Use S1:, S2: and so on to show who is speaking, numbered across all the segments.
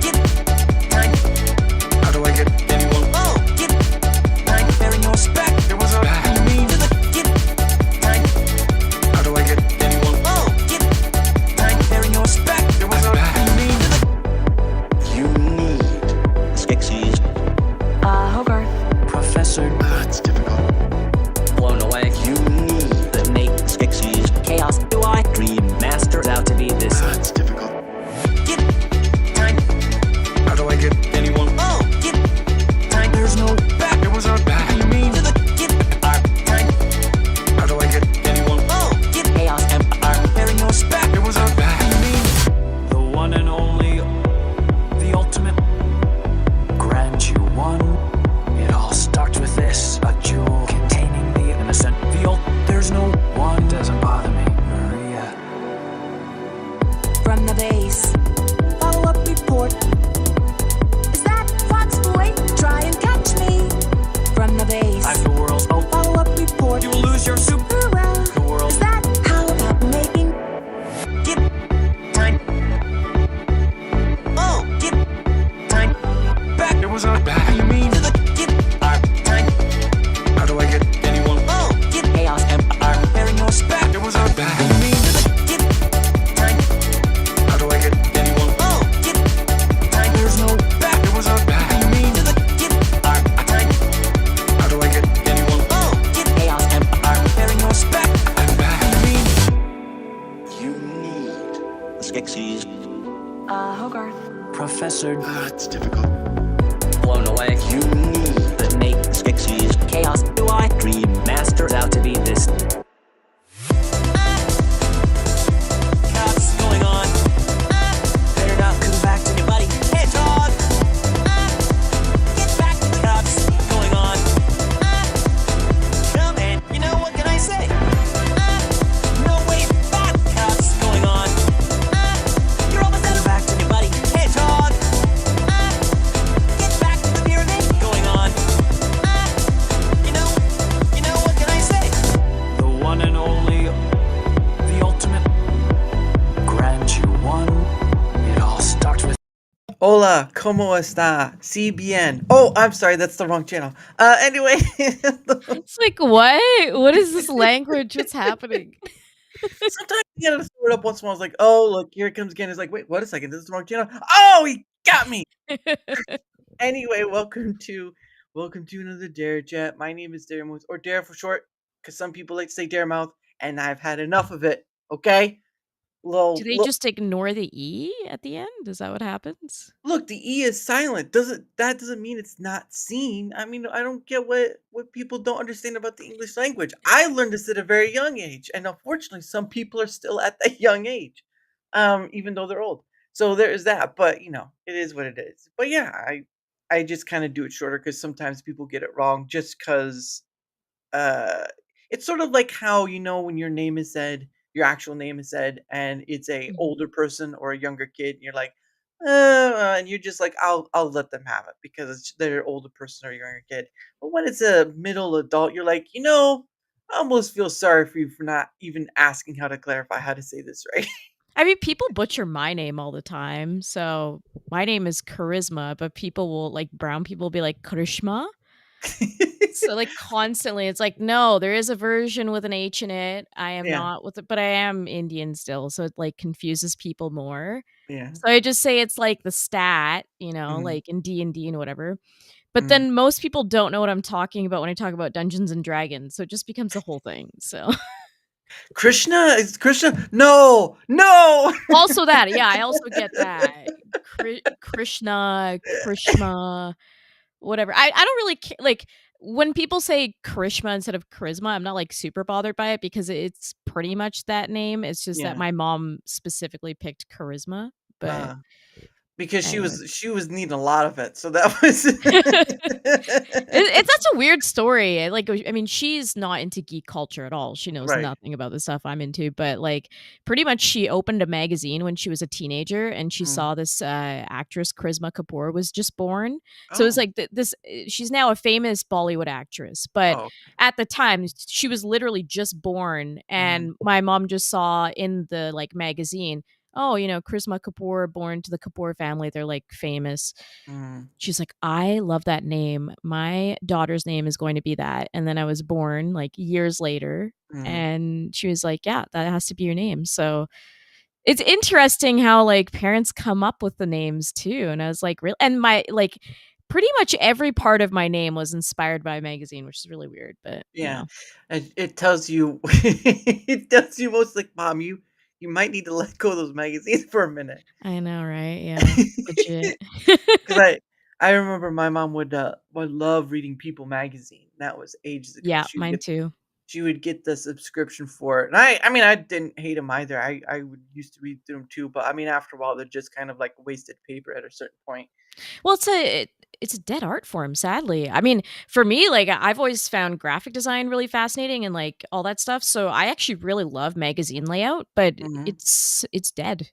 S1: Get time. How do I get anyone? Oh, get time. Bearing no respect. There was a mean to the get time. How do I get anyone? Oh, get time. Bearing no respect. There was a mean to the. You need Skeksis.
S2: Hogarth.
S1: Professor.
S3: That's difficult.
S1: Blown away. You need the make Skeksis. Chaos. Do I dream masters out to be this?
S3: That's difficult.
S1: Get time. How do I get anyone? Oh, get time. There's no back. There was a back. You mean to the get time. How do I get anyone? Oh, get chaos empire. Bearing no respect. There was a back. You mean the one and only, the ultimate. Grant you one. It all starts with this. A jewel containing the innocent. There's no one. It doesn't bother me, Maria.
S2: From the base. Follow-up report. Is that Fox Boy? Try and catch me. From the base.
S1: I'm the world's oh,
S2: Follow-up report.
S1: you will lose your soup.
S2: Well,
S1: The world.
S2: is that how about making?
S1: Get time. Oh, get time. Back. There was a back. You mean to the get time. How do I get anyone? Oh, get chaos empire. Bearing no respect. There was a back. You mean to the get time. How do I get anyone? Oh, get time. There's no back. There was a back. You mean to the get time. How do I get anyone? Oh, get chaos empire. Bearing no respect. I'm back. You need the Skeksis.
S2: Hogarth.
S1: Professor.
S3: That's difficult.
S1: Blown away. You need the make Skeksis. Chaos. Do I dream masters out to be this? Cops going on. Better not come back to anybody. Hey, dog. Get back to the cops going on. Come in. You know what can I say? No way back. Cops going on. You're almost out of back to anybody. Hey, dog. Get back to the pyramid going on. You know what can I say? The one and only, the ultimate. Grant you one. It all starts with.
S4: Hola, ¿cómo está? Si bien. Oh, I'm sorry, that's the wrong channel. Anyway,
S5: It's like, what? What is this language? What's happening?
S4: sometimes you gotta throw it up once in a while. It's like, oh, look, here it comes again. It's like, wait, what a second, this is the wrong channel. Oh, he got me. Anyway, welcome to another DaraChat. My name is Daramouthe, or Dara for short, because some people like to say Daramouthe, and I've had enough of it. Okay,
S5: Do they just ignore the E at the end? Is that what happens?
S4: look, the E is silent. That doesn't mean it's not seen. I mean, I don't get what people don't understand about the English language. I learned this at a very young age, and unfortunately, some people are still at that young age, even though they're old. So there is that. But it is what it is. But yeah, I just kind of do it shorter because sometimes people get it wrong. Just because it's sort of like how when your name is said, your actual name is said, and it's a
S5: Mhm.
S4: older person or a younger kid, and you're like, and you're just like, I'll let them have it because they're an older person or a younger kid. But when it's a middle adult, you're like, I almost feel sorry for you for not even asking how to clarify how to say this right.
S5: I mean, people butcher my name all the time. So my name is Charisma, but people will, like, brown people will be like, Karishma. So, like, constantly, it's like, no, there is a version with an H in it. I am
S4: Yeah,
S5: not with it, but I am Indian still. So it, like, confuses people more.
S4: yeah.
S5: So I just say it's like the stat,
S4: Mhm,
S5: like in D&D and whatever. But
S4: mhm.
S5: then most people don't know what I'm talking about when I talk about Dungeons and Dragons. So it just becomes a whole thing. So
S4: Krishna is Krishna. No, no.
S5: also that, yeah, I also get that. Krishna, whatever. I don't really like when people say Karishma instead of charisma, I'm not like super bothered by it because it's pretty much that name. It's just that
S4: Yeah.
S5: my mom specifically picked charisma. But
S4: Uh, because
S5: Anyway.
S4: she was needing a lot of it, so that was
S5: It's such a weird story. Like, I mean, she's not into geek culture at all. She knows
S4: Right.
S5: nothing about the stuff I'm into, but, like, pretty much she opened a magazine when she was a teenager, and she
S4: Mm.
S5: saw this, actress, Charisma Kapoor, was just born. So it's
S4: Oh.
S5: like she's now a famous Bollywood actress, but
S4: Oh.
S5: at the time, she was literally just born,
S4: Mm,
S5: and my mom just saw in the, like, magazine, "Oh, Charisma Kapoor born to the Kapoor family, they're, like, famous."
S4: mm,
S5: She's like, "I love that name. My daughter's name is going to be that." And then I was born, like, years later,
S4: mm.
S5: and she was like, "Yeah, that has to be your name." So, it's interesting how, like, parents come up with the names too, and I was like, "Real," and pretty much every part of my name was inspired by a magazine, which is really weird, but,
S4: Yeah, it tells you it tells you most like, "Mom, you might need to let go of those magazines for a minute."
S5: I know, right? Yeah, legit.
S4: 'Cause I remember my mom would love reading People magazine. That was ages ago.
S5: Yeah, mine too.
S4: She would get the subscription for it, and I mean, I didn't hate them either. I would used to read through them too, but I mean, after a while, they're just kind of like wasted paper at a certain point.
S5: Well, it's a dead art form, sadly. I mean, for me, like, I've always found graphic design really fascinating and, like, all that stuff, so I actually really love magazine layout, but
S4: Mhm.
S5: it's dead.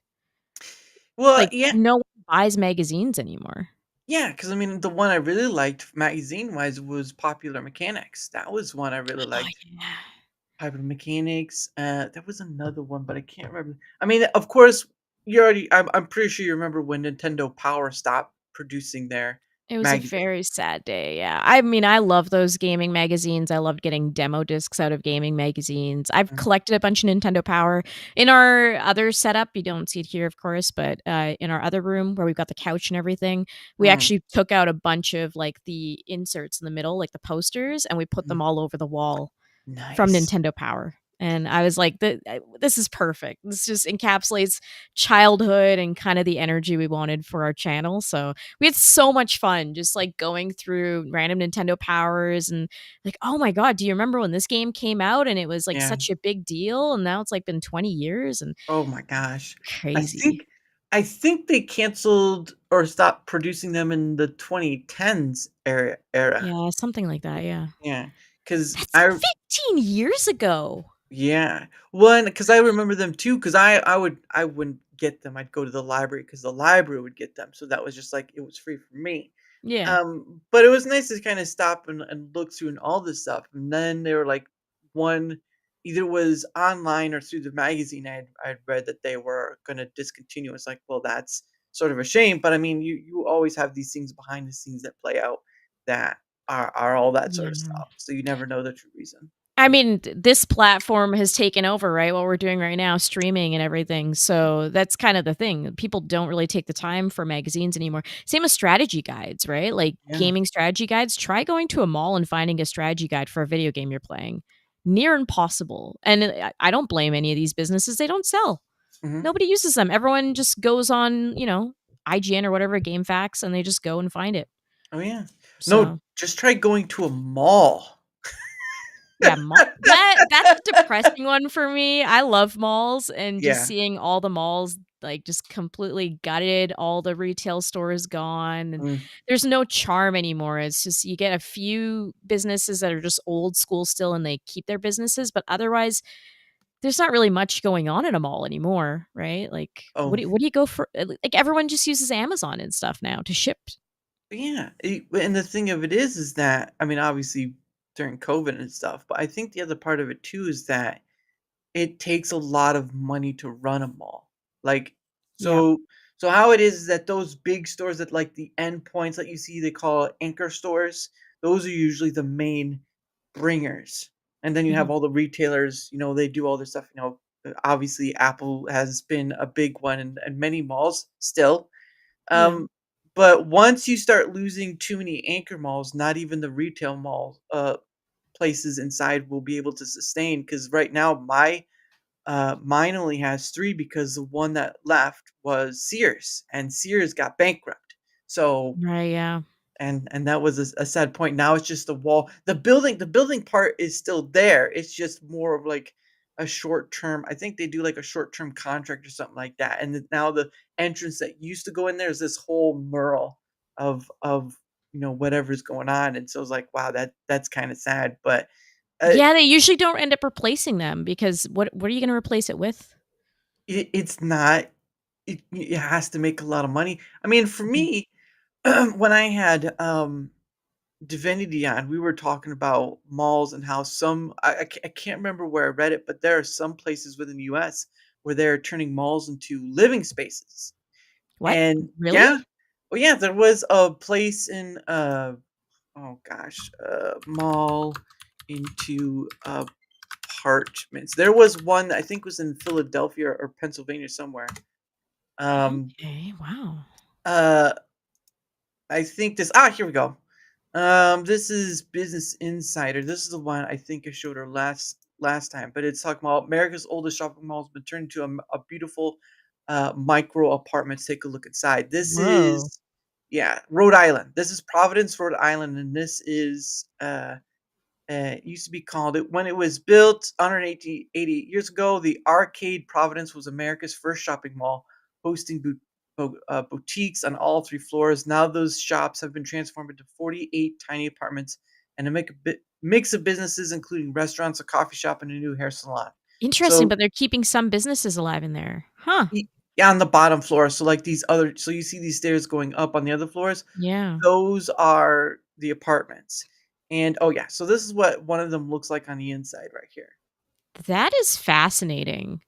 S4: Well,
S5: Like,
S4: yeah,
S5: no one buys magazines anymore.
S4: yeah, because I mean, the one I really liked magazine-wise was Popular Mechanics. That was one I really
S5: Oh,
S4: liked.
S5: yeah.
S4: Popular Mechanics, there was another one, but I can't remember. I mean, of course, you already I'm pretty sure you remember when Nintendo Power stopped producing their
S5: It was a
S4: magazine.
S5: very sad day, yeah. I mean, I love those gaming magazines. I loved getting demo discs out of gaming magazines. I've
S4: Mm,
S5: collected a bunch of Nintendo Power. In our other setup, you don't see it here, of course, but, in our other room where we've got the couch and everything, we
S4: mm,
S5: actually took out a bunch of, like, the inserts in the middle, like the posters, and we put
S4: mm.
S5: them all over the wall from
S4: Nice.
S5: Nintendo Power, and I was like, This is perfect. This just encapsulates childhood and kinda the energy we wanted for our channel." So, we had so much fun just, like, going through random Nintendo Powers and, like, "Oh my god, do you remember when this game came out and it was, like,
S4: Yeah.
S5: such a big deal, and now it's, like, been 20 years," and
S4: Oh my gosh. I
S5: crazy.
S4: think I think they canceled or stopped producing them in the 2010s era.
S5: Yeah, something like that, yeah.
S4: Yeah, because
S5: That's
S4: I
S5: 15 years ago!
S4: yeah. Well, because I remember them too. Because I wouldn't get them, I'd go to the library because the library would get them, so that was just like it was free for me.
S5: Yeah.
S4: But it was nice to kinda stop and look through and all this stuff, and then they were like, one either was online or through the magazine I'd read that they were gonna discontinue. It's like, well, that's sort of a shame, but I mean, you always have these things behind the scenes that play out that are all that sort of
S5: Yeah.
S4: stuff, so you never know the true reason.
S5: I mean, this platform has taken over, right? What we're doing right now, streaming and everything. So that's kind of the thing. People don't really take the time for magazines anymore. Same with strategy guides, right? Like
S4: Yeah.
S5: gaming strategy guides. Try going to a mall and finding a strategy guide for a video game you're playing. Near impossible. And I don't blame any of these businesses. They don't sell.
S4: Mhm.
S5: Nobody uses them. Everyone just goes on, IGN or whatever, Game Facts, and they just go and find it.
S4: Oh, yeah. No,
S5: So
S4: just try going to a mall.
S5: yeah, that's a depressing one for me. I love malls and just
S4: Yeah.
S5: seeing all the malls, like, just completely gutted, all the retail stores gone, and
S4: Mm.
S5: there's no charm anymore. It's just you get a few businesses that are just old school still, and they keep their businesses, but otherwise, there's not really much going on in a mall anymore, right? Like,
S4: Oh,
S5: what do you go for like, everyone just uses Amazon and stuff now to ship.
S4: yeah, and the thing of it is that I mean, obviously during COVID and stuff, but I think the other part of it too is that it takes a lot of money to run a mall. Like,
S5: Yep.
S4: so so how it is that those big stores at like the endpoints that you see, they call it anchor stores. Those are usually the main bringers. And then you have
S5: Mhm.
S4: all the retailers, they do all this stuff. Obviously Apple has been a big one and many malls still.
S5: Yeah.
S4: Um, but once you start losing too many anchor malls, not even the retail mall places inside will be able to sustain. Because right now, mine only has three because the one that left was Sears, and Sears got bankrupt. So
S5: Right, yeah.
S4: and that was a sad point. Now it's just the wall. The building part is still there. It's just more of like a short term. I think they do like a short term contract or something like that. And now the entrance that used to go in there is this whole mural of whatever's going on. And so it's like, wow, that's kind of sad. But uh,
S5: Yeah, they usually don't end up replacing them because what are you gonna replace it with?
S4: it's not. It has to make a lot of money. I mean, for
S5: Mhm.
S4: me, when I had Divinity on, we were talking about malls and how some I can't remember where I read it, but there are some places within the US where they're turning malls into living spaces.
S5: What?
S4: And
S5: Really?
S4: yeah. Oh yeah, there was a place in oh gosh, mall into apartments. There was one I think was in Philadelphia or Pennsylvania somewhere. Um
S5: Okay, wow.
S4: uh I think here we go. This is Business Insider. This is the one I think I showed her last time, but it's talking about America's oldest shopping mall has been turned into a beautiful micro apartments. Take a look inside. This
S5: Whoa.
S4: is yeah, Rhode Island. This is Providence, Rhode Island, and this is it used to be called it when it was built 188 years ago. The Arcade Providence was America's first shopping mall, hosting boutiques on all three floors. Now those shops have been transformed into 48 tiny apartments and mix of businesses, including restaurants, a coffee shop, and a new hair salon.
S5: Interesting,
S4: So
S5: but they're keeping some businesses alive in there. Huh.
S4: yeah, on the bottom floor. So like so you see these stairs going up on the other floors.
S5: Yeah.
S4: Those are the apartments. And oh yeah, so this is what one of them looks like on the inside right here.
S5: That is fascinating.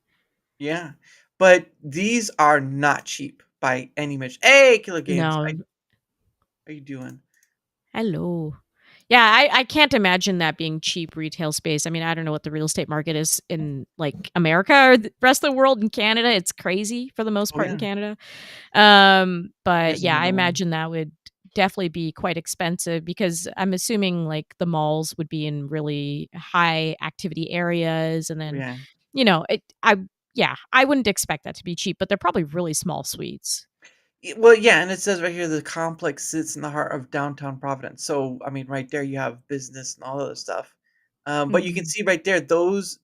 S4: Yeah. But these are not cheap by any measure. Hey, Killer Games,
S5: No.
S4: how you doing?
S5: Hello. Yeah, I can't imagine that being cheap retail space. I mean, I don't know what the real estate market is in, like, America or the rest of the world. In Canada, it's crazy for the most
S4: Oh
S5: part in
S4: yeah.
S5: Canada. But
S4: Here's
S5: yeah, I
S4: another one.
S5: imagine that would definitely be quite expensive because I'm assuming, like, the malls would be in really high activity areas, and then,
S4: Yeah.
S5: it yeah, I wouldn't expect that to be cheap, but they're probably really small suites.
S4: Well, yeah, and it says right here the complex sits in the heart of downtown Providence. So, I mean, right there you have business and all other stuff. But you can
S5: Mm.
S4: see right there those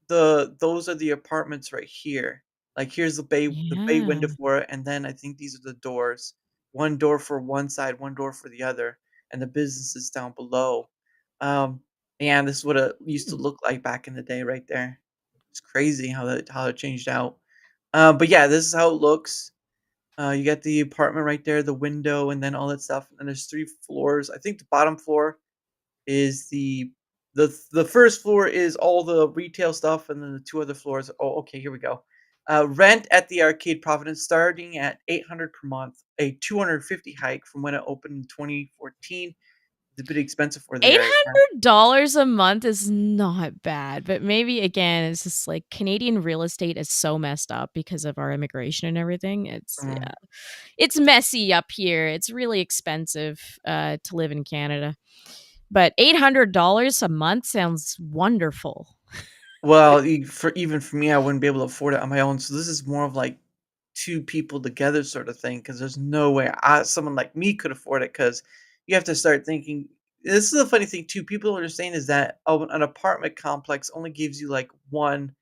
S4: are the apartments right here. Like here's the bay window
S5: Yeah.
S4: for it, and then I think these are the doors. One door for one side, one door for the other, and the businesses down below. Um, and this is what it used to
S5: Hmm.
S4: look like back in the day right there. It's crazy how it changed out. But yeah, this is how it looks. You got the apartment right there, the window, and then all that stuff. And there's 3 floors. I think the bottom floor is the first floor is all the retail stuff, and then the 2 other floors oh, okay, here we go. Rent at the Arcade Providence starting at 800 per month, a 250 hike from when it opened in 2014. It's a bit expensive for the area.
S5: $800 a month is not bad, but maybe again, it's just like Canadian real estate is so messed up because of our immigration and everything. It's
S4: Mm.
S5: yeah, it's messy up here. It's really expensive to live in Canada. But $800 a month sounds wonderful.
S4: Well, even for me, I wouldn't be able to afford it on my own, so this is more of like 2 people together sort of thing. Because there's no way someone like me could afford it. Because you have to start thinking this is a funny thing too, people don't understand is that, oh, an apartment complex only gives you, like, 1,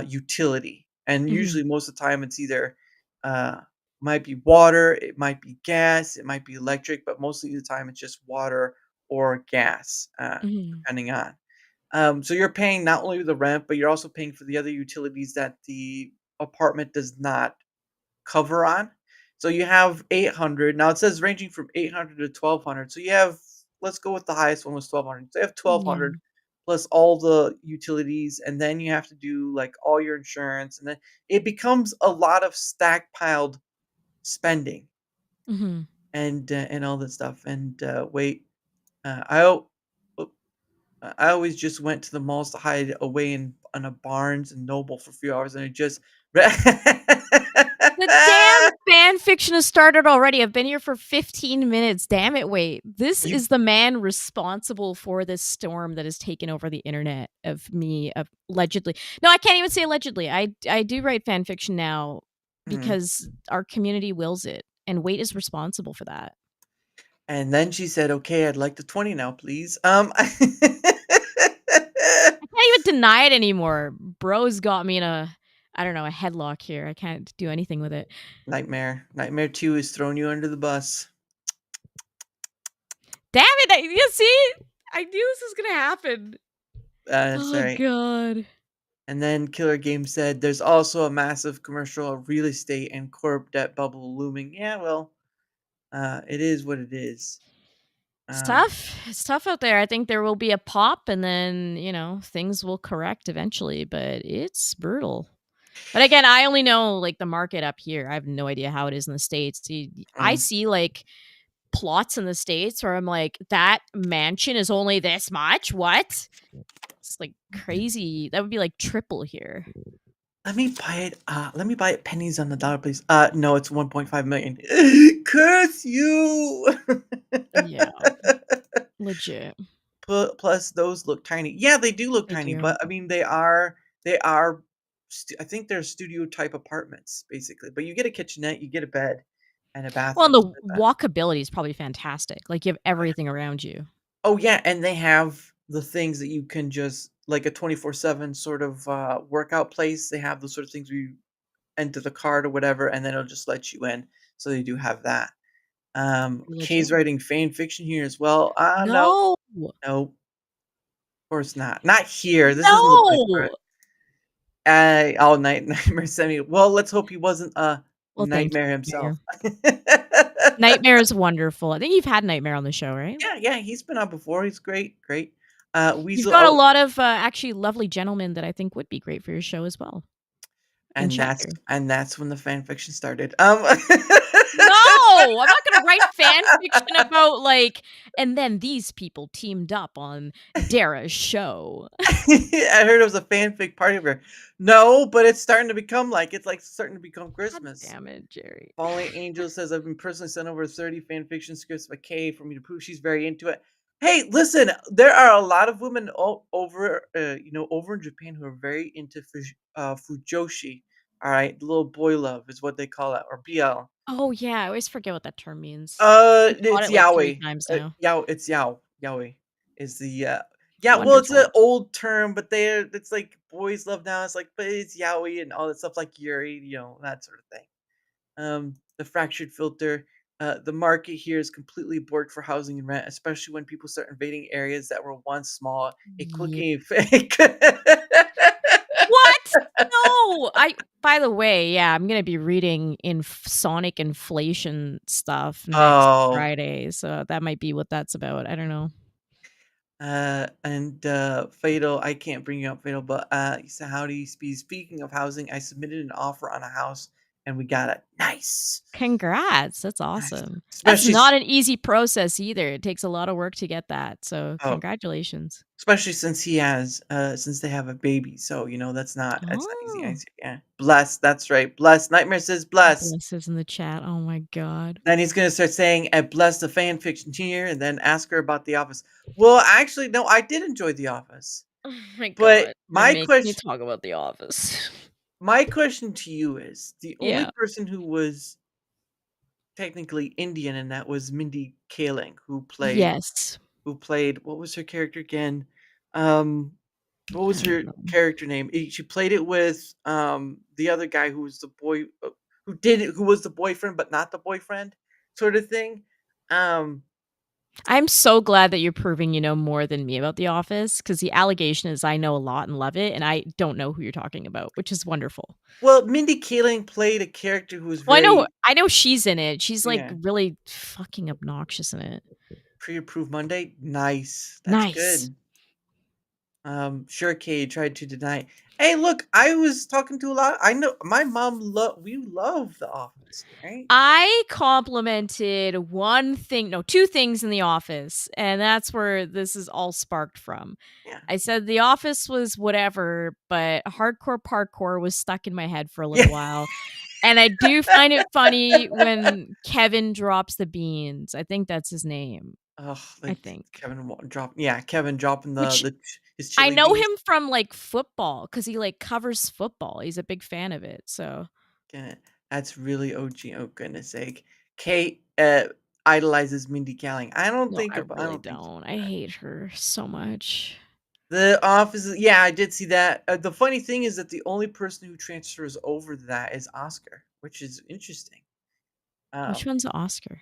S4: utility, and
S5: Mhm.
S4: usually most of the time it's either, uh, might be water, it might be gas, it might be electric, but mostly the time it's just water or gas,
S5: Mhm.
S4: depending on. So you're paying not only the rent, but you're also paying for the other utilities that the apartment does not cover on. So you have 800. Now it says ranging from 800 to 1200. So you have let's go with the highest one was 1200. So you have
S5: Yeah.
S4: 1200 plus all the utilities and then you have to do like all your insurance and then it becomes a lot of stackpiled spending
S5: Mhm.
S4: and all that stuff. And wait, I al- I always just went to the malls to hide away in a Barnes and Noble for a few hours, and it just
S5: The damn fan fiction has started already. I've been here for 15 minutes. Damn it, wait. This
S4: you
S5: is the man responsible for this storm that has taken over the internet of me allegedly. No, I can't even say allegedly. I do write fan fiction now
S4: mhm.
S5: because our community wills it, and Wait is responsible for that.
S4: And then she said, "Okay, I'd like the 20 now, please."
S5: I can't even deny it anymore. Bro's got me in a, I don't know, a headlock here. I can't do anything with it.
S4: Nightmare. Nightmare 2 is throwing you under the bus.
S5: Damn it! You see, I knew this was gonna happen.
S4: That's
S5: Oh
S4: right.
S5: god.
S4: And then Killer Game said, "There's also a massive commercial real estate and corp debt bubble looming." Yeah, well, it is what it is.
S5: It's
S4: Um,
S5: tough. It's tough out there. I think there will be a pop and then, things will correct eventually, but it's brutal. But again, I only know like the market up here. I have no idea how it is in the States. I
S4: um,
S5: see like plots in the States where I'm like, that mansion is only this much? What? It's like crazy. That would be like triple here.
S4: let me buy it. Let me buy it pennies on the dollar, please. No, it's 1.5 million. Curse you!
S5: Yeah, legit.
S4: Plus, those look tiny. Yeah, they do look
S5: They
S4: tiny,
S5: do.
S4: but I mean, they are. I think they're studio type apartments, basically. But you get a kitchenette, you get a bed, and a
S5: Well, and
S4: bathroom.
S5: the walkability is probably fantastic. Like you have everything around you.
S4: Oh, yeah, and they have the things that you can just like a 24/7 sort of, workout place. They have those sort of things where you enter the card or whatever, and then it'll just let you in. So they do have that.
S5: Legit.
S4: Kay's writing fan fiction here as well. No,
S5: No.
S4: no, of course not. Not here. This isn't the place for it.
S5: No.
S4: All night nightmare semi. Well, let's hope he wasn't a
S5: Well, thank
S4: nightmare
S5: you, Nightmare.
S4: himself.
S5: Nightmare is wonderful. I think you've had Nightmare on the show, right?
S4: Yeah, yeah, he's been on before. He's great, great.
S5: You've
S4: Weasel.
S5: got a
S4: Oh,
S5: lot of, actually lovely gentlemen that I think would be great for your show as well in
S4: and
S5: chat
S4: that's
S5: here.
S4: and that's when the fan fiction started.
S5: No! I'm not gonna write fan fiction about, like, "And then these people teamed up on Dara's show."
S4: I heard it was a fanfic party over. No, but it's starting to become like it's like starting to become
S5: God
S4: Christmas.
S5: damn it, Jerry.
S4: Falling Angel says I've been personally sent over 30 fan fiction scripts by Kay for me to prove she's very into it. Hey, listen, there are a lot of women over, over in Japan who are very into fujoshi. All right, little boy love is what they call it, or BL.
S5: Oh, yeah, I always forget what that term means. You've taught
S4: It's
S5: it, like, too many
S4: yaoi.
S5: times now.
S4: It's yaoi is the yeah. Well, it's an
S5: Wonderful.
S4: old term, but it's like boys love now. It's like, but it's yaoi and all that stuff like yuri, that sort of thing. The fractured filter. The market here is completely bored for housing and rent, especially when people start invading areas that were once small. A
S5: Yeah.
S4: cooking fake.
S5: What? No! By the way, yeah, I'm gonna be reading Sonic inflation stuff next
S4: Oh,
S5: Friday, so that might be what that's about. I don't know.
S4: and Fatal. I can't bring you up, Fatal, but he said, "How do you speak? Speaking of housing, I submitted an offer on a house, and we got it. Nice,
S5: Congrats, that's
S4: nice.
S5: awesome. That's
S4: Especially,
S5: not an easy process either, it takes a lot of work to get that, so
S4: oh,
S5: congratulations.
S4: especially since they have a baby. So that's not easy.
S5: Oh.
S4: Yeah, bless. That's right. Bless. Nightmare says bless.
S5: Bless is in the chat, oh my god.
S4: Then he's gonna start saying, "I bless the fan fiction here," and then ask her about The Office. Well, actually, no, I did enjoy The Office,
S5: Oh my
S4: but
S5: god, you're making me talk about The Office.
S4: my question to you is the only
S5: Yeah.
S4: person who was technically Indian and that was Mindy Kaling,
S5: Yes.
S4: who played what was her character again? Um, what
S5: I
S4: was
S5: don't
S4: her
S5: know.
S4: character name? She played it with the other guy who was the boy who did it, who was the boyfriend but not the boyfriend, sort of thing. Um,
S5: I'm so glad that you're proving you know more than me about The Office, because the allegation is I know a lot and love it, and I don't know who you're talking about, which is wonderful.
S4: well, Mindy Kaling played a character who was
S5: Well,
S4: very
S5: I know she's in it. She's, like,
S4: yeah
S5: really fucking obnoxious in it.
S4: pre-approved Monday. Nice, that's
S5: Nice.
S4: good. Sure, Kay tried to deny. Hey, look, I was talking to a lot. I know my mom we love The Office, right?
S5: I complimented one thing no, 2 things in The Office, and that's where this is all sparked from.
S4: Yeah.
S5: I said The Office was whatever, but hardcore parkour was stuck in my head for a little
S4: Yeah.
S5: while. And I do find it funny when Kevin drops the beans. I think that's his name,
S4: Oh,
S5: I
S4: like
S5: think.
S4: Kevin dropping
S5: Which
S4: his
S5: I
S4: chili
S5: know
S4: beans.
S5: him from, like, football because he, like, covers football. He's a big fan of it, so
S4: Gonna- That's really OG. Oh goodness sake, Kate idolizes Mindy Kaling.
S5: no, I
S4: I
S5: really
S4: don't think she
S5: don't. I hate her so much.
S4: The Office, yeah, I did see that. The funny thing is that the only person who transfers over to that is Oscar, which is interesting.
S5: Which
S4: Um,
S5: one's Oscar?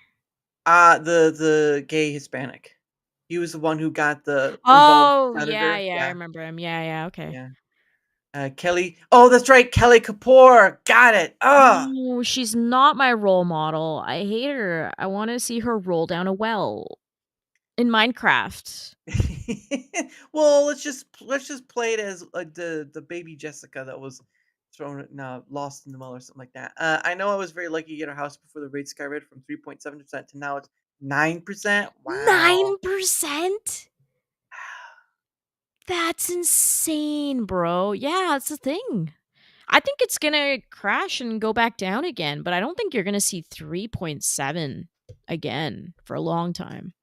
S4: the gay Hispanic. He was the one who got the involved
S5: Oh, yeah,
S4: senator.
S5: yeah, I
S4: Yeah,
S5: remember him. Yeah, yeah, okay.
S4: yeah. Kelly. Oh, that's right, Kelly Kapoor. Got it. Ah.
S5: No, she's not my role model. I hate her. I wanna see her roll down a well in Minecraft.
S4: Well, let's just play it as the baby Jessica that was thrown no, lost in the mall or something like that. I know I was very lucky to get a house before the rate skyrocketed from 3.7% to now it's 9%. Wow.
S5: 9%? That's insane, bro. Yeah, that's the thing. I think it's gonna crash and go back down again, but I don't think you're gonna see 3.7 again for a long time.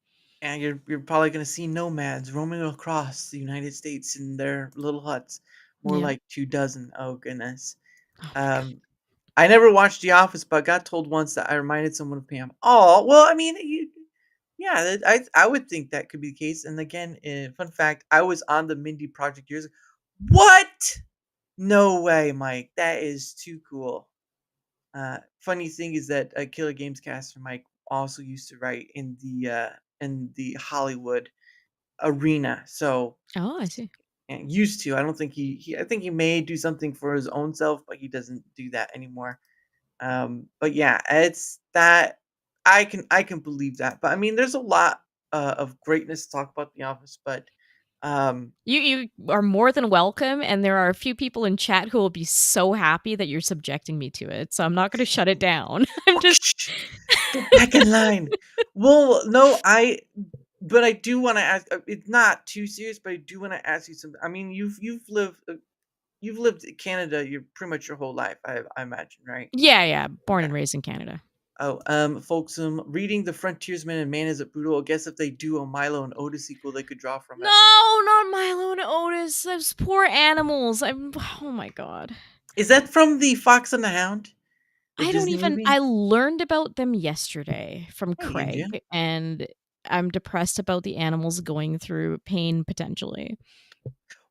S4: And you're probably gonna see nomads roaming across the United States in their little huts. More
S5: Yeah.
S4: like 2 dozen. Oh goodness.
S5: Oh my god.
S4: Um, I never watched The Office, but I got told once that I reminded someone of Pam. Oh, well, I mean, yeah, I would think that could be the case. And again, fun fact, I was on the Mindy project years ago. What? No way, Mike. That is too cool. Funny thing is that Killer Games caster Mike also used to write in the Hollywood arena. So
S5: Oh, I see.
S4: and used to. I don't think I think he may do something for his own self, but he doesn't do that anymore. But yeah, it's that I can believe that. But I mean, there's a lot of greatness to talk about The Office, but um,
S5: You are more than welcome, and there are a few people in chat who will be so happy that you're subjecting me to it, so I'm not gonna shut it down. I'm
S4: oh,
S5: just
S4: get back in line. Well, no, but I do want to ask. It's not too serious, but I do want to ask you something. I mean, you've lived in Canada your pretty much your whole life, I imagine, right?
S5: Yeah, yeah, born
S4: Okay.
S5: and raised in Canada.
S4: Oh, folks, reading The Frontiersman and Man Is It Brutal? I guess if they do a Milo and Otis sequel, they could draw from it.
S5: No, not Milo and Otis, those poor animals, oh my god.
S4: Is that from the Fox and the Hound, the
S5: I don't
S4: Disney
S5: even
S4: movie?
S5: I learned about them yesterday from
S4: Oh, you do?
S5: Craig, and I'm depressed about the animals going through pain potentially.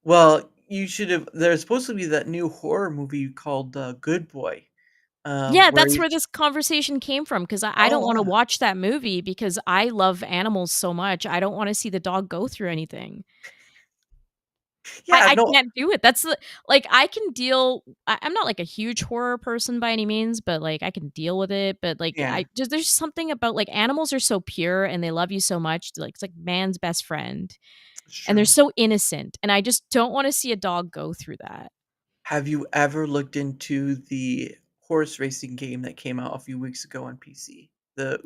S4: Well, you should have. There's supposed to be that new horror movie called Good Boy,
S5: Yeah,
S4: where
S5: that's
S4: you.
S5: where this conversation came from, 'cause I don't
S4: Oh,
S5: wanna
S4: wow.
S5: watch that movie because I love animals so much, I don't wanna see the dog go through anything.
S4: Yeah,
S5: I
S4: no,
S5: can't do it, that's the like, I can deal I'm not, like, a huge horror person by any means, but, like, I can deal with it, but, like,
S4: yeah,
S5: I just there's something about like, animals are so pure and they love you so much, like, it's like man's best friend,
S4: it's
S5: and they're
S4: true.
S5: so innocent, and I just don't wanna see a dog go through that.
S4: Have you ever looked into the horse racing game that came out a few weeks ago on PC?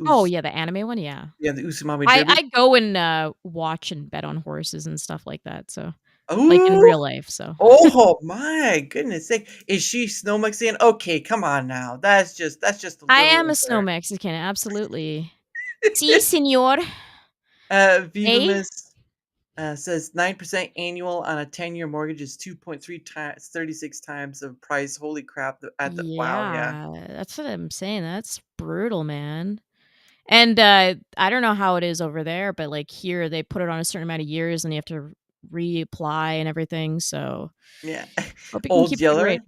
S5: Oh, yeah, the anime one? Yeah.
S4: Yeah, the Uzumami
S5: I
S4: Derby.
S5: go and, watch and bet on horses and stuff like that, so like, in
S4: Ooh.
S5: real life, so
S4: Oh my goodness sake. Is she snow Mexican? Okay, come on now. That's just a
S5: I
S4: little
S5: am a snow
S4: unfair.
S5: Mexican, absolutely. Si, señor.
S4: Viva
S5: Eh?
S4: Miss says 9% annual on a 10-year mortgage is 2.3 times 36 times the price. Holy crap. At the wow, yeah.
S5: Yeah, that's what I'm saying, that's brutal, man. And, I don't know how it is over there, but, like, here, they put it on a certain amount of years, and you have to reapply and everything, so
S4: Yeah.
S5: hope you can
S4: Old
S5: keep a good
S4: Yeller.
S5: rate.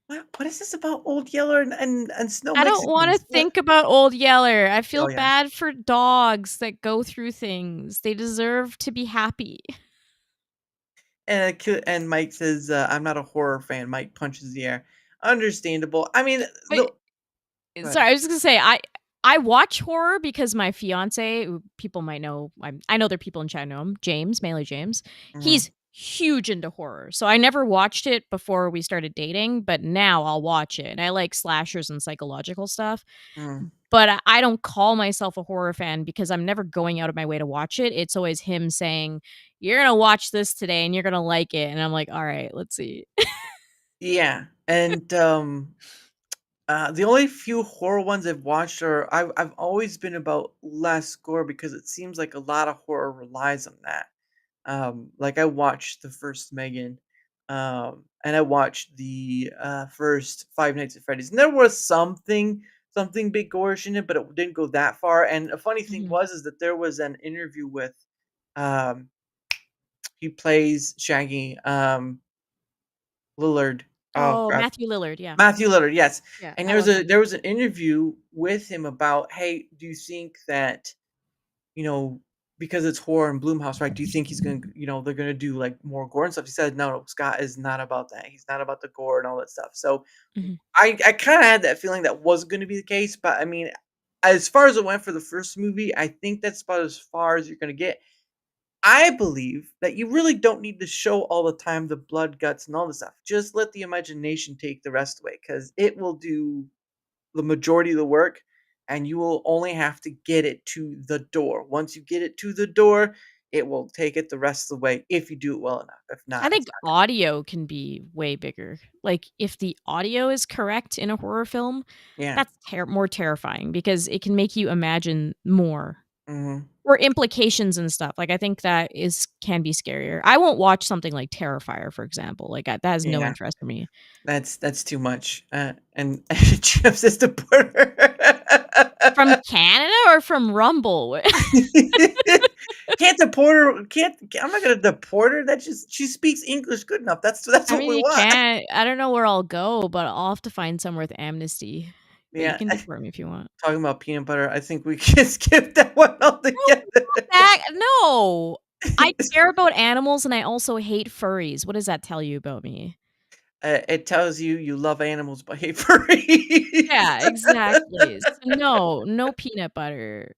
S4: What is this about Old Yeller and snow
S5: I don't wanna
S4: Mexicans? What?
S5: think about Old Yeller, I feel
S4: Oh yeah.
S5: bad for dogs that go through things, they deserve to be happy.
S4: And Mike says, I'm not a horror fan. Mike punches the air. Understandable. I mean,
S5: But
S4: the
S5: sorry, I was just gonna say, I watch horror because my fiancé, who people might know, I know there are people in chat know him, James, MeleeK James,
S4: Mhm,
S5: he's huge into horror, so I never watched it before we started dating, but now I'll watch it, and I like slashers and psychological stuff,
S4: mhm.
S5: but I don't call myself a horror fan because I'm never going out of my way to watch it, it's always him saying, "You're gonna watch this today, and you're gonna like it," and I'm like, "Alright, let's see."
S4: Yeah, and, the only few horror ones I've watched are I've always been about less gore because it seems like a lot of horror relies on that. Like I watched the first Megan, and I watched the first Five Nights at Freddy's, and there was something big gorish in it, but it didn't go that far. And a funny thing
S5: Mhm.
S4: was is that there was an interview with um He plays Shaggy. Lillard. Oh
S5: Oh,
S4: crap.
S5: Matthew Lillard, yeah.
S4: Matthew Lillard, yes.
S5: Yeah,
S4: And
S5: I love him.
S4: there was an interview with him about, hey, do you think that, you know, because it's horror and Bloomhouse, right? Do you think he's gonna, they're gonna do like more gore and stuff? He said, no, Scott is not about that. He's not about the gore and all that stuff. So
S5: Mhm.
S4: I kind of had that feeling that was going to be the case, but I mean, as far as it went for the first movie, I think that's about as far as you're going to get. I believe that you really don't need to show all the time the blood, guts, and all this stuff. Just let the imagination take the rest away because it will do the majority of the work and you will only have to get it to the door. Once you get it to the door, it will take it the rest of the way if you do it well enough. If
S5: I
S4: not,
S5: think
S4: it's not going
S5: audio can be way bigger. Like, if the audio is correct in a horror film,
S4: to. Yeah.
S5: that's more terrifying because it can make you imagine more
S4: Hmm.
S5: or implications and stuff. Like, I think that is can be scarier. I won't watch something like Terrifier, for example. Like, that has no
S4: Yeah.
S5: interest in me.
S4: That's too much. And Jeff says to put
S5: From
S4: her.
S5: Canada or from Rumble?
S4: Can't deport her. Can't. I'm not gonna deport her. That's just she speaks English good enough. That's
S5: I
S4: what
S5: mean,
S4: we
S5: you
S4: want.
S5: can't I don't know where I'll go, but I'll have to find somewhere with amnesty. But you
S4: Yeah.
S5: can deport me if you want.
S4: Talking about peanut butter, I think we can skip that one
S5: No,
S4: altogether.
S5: not that no! I care about animals and I also hate furries. What does that tell you about me?
S4: It tells you you love animals but hate furries.
S5: Yeah, exactly. So no, no peanut butter.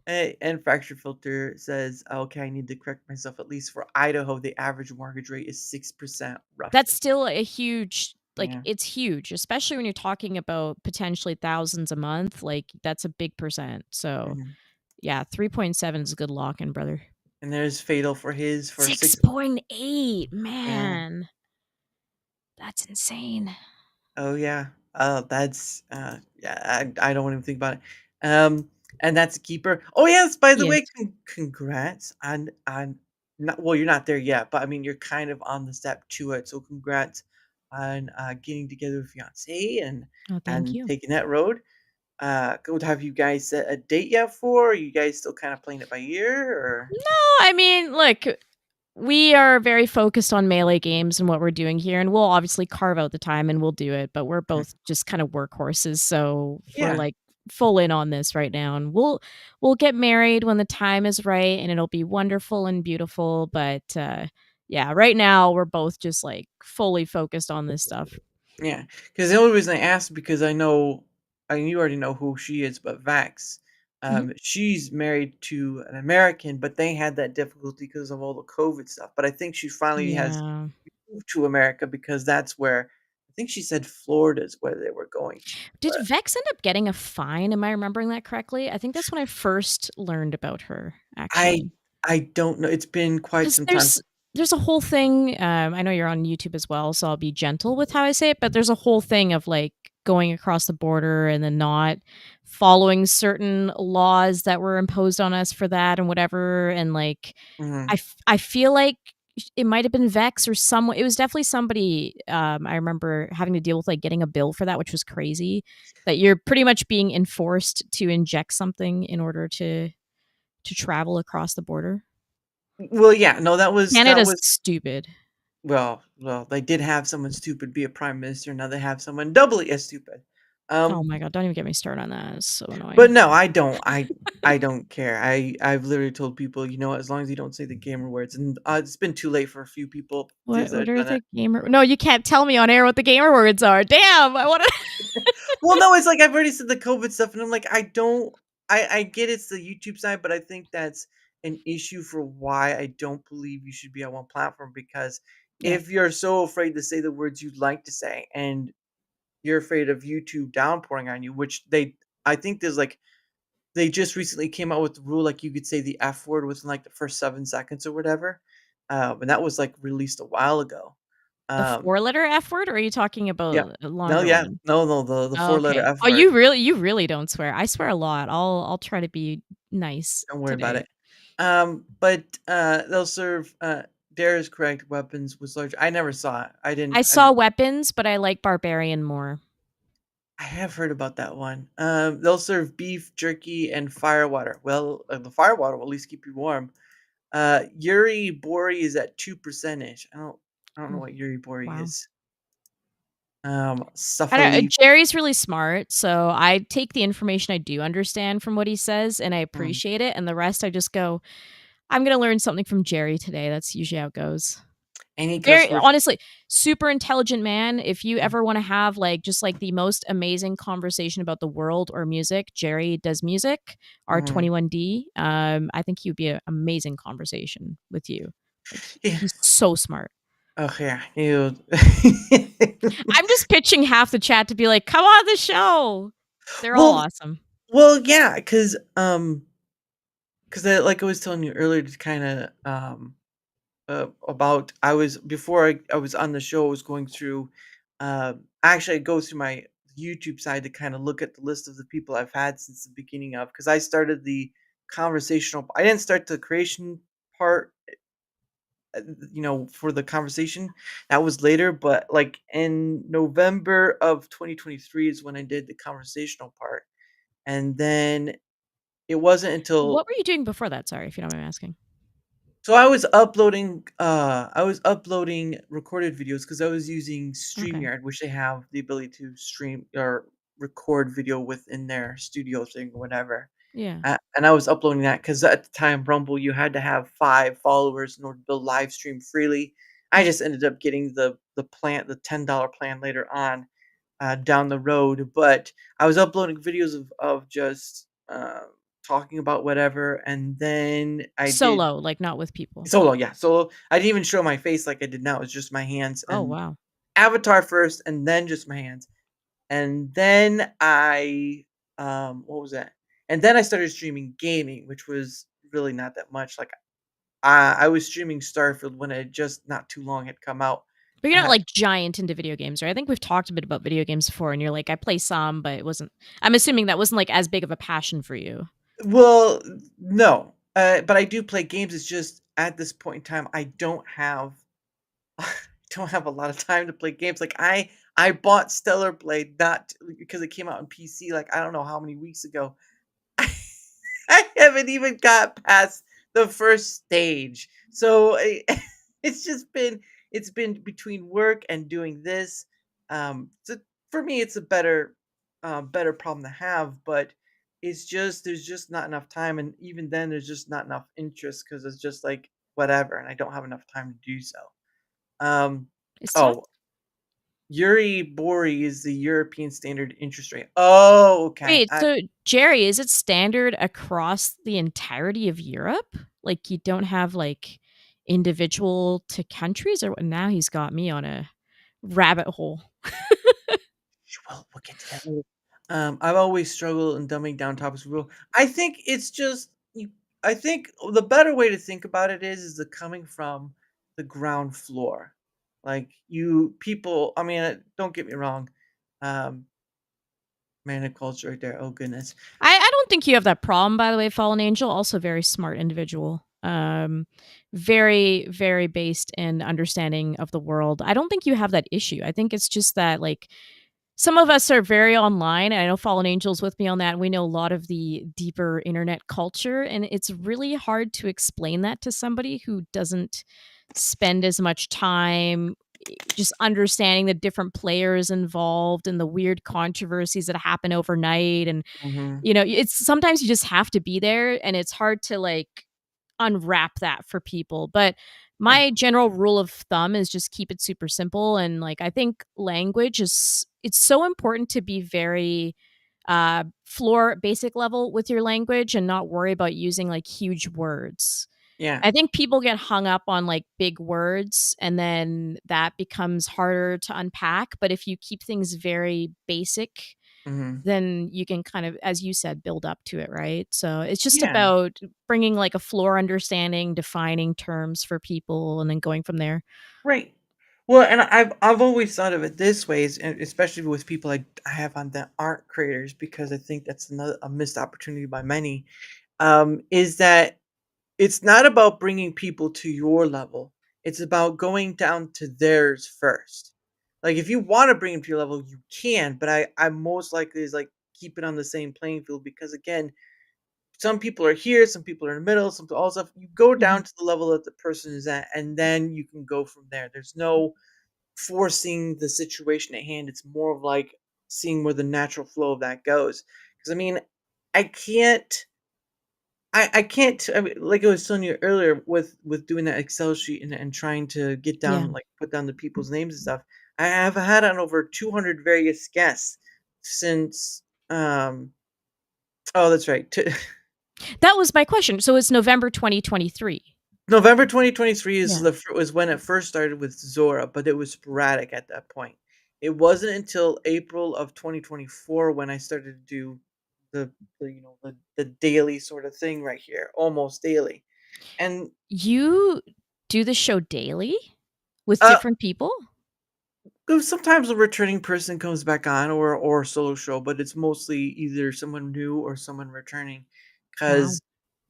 S4: And Fracture Filter says, "Okay, I need to correct myself. At least for Idaho, the average mortgage rate is 6%,
S5: That's
S4: roughly."
S5: still a huge like,
S4: Yeah.
S5: it's huge, especially when you're talking about potentially thousands a month, like, that's a big percent. So,
S4: Mhm.
S5: yeah, 3.7 is a good lock-in, brother.
S4: And there's Fatal for his for 6.
S5: 6.8,
S4: Yeah.
S5: man. That's insane.
S4: Oh, yeah. That's, yeah, I don't even think about it. Um, and that's a keeper. Oh, yes, by the
S5: Yes.
S4: way, congrats on not well, you're not there yet, but I mean, you're kind of on the step to it, so congrats on, getting together with fiancé
S5: Oh, thank
S4: and
S5: you.
S4: taking that road. Good have you guys set a date yet for? Are you guys still kinda playing it by ear, or
S5: No, I mean, look, we are very focused on melee games and what we're doing here, and we'll obviously carve out the time and we'll do it, but we're
S4: Mhm.
S5: both just kind of workhorses, so we're,
S4: Yeah,
S5: like, full in on this right now, and we'll get married when the time is right, and it'll be wonderful and beautiful, but, yeah, right now, we're both just, like, fully focused on this stuff.
S4: yeah. Because the only reason I asked because I mean, you already know who she is, but Vax,
S5: Mhm.
S4: she's married to an American, but they had that difficulty because of all the COVID stuff, but I think she finally has
S5: Yeah.
S4: moved to America because that's where I think she said Florida is where they were going to,
S5: Did
S4: but
S5: Vex end up getting a fine? Am I remembering that correctly? I think that's when I first learned about her,
S4: I
S5: actually.
S4: I don't know, it's been quite
S5: 'Cause
S4: some time.
S5: there's a whole thing, I know you're on YouTube as well, so I'll be gentle with how I say it, but there's a whole thing of, like, going across the border and then not following certain laws that were imposed on us for that and whatever, and, like,
S4: Mhm.
S5: I feel like it might have been Vex or someone it was definitely somebody, I remember having to deal with, like, getting a bill for that, which was crazy, that you're pretty much being enforced to inject something in order to travel across the border.
S4: Well, yeah, no, that
S5: Canada's
S4: was
S5: stupid.
S4: well, they did have someone stupid be a prime minister, now they have someone doubly as stupid.
S5: Oh
S4: Um,
S5: my god, don't even get me started on that, it's so
S4: but
S5: annoying.
S4: no, I don't care. I've literally told people, you know what, as long as you don't say the gamer words, and, it's been too late for a few people
S5: What
S4: just that
S5: what
S4: have
S5: are
S4: done it.
S5: the gamer No, you can't tell me on air what the gamer words are. Damn, I wanna
S4: Well, no, it's like I've already said the COVID stuff, and I'm like, I don't I get it's the YouTube side, but I think that's an issue for why I don't believe you should be on one platform because
S5: Yeah,
S4: if you're so afraid to say the words you'd like to say and you're afraid of YouTube downpouring on you, which I think there's like they just recently came out with the rule like you could say the F word within like the first 7 seconds or whatever. And that was like released a while ago.
S5: the
S4: Um,
S5: four-letter F word, or are you talking
S4: yeah.
S5: about a
S4: No,
S5: longer
S4: yeah.
S5: one?
S4: No, the
S5: Oh,
S4: four-letter
S5: okay.
S4: F
S5: Oh,
S4: word.
S5: you really don't swear. I swear a lot. I'll try to be nice
S4: Don't worry about
S5: today.
S4: it. But they'll serve Dara's correct weapons was large. I never saw it.
S5: I saw weapons, but I like barbarian more.
S4: I have heard about that one. They'll serve beef, jerky, and firewater. Well, the firewater will at least keep you warm. Yuri Bori is at 2% ish. I don't know
S5: Mm,
S4: what Yuri Bori
S5: wow.
S4: is.
S5: I don't
S4: Sufferly.
S5: Jerry's really smart, so I take the information I do understand from what he says, and I
S4: Mm.
S5: appreciate it, and the rest I just go, "I'm gonna learn something from Jerry today." That's usually how it goes.
S4: Any cuss
S5: Very
S4: words?
S5: honestly, super intelligent man. If you
S4: Mm,
S5: ever wanna have, like, just, like, the most amazing conversation about the world or music, Jerry does music,
S4: mhm.
S5: R21D, I think he would be a amazing conversation with you. Like,
S4: Yeah.
S5: he's so smart.
S4: Oh, yeah. You.
S5: I'm just pitching half the chat to be like, "Come on the show." They're all
S4: Well,
S5: awesome.
S4: yeah, because like I was telling you earlier, to kinda, about I was before I was on the show, I was going through, actually, I go through my YouTube side to kinda look at the list of the people I've had since the beginning of, because I started the conversational I didn't start the creation part, for the conversation. That was later, but, like, in November of 2023 is when I did the conversational part, and then it wasn't until
S5: What were you doing before that? Sorry, if you don't mind me asking.
S4: so I was uploading recorded videos because I was using
S5: Okay.
S4: StreamYard, which they have the ability to stream or record video within their studio thing or whatever.
S5: Yeah.
S4: And I was uploading that because at the time, Rumble, you had to have 5 followers in order to build live stream freely. I just ended up getting the $10 plan later on, down the road, but I was uploading videos of just, talking about whatever, and then I did
S5: Solo, like, not with people.
S4: solo, yeah, solo. I didn't even show my face like I did now, it's just my hands
S5: Oh,
S4: and
S5: wow.
S4: avatar first, and then just my hands, and then what was that? And then I started streaming gaming, which was really not that much, like, I was streaming Starfield when it just not too long had come out.
S5: But you're not,
S4: Uh,
S5: like, giant into video games, right? I think we've talked a bit about video games before, and you're like, "I play some, but it wasn't." I'm assuming that wasn't, like, as big of a passion for you.
S4: well, no, but I do play games, it's just at this point in time, I don't have don't have a lot of time to play games. Like I bought Stellar Blade not because it came out on PC like I don't know how many weeks ago. I haven't even got past the first stage. So it's just been between work and doing this. So for me it's a better problem to have, but it's just there's just not enough time, and even then there's just not enough interest because it's just like whatever, and I don't have enough time to do so. Um,
S5: It's tough.
S4: oh, Yuri Bori is the European standard interest rate. Oh, okay.
S5: Wait, so, Jerry, is it standard across the entirety of Europe? Like, you don't have, like, individual to countries, or what? Now he's got me on a rabbit hole.
S4: We'll get to that later. I've always struggled in dumbing down topics for real. I think it's just you. I think the better way to think about it is the coming from the ground floor. Like you people, I mean, don't get me wrong. Um, Man of culture right there. Oh goodness.
S5: I don't think you have that problem, by the way, Fallen Angel. Also very smart individual. Very, very based in understanding of the world. I don't think you have that issue. I think it's just that, like, some of us are very online, and I know Fallen Angel's with me on that, and we know a lot of the deeper internet culture, and it's really hard to explain that to somebody who doesn't spend as much time just understanding the different players involved and the weird controversies that happen overnight. And
S4: Hmm.
S5: it's sometimes you just have to be there, and it's hard to, like, unwrap that for people. But
S4: Yeah.
S5: my general rule of thumb is just keep it super simple. And, like, I think language is it's so important to be very floor basic level with your language and not worry about using, like, huge words.
S4: Yeah.
S5: I think people get hung up on, like, big words, and then that becomes harder to unpack. But if you keep things very basic,
S4: Hmm.
S5: then you can kind of, as you said, build up to it, right? So it's just
S4: Yeah.
S5: about bringing, like, a floor understanding, defining terms for people, and then going from there.
S4: Right. Well, and I've always thought of it this way, and especially with people I have on that aren't creators, because I think that's another a missed opportunity by many. Is that it's not about bringing people to your level. It's about going down to theirs first. Like if you want to bring them to your level, you can, but I most likely is like keep it on the same playing field because again, some people are here, some people are in the middle, some all stuff. You go
S5: Mhm.
S4: down to the level that the person is at, and then you can go from there. There's no forcing the situation at hand. It's more of like seeing where the natural flow of that goes. Because I mean, I can't I can't I mean, like I was telling you earlier with doing that Excel sheet and trying to get
S5: Yeah.
S4: down, like, put down the people's names and stuff. I have had on over 200 various guests since, oh, that's right, t
S5: That was my question. So it's November 2023.
S4: November 2023 is
S5: Yeah.
S4: was when it first started with Zora, but it was sporadic at that point. It wasn't until April of 2024 when I started to do the daily sort of thing right here, almost daily. And,
S5: You do the show daily with
S4: uh
S5: different people?
S4: sometimes a returning person comes back on or a solo show, but it's mostly either someone new or someone returning.
S5: Wow.
S4: Because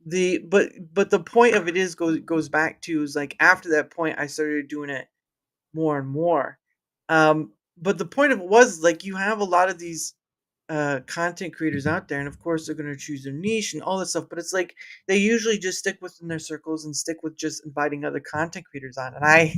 S4: but the point of it is goes back to is like after that point I started doing it more and more. But the point of it was like you have a lot of these content creators out there, and of course they're gonna choose their niche and all this stuff. But it's like they usually just stick within their circles and stick with just inviting other content creators on. And I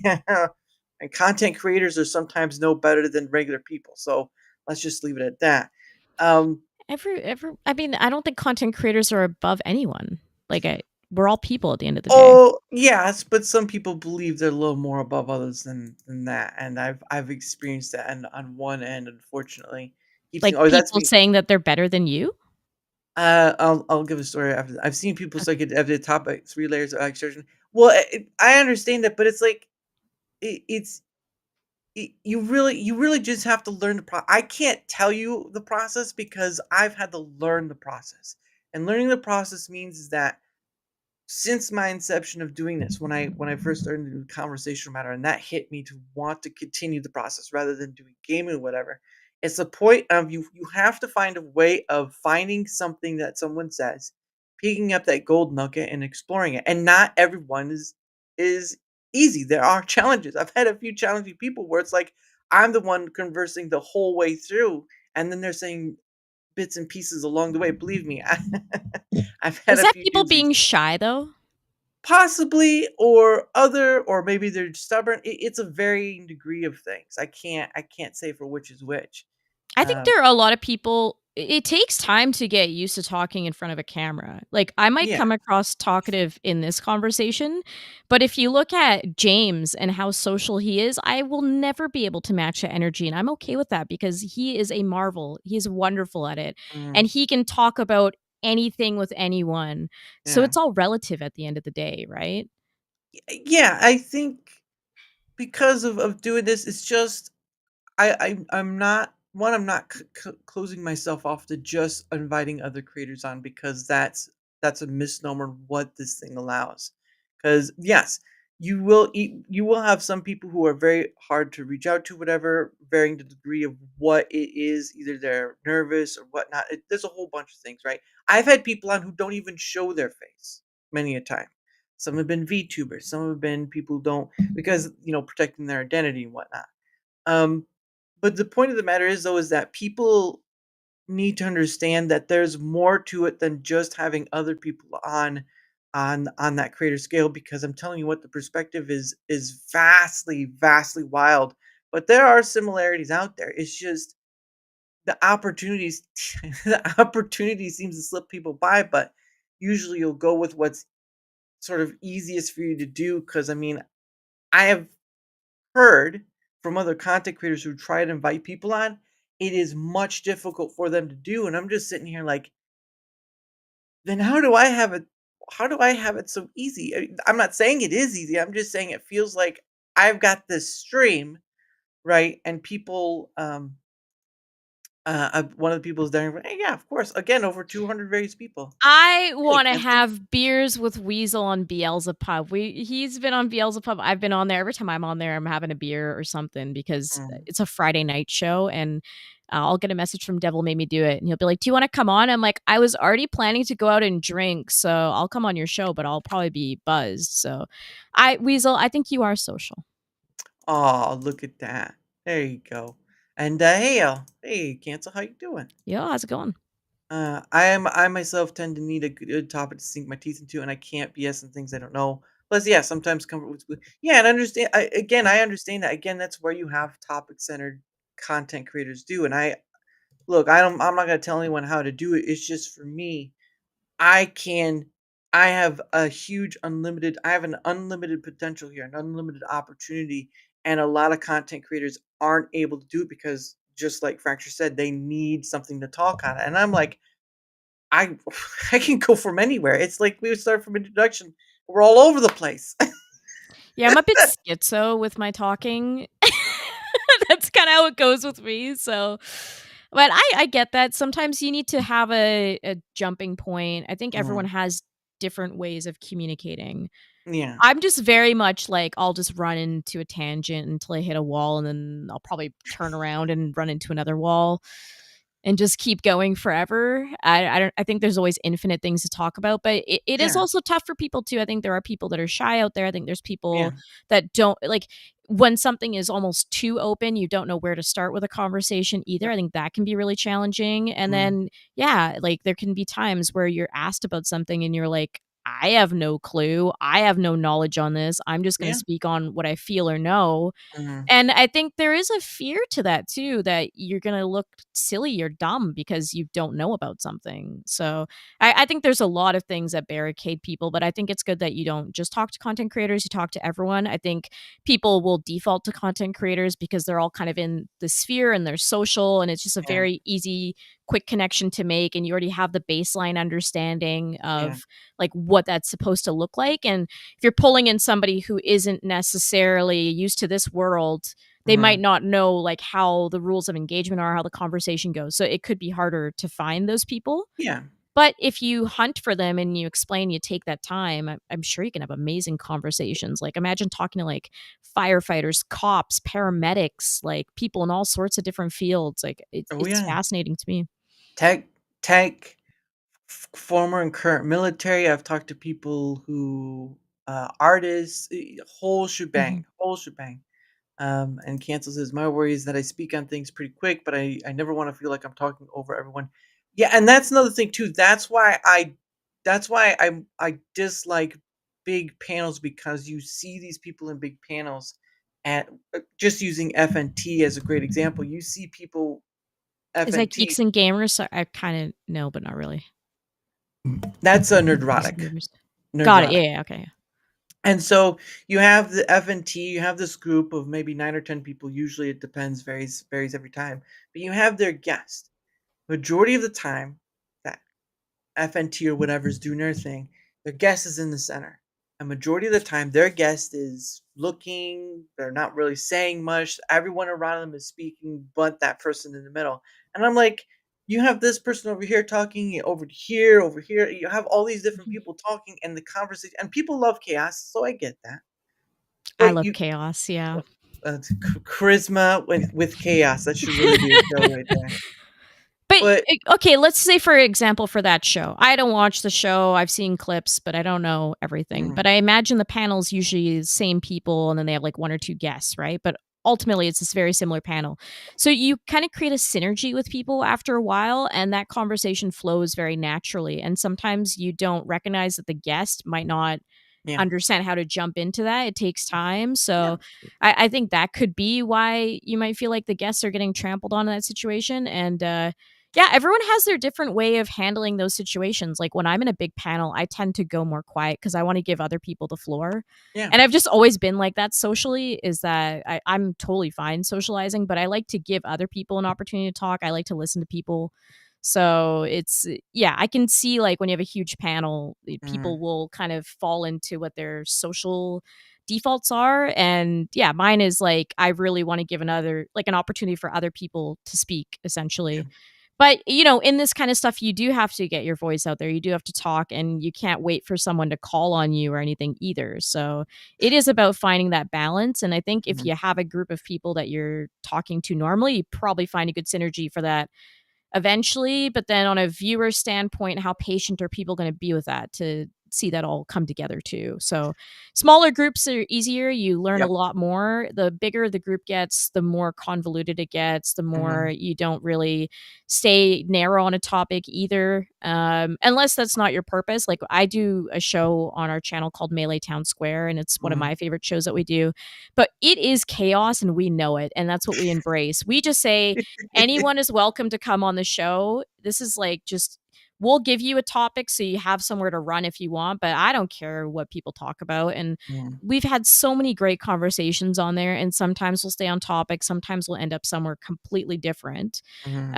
S4: and content creators are sometimes no better than regular people. So let's just leave it at that. Um,
S5: I mean, I don't think content creators are above anyone. Like, we're all people at the end of the day.
S4: oh yes, but some people believe they're a little more above others than that, and I've experienced that on one end, unfortunately. Keep saying,
S5: Like,
S4: "Oh, that's
S5: people
S4: me."
S5: saying that they're better than you?
S4: I'll give a story after. I've seen people
S5: Okay.
S4: say it at the top, like 3 layers of extraction. Well, I understand that, but it's like it's you really just have to learn the I can't tell you the process because I've had to learn the process, and learning the process means is that since my inception of doing this, when I first started doing conversational matter, and that hit me to want to continue the process rather than doing gaming or whatever. It's the point of you have to find a way of finding something that someone says, picking up that gold nugget and exploring it. And not everyone is easy. There are challenges. I've had a few challenging people where it's like I'm the one conversing the whole way through, and then they're saying bits and pieces along the way. Believe me, I've had
S5: Is
S4: a
S5: that
S4: few
S5: people
S4: doozies.
S5: being shy, though?
S4: Possibly, or other, or maybe they're stubborn. It's a varying degree of things. I can't say for which is which.
S5: I think
S4: Um,
S5: there are a lot of people it takes time to get used to talking in front of a camera. Like, I might
S4: yeah,
S5: come across talkative in this conversation, but if you look at James and how social he is, I will never be able to match that energy, and I'm okay with that because he is a marvel. He's wonderful at it,
S4: mm,
S5: and he can talk about anything with anyone. So
S4: yeah,
S5: it's all relative at the end of the day, right?
S4: yeah. I think because of doing this, it's just I'm not one, I'm not closing myself off to just inviting other creators on because that's a misnomer what this thing allows. Because yes, you will have some people who are very hard to reach out to, whatever, varying the degree of what it is. Either they're nervous or whatnot. There's a whole bunch of things, right? I've had people on who don't even show their face many a time. Some have been VTubers, some have been people who don't because protecting their identity and whatnot. Um, but the point of the matter is, though, is that people need to understand that there's more to it than just having other people on that creator scale. Because I'm telling you what, the perspective is vastly, vastly wild. But there are similarities out there. It's just the opportunities, the opportunity seems to slip people by. But usually, you'll go with what's sort of easiest for you to do. Because I mean, I have heard from other content creators who try to invite people on, it is much difficult for them to do. And I'm just sitting here like, then how do I have it so easy? I'm not saying it is easy. I'm just saying it feels like I've got this stream, right? And people, one of the people is there. Hey, yeah, of course. Again, over 200 various people.
S5: I
S4: Hey,
S5: wanna
S4: can't say.
S5: have beers with Weasel on Beelzepub. He's been on Beelzepub, I've been on there. Every time I'm on there, I'm having a beer or something because
S4: Mm.
S5: it's a Friday night show, and I'll get a message from Devil Made Me Do It, and he'll be like, "Do you wanna come on?" I'm like, "I was already planning to go out and drink, so I'll come on your show, but I'll probably be buzzed." So, I Weasel, I think you are social.
S4: Oh, look at that. There you go. And hey, hey, Cancel, how you doing?
S5: Yeah, how's it going?
S4: I myself tend to need a good topic to sink my teeth into, and I can't BS on things I don't know. Plus, yeah, sometimes comfort with yeah, and understand. I understand that. Again, that's where you have topic centered content creators do. And I look, I'm not gonna tell anyone how to do it. It's just for me. I can. I have a huge unlimited. I have an unlimited potential here, an unlimited opportunity, and a lot of content creators aren't able to do it because, just like Fracture said, they need something to talk on. And I'm like I I can go from anywhere. It's like we would start from introduction. We're all over the place.
S5: Yeah, I'm a bit schizo with my talking. That's kinda how it goes with me, so but I get that. Sometimes you need to have a jumping point. I think everyone
S4: Mhm.
S5: has different ways of communicating.
S4: Yeah,
S5: I'm just very much like, I'll just run into a tangent until I hit a wall, and then I'll probably turn around and run into another wall and just keep going forever. I think there's always infinite things to talk about, but it is
S4: yeah,
S5: also tough for people too. I think there are people that are shy out there. I think there's
S4: yeah,
S5: people that don't like when something is almost too open, you don't know where to start with a conversation either.
S4: yep,
S5: I think that can be really challenging. And
S4: mhm,
S5: then yeah, like there can be times where you're asked about something and you're like, I have no clue. I have no knowledge on this. I'm just going to
S4: yeah,
S5: speak on what I feel or know.
S4: mhm,
S5: And I think there is a fear to that too, that you're gonna look silly or dumb because you don't know about something. So I think there's a lot of things that barricade people, but I think it's good that you don't just talk to content creators, you talk to everyone. I think people will default to content creators because they're all kind of in the sphere and they're social, and it's just a
S4: yeah,
S5: very easy, quick connection to make. And you already have the baseline understanding
S4: yeah,
S5: of like what that's supposed to look like. And if you're pulling in somebody who isn't necessarily used to this world, they might
S4: mhm,
S5: not know like how the rules of engagement are, how the conversation goes. So it could be harder to find those people.
S4: yeah,
S5: But if you hunt for them and you explain, you take that time, I'm sure you can have amazing conversations. Like imagine talking to like firefighters, cops, paramedics, like people in all sorts of different fields. Like
S4: oh
S5: it's
S4: yeah,
S5: fascinating to me.
S4: tech, former and current military. I've talked to people who, artists, whole
S5: Mhm.
S4: shebang, whole shebang. And Cancel says, "My worry is that I speak on things pretty quick, but I never want to feel like I'm talking over everyone." Yeah, and that's another thing too. That's why I dislike big panels because you see these people in big panels, and just using FNT as a great example, you see people
S5: Is that
S4: FNT.
S5: Geeks and Gamers? So I kind of know, but not really.
S4: That's a
S5: Geeks and
S4: nerdrotic,
S5: Gamers. Got it.
S4: nerdrotic.
S5: Yeah. Okay.
S4: And so you have the FNT, you have this group of maybe 9 or 10 people, usually it depends, varies every time, but you have their guest. Majority of the time, that FNT or whatever is doing their thing, their guest is in the center. A majority of the time, their guest is looking, they're not really saying much. Everyone around them is speaking, but that person in the middle. And I'm like, you have this person over here talking, over here, over here. You have all these different
S5: Mhm.
S4: people talking, and the conversation, and people love chaos, so I get that.
S5: I
S4: But
S5: love
S4: you,
S5: chaos. Yeah.
S4: charisma with chaos. That should really be a show right there.
S5: But,
S4: But
S5: okay, let's say, for example, for that show. I don't watch the show, I've seen clips, but I don't know everything.
S4: mhm,
S5: But I imagine the panel's usually the same people, and then they have, like, 1 or 2 guests, right? But ultimately, it's this very similar panel. So you kinda create a synergy with people after a while, and that conversation flows very naturally, and sometimes you don't recognize that the guest might not
S4: yeah,
S5: understand how to jump into that. It takes time.
S4: yeah,
S5: So I think that could be why you might feel like the guests are getting trampled on in that situation. And yeah, everyone has their different way of handling those situations. Like when I'm in a big panel, I tend to go more quiet because I want to give other people the floor.
S4: yeah,
S5: And I've just always been like that socially, is that I'm totally fine socializing, but I like to give other people an opportunity to talk. I like to listen to people. So it's yeah, I can see like when you have a huge panel,
S4: mhm,
S5: people will kind of fall into what their social defaults are. And yeah, mine is like I really want to give another like an opportunity for other people to speak
S4: yeah,
S5: essentially. But you know, in this kind of stuff, you do have to get your voice out there. You do have to talk, and you can't wait for someone to call on you or anything either. So it is about finding that balance. And I think if
S4: mhm,
S5: you have a group of people that you're talking to normally, you probably find a good synergy for that eventually. But then on a viewer standpoint, how patient are people going to be with that to see that all come together too. So smaller groups are easier. You learn a
S4: Yep.
S5: lot more. The bigger the group gets, the more convoluted it gets, the more
S4: Mhm.
S5: you don't really stay narrow on a topic either. Unless that's not your purpose. Like I do a show on our channel called Melee Town Square, and it's one of
S4: Mhm.
S5: my favorite shows that we do. But it is chaos and we know it. And that's what we embrace. We just say anyone is welcome to come on the show. This is like just we'll give you a topic so you have somewhere to run if you want, but I don't care what people talk about. And
S4: Mhm.
S5: we've had so many great conversations on there, and sometimes we'll stay on topic, sometimes we'll end up somewhere completely different.
S4: Mhm.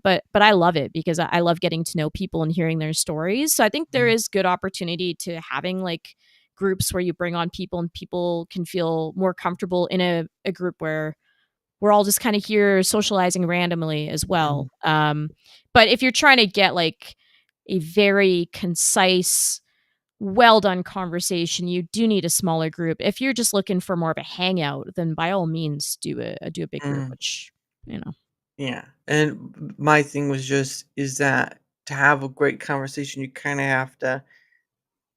S5: But I love it because I love getting to know people and hearing their stories. So I think there
S4: Mhm.
S5: is good opportunity to having like groups where you bring on people and people can feel more comfortable in a group where we're all just kind of here socializing randomly as well.
S4: Mhm.
S5: But if you're trying to get like a very concise, well done conversation, you do need a smaller group. If you're just looking for more of a hangout, then by all means do a big group,
S4: Mhm.
S5: which you know.
S4: Yeah, and my thing was just is that to have a great conversation, you kinda have to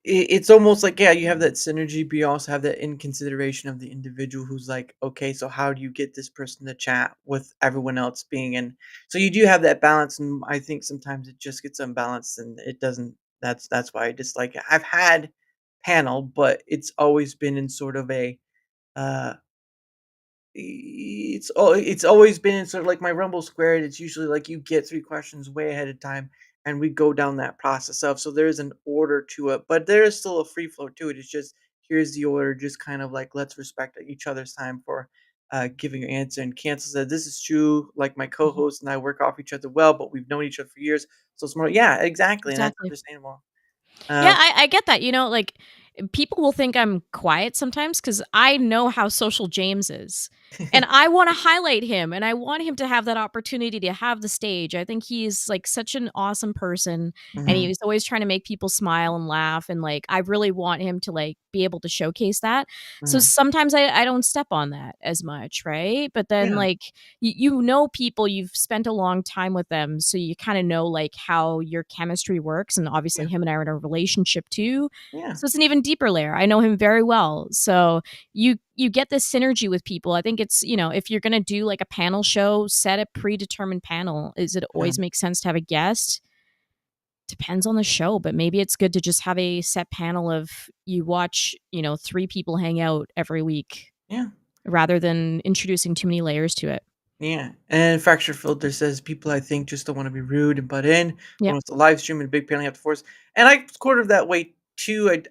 S4: it's almost like, yeah, you have that synergy, but you also have that in consideration of the individual who's like, "Okay, so how do you get this person to chat with everyone else being in." So you do have that balance, and I think sometimes it just gets unbalanced and it doesn't that's why I dislike it. I've had panel, but it's always been in sort of a, uh it's always been sort of like my Rumble Squared. It's usually like you get 3 questions way ahead of time, and we go down that process of so there is an order to it, but there is still a free flow to it. It's just, here's the order, just kind of like, let's respect each other's time for, giving your answer, and Cancel said, "This is true, like, my
S5: Mhm.
S4: co-host and I work off each other well, but we've known each other for years, so it's more." Yeah, exactly, and that's
S5: Exactly.
S4: understandable.
S5: Yeah,
S4: Uh,
S5: I get that. Like people will think I'm quiet sometimes because I know how social James is. And I want to highlight him and I want him to have that opportunity to have the stage. I think he's like such an awesome person and
S4: mhm,
S5: he's always trying to make people smile and laugh. And like, I really want him to like be able to showcase that. So
S4: mhm,
S5: sometimes I don't step on that as much. Right. But then
S4: yeah,
S5: like, you know people, you've spent a long time with them, so you kind of know like how your chemistry works, and
S4: yeah,
S5: obviously him and I are in a relationship too.
S4: yeah,
S5: So it's an even deeper layer. I know him very well. So you get this synergy with people. I think it's, if you're going to do like a panel show, set a predetermined panel. Is it always
S4: mhm,
S5: make sense to have a guest? Depends on the show, but maybe it's good to just have a set panel of you watch, three people hang out every week
S4: yeah.
S5: rather than introducing too many layers to it.
S4: Yeah, and Fracture Filter says people I think just don't want to be rude and butt in,
S5: Yep.
S4: when it's a live stream and a big panel you have to force. And I sort of that way too.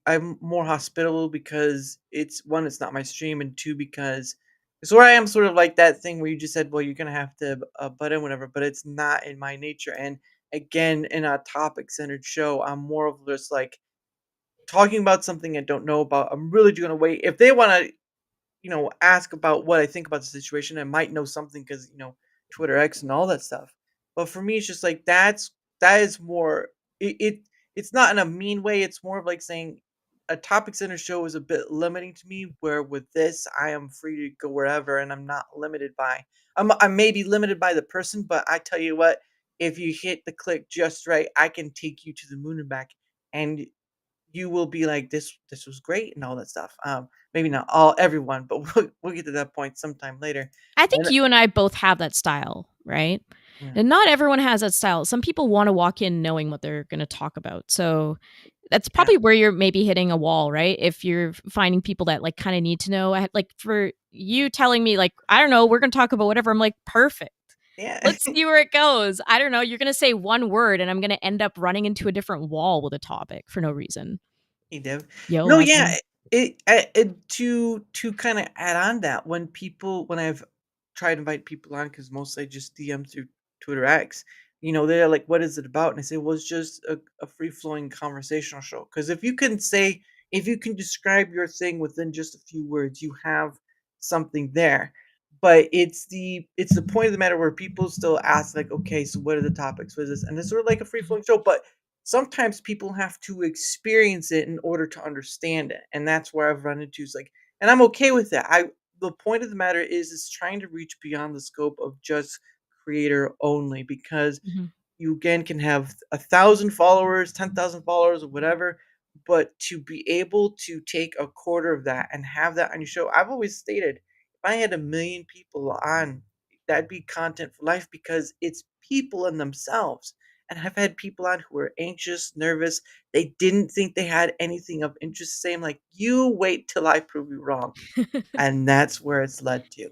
S4: I'm more hospitable because it's one, it's not my stream, and two, because it's where I am sort of like that thing where you just said, well, you're gonna have to butt in whatever, but it's not in my nature. And again, in a topic centered show, I'm more of just like talking about something I don't know about. I'm really just gonna wait if they want to ask about what I think about the situation. I might know something because, Twitter X and all that stuff. But for me, it's just like that is more it's not in a mean way. It's more of like saying a topic center show is a bit limiting to me. Where with this, I am free to go wherever, and I'm not limited by. I may be limited by the person, but I tell you what, if you hit the click just right, I can take you to the moon and back. And you will be like, "This was great," and all that stuff. Maybe not all everyone, but we'll get to that point sometime later.
S5: I think
S4: And
S5: you and I both have that style, right?
S4: yeah,
S5: And not everyone has that style. Some people want to walk in knowing what they're going to talk about. So that's
S4: yeah,
S5: probably where you're maybe hitting a wall, right? If you're finding people that like kind of need to know. Like for you telling me like, I don't know, we're going to talk about whatever. I'm like, perfect.
S4: yeah.
S5: Let's see where it goes. I don't know. You're going to say one word and I'm going to end up running into a different wall with a topic for no reason.
S4: Hey, Dev.
S5: Yo,
S4: No,
S5: how's it
S4: yeah,
S5: going?
S4: to kinda add on that, when I've tried to invite people on, because mostly I just DM through Twitter X, they're like, "What is it about?" And I say, "Well, it's just a free-flowing conversational show." Because if you can describe your thing within just a few words, you have something there. But it's the point of the matter where people still ask, like, "Okay, so what are the topics? What is this?" And it's sort of like a
S5: Mhm.
S4: free-flowing show, but sometimes people have to experience it in order to understand it, and that's where I've run into is like, and I'm okay with that. I The point of the matter is trying to reach beyond the scope of just creator only, because
S5: Mhm.
S4: you again can have 1,000 followers, 10,000 followers, or whatever, but to be able to take a quarter of that and have that on your show, I've always stated, if I had 1,000,000 people on, that'd be content for life because it's people in themselves. And I've had people on who were anxious, nervous. They didn't think they had anything of interest to say. I'm like, you wait till I prove you wrong. And that's where it's led to. Uh,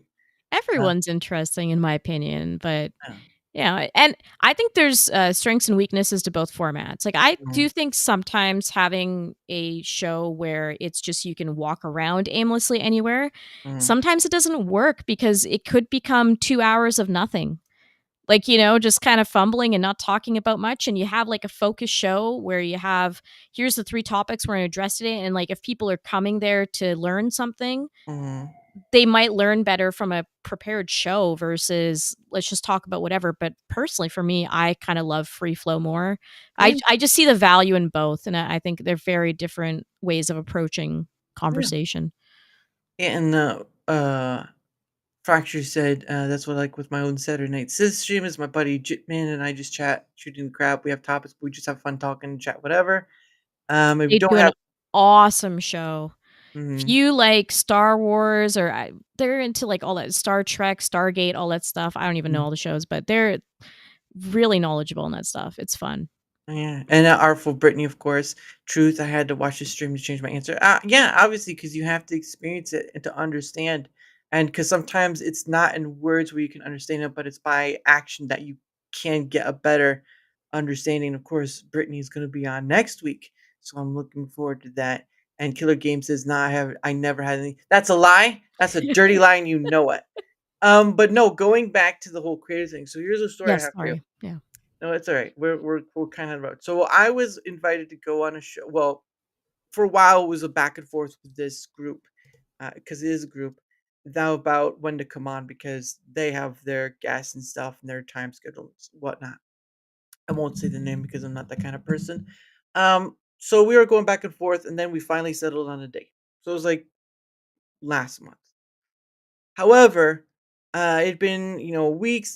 S5: Everyone's interesting in my opinion, but
S4: yeah.
S5: yeah, and I think there's, strengths and weaknesses to both formats. Like, I
S4: Mhm,
S5: do think sometimes having a show where it's just you can walk around aimlessly anywhere,
S4: mhm,
S5: sometimes it doesn't work because it could become 2 hours of nothing. Like, just kind of fumbling and not talking about much, and you have, like, a focused show where you have, "Here's the 3 topics we're gonna address today," and, like, if people are coming there to learn something,
S4: mhm.
S5: they might learn better from a prepared show versus, "Let's just talk about whatever," but personally for me, I kinda love free flow more.
S4: Yeah,
S5: I just see the value in both, and I think they're very different ways of approaching
S4: yeah.
S5: conversation.
S4: And Fracture said, "That's what I like with my own Saturday night sis stream is my buddy Jitman and I just chat, shooting the crap. We have topics, but we just have fun talking, chat, whatever. If you
S5: They
S4: don't
S5: do an
S4: have,
S5: awesome show. If
S4: mhm,
S5: you like Star Wars or they're into, like, all that Star Trek, Stargate, all that stuff. I don't even know
S4: mhm,
S5: all the shows, but they're really knowledgeable in that stuff. It's fun.
S4: yeah, and Artful Brittany, of course. Truth, I had to watch the stream to change my answer. Yeah, obviously, because you have to experience it and to understand, and because sometimes it's not in words where you can understand it, but it's by action that you can get a better understanding. Of course, Brittany is going to be on next week, so I'm looking forward to that. And Killer Game says, "Nah, I never had any." That's a lie. That's a dirty lie, and you know it. But no, going back to the whole creator thing. So here's a story I
S5: Yes,
S4: have for you.
S5: sorry. Yeah.
S4: No, it's alright. We're kind of about. So I was invited to go on a show. Well, for a while it was a back and forth with this group, because it is a group now about when to come on because they have their guests and stuff and their time schedules, whatnot. I won't say the name because I'm not that kind of person. So we were going back and forth, and then we finally settled on a date. So it was like last month. However, it'd been, weeks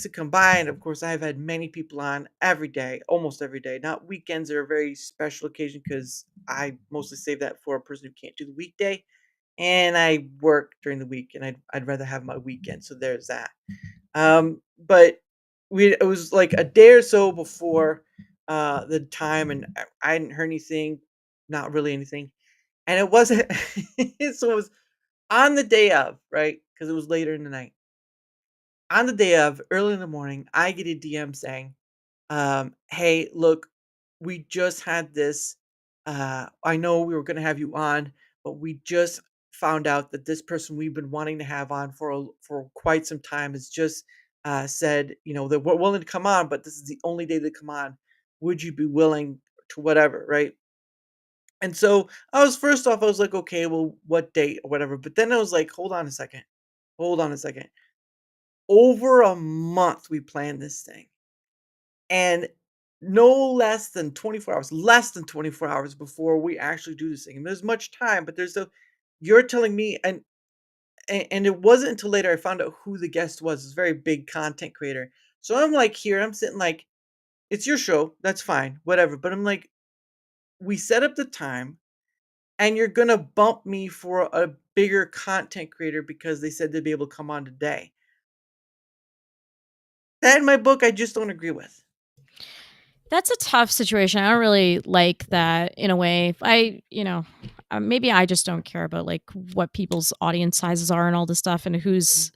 S4: had come by, and of course, I've had many people on every day, almost every day. Not weekends are a very special occasion because I mostly save that for a person who can't do the weekday, and I work during the week, and I'd rather have my weekend. So there's that. But it was like a day or so before the time, and I hadn't heard anything, not really anything, and it wasn't. So it was on the day of, right? Because it was later in the night. On the day of, early in the morning, I get a DM saying, "Hey, look, we just had this. I know we were going to have you on, but we just found out that this person we've been wanting to have on for quite some time has just said, that we're willing to come on, but this is the only day they come on. Would you be willing to whatever, right?" And so I was first off, I was like, okay, well, what date or whatever. But then I was like, hold on a second. Hold on a second. Over a month we planned this thing. And no less than 24 hours, less than 24 hours before we actually do this thing. And there's much time, but you're telling me, and it wasn't until later I found out who the guest was. It's a very big content creator. So I'm like, here, I'm sitting like, it's your show. That's fine, whatever. But I'm like, we set up the time, and you're gonna bump me for a bigger content creator because they said they'd be able to come on today. That in my book, I just don't agree with.
S5: That's a tough situation. I don't really like that in a way. Maybe I just don't care about like what people's audience sizes are and all this stuff and
S4: Mhm.
S5: who's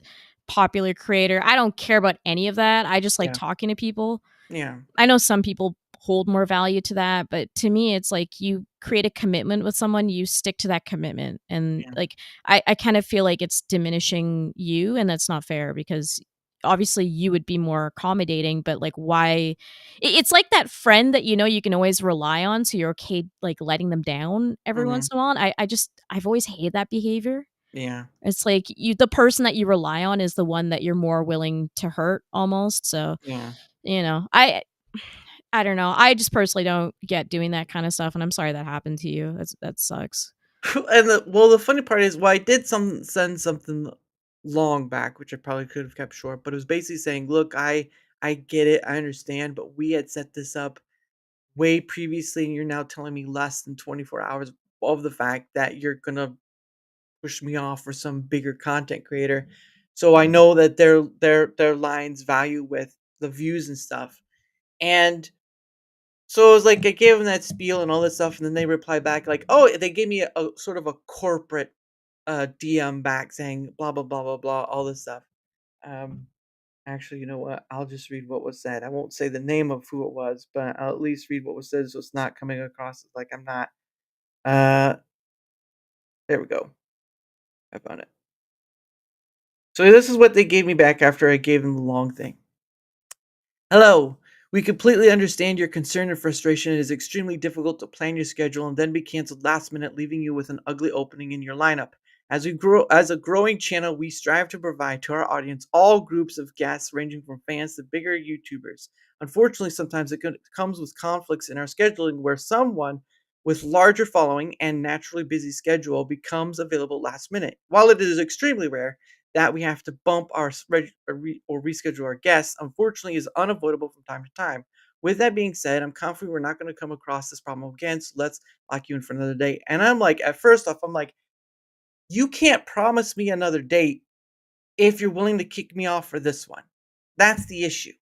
S5: popular creator. I don't care about any of that. I just like
S4: Yeah,
S5: talking to people.
S4: yeah,
S5: I know some people hold more value to that, but to me, it's like you create a commitment with someone, you stick to that commitment. And
S4: yeah,
S5: like, I kind of feel like it's diminishing you, and that's not fair because obviously you would be more accommodating, but like, why? It's like that friend that you can always rely on. So you're okay, like letting them down every
S4: mhm,
S5: once in a while. And I've always hated that behavior.
S4: yeah,
S5: It's like the person that you rely on is the one that you're more willing to hurt almost. So,
S4: yeah.
S5: you know, I I don't know. I just personally don't get doing that kind of stuff, and I'm sorry that happened to you. That sucks.
S4: And the funny part is, well, I did send something long back, which I probably could have kept short, but it was basically saying, "Look, I get it, I understand, but we had set this up way previously, and you're now telling me less than 24 hours of the fact that you're gonna push me off for some bigger content creator. So I know that their lines value with the views and stuff. And so it was like I gave them that spiel and all this stuff, and then they replied back like, "Oh," they gave me a sort of a corporate DM back saying blah blah blah blah blah, all this stuff. Um, Actually, you know what? I'll just read what was said. I won't say the name of who it was, but I'll at least read what was said, so it's not coming across as like I'm not. Uh, there we go. I found it. So this is what they gave me back after I gave them the long thing. Hello. We completely understand your concern and frustration. It is extremely difficult to plan your schedule and then be canceled last minute, leaving you with an ugly opening in your lineup. As a growing channel, we strive to provide to our audience all groups of guests ranging from fans to bigger YouTubers. Unfortunately, sometimes comes with conflicts in our scheduling where someone with larger following and naturally busy schedule becomes available last minute. While it is extremely rare, that we have to bump our or reschedule our guests, unfortunately, is unavoidable from time to time. With that being said, I'm confident we're not going to come across this problem again. So let's lock you in for another date. And I'm like, at first off, I'm like, you can't promise me another date if you're willing to kick me off for this one. That's the issue.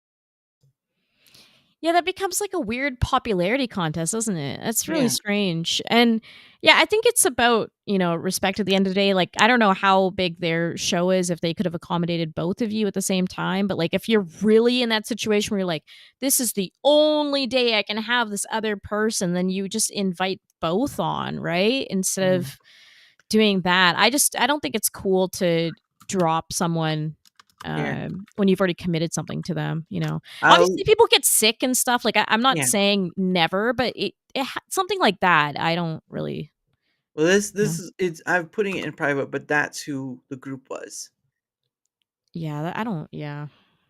S5: Yeah, that becomes like a weird popularity contest, doesn't it? That's really
S4: Yeah.
S5: strange. And yeah, I think it's about, respect at the end of the day. Like, I don't know how big their show is, if they could have accommodated both of you at the same time. But like, if you're really in that situation where you're like, this is the only day I can have this other person, then you just invite both on, right? Instead
S4: Mhm.
S5: of doing that. I don't think it's cool to drop someone
S4: Yeah.
S5: when you've already committed something to them, you know.
S4: I'll,
S5: Obviously, people get sick and stuff. Like I'm not
S4: yeah.
S5: saying never, but something like that, I don't really,
S4: Well,
S5: you know.
S4: this is it's. I'm putting it in private, but that's who the group was.
S5: Yeah, I don't. Yeah,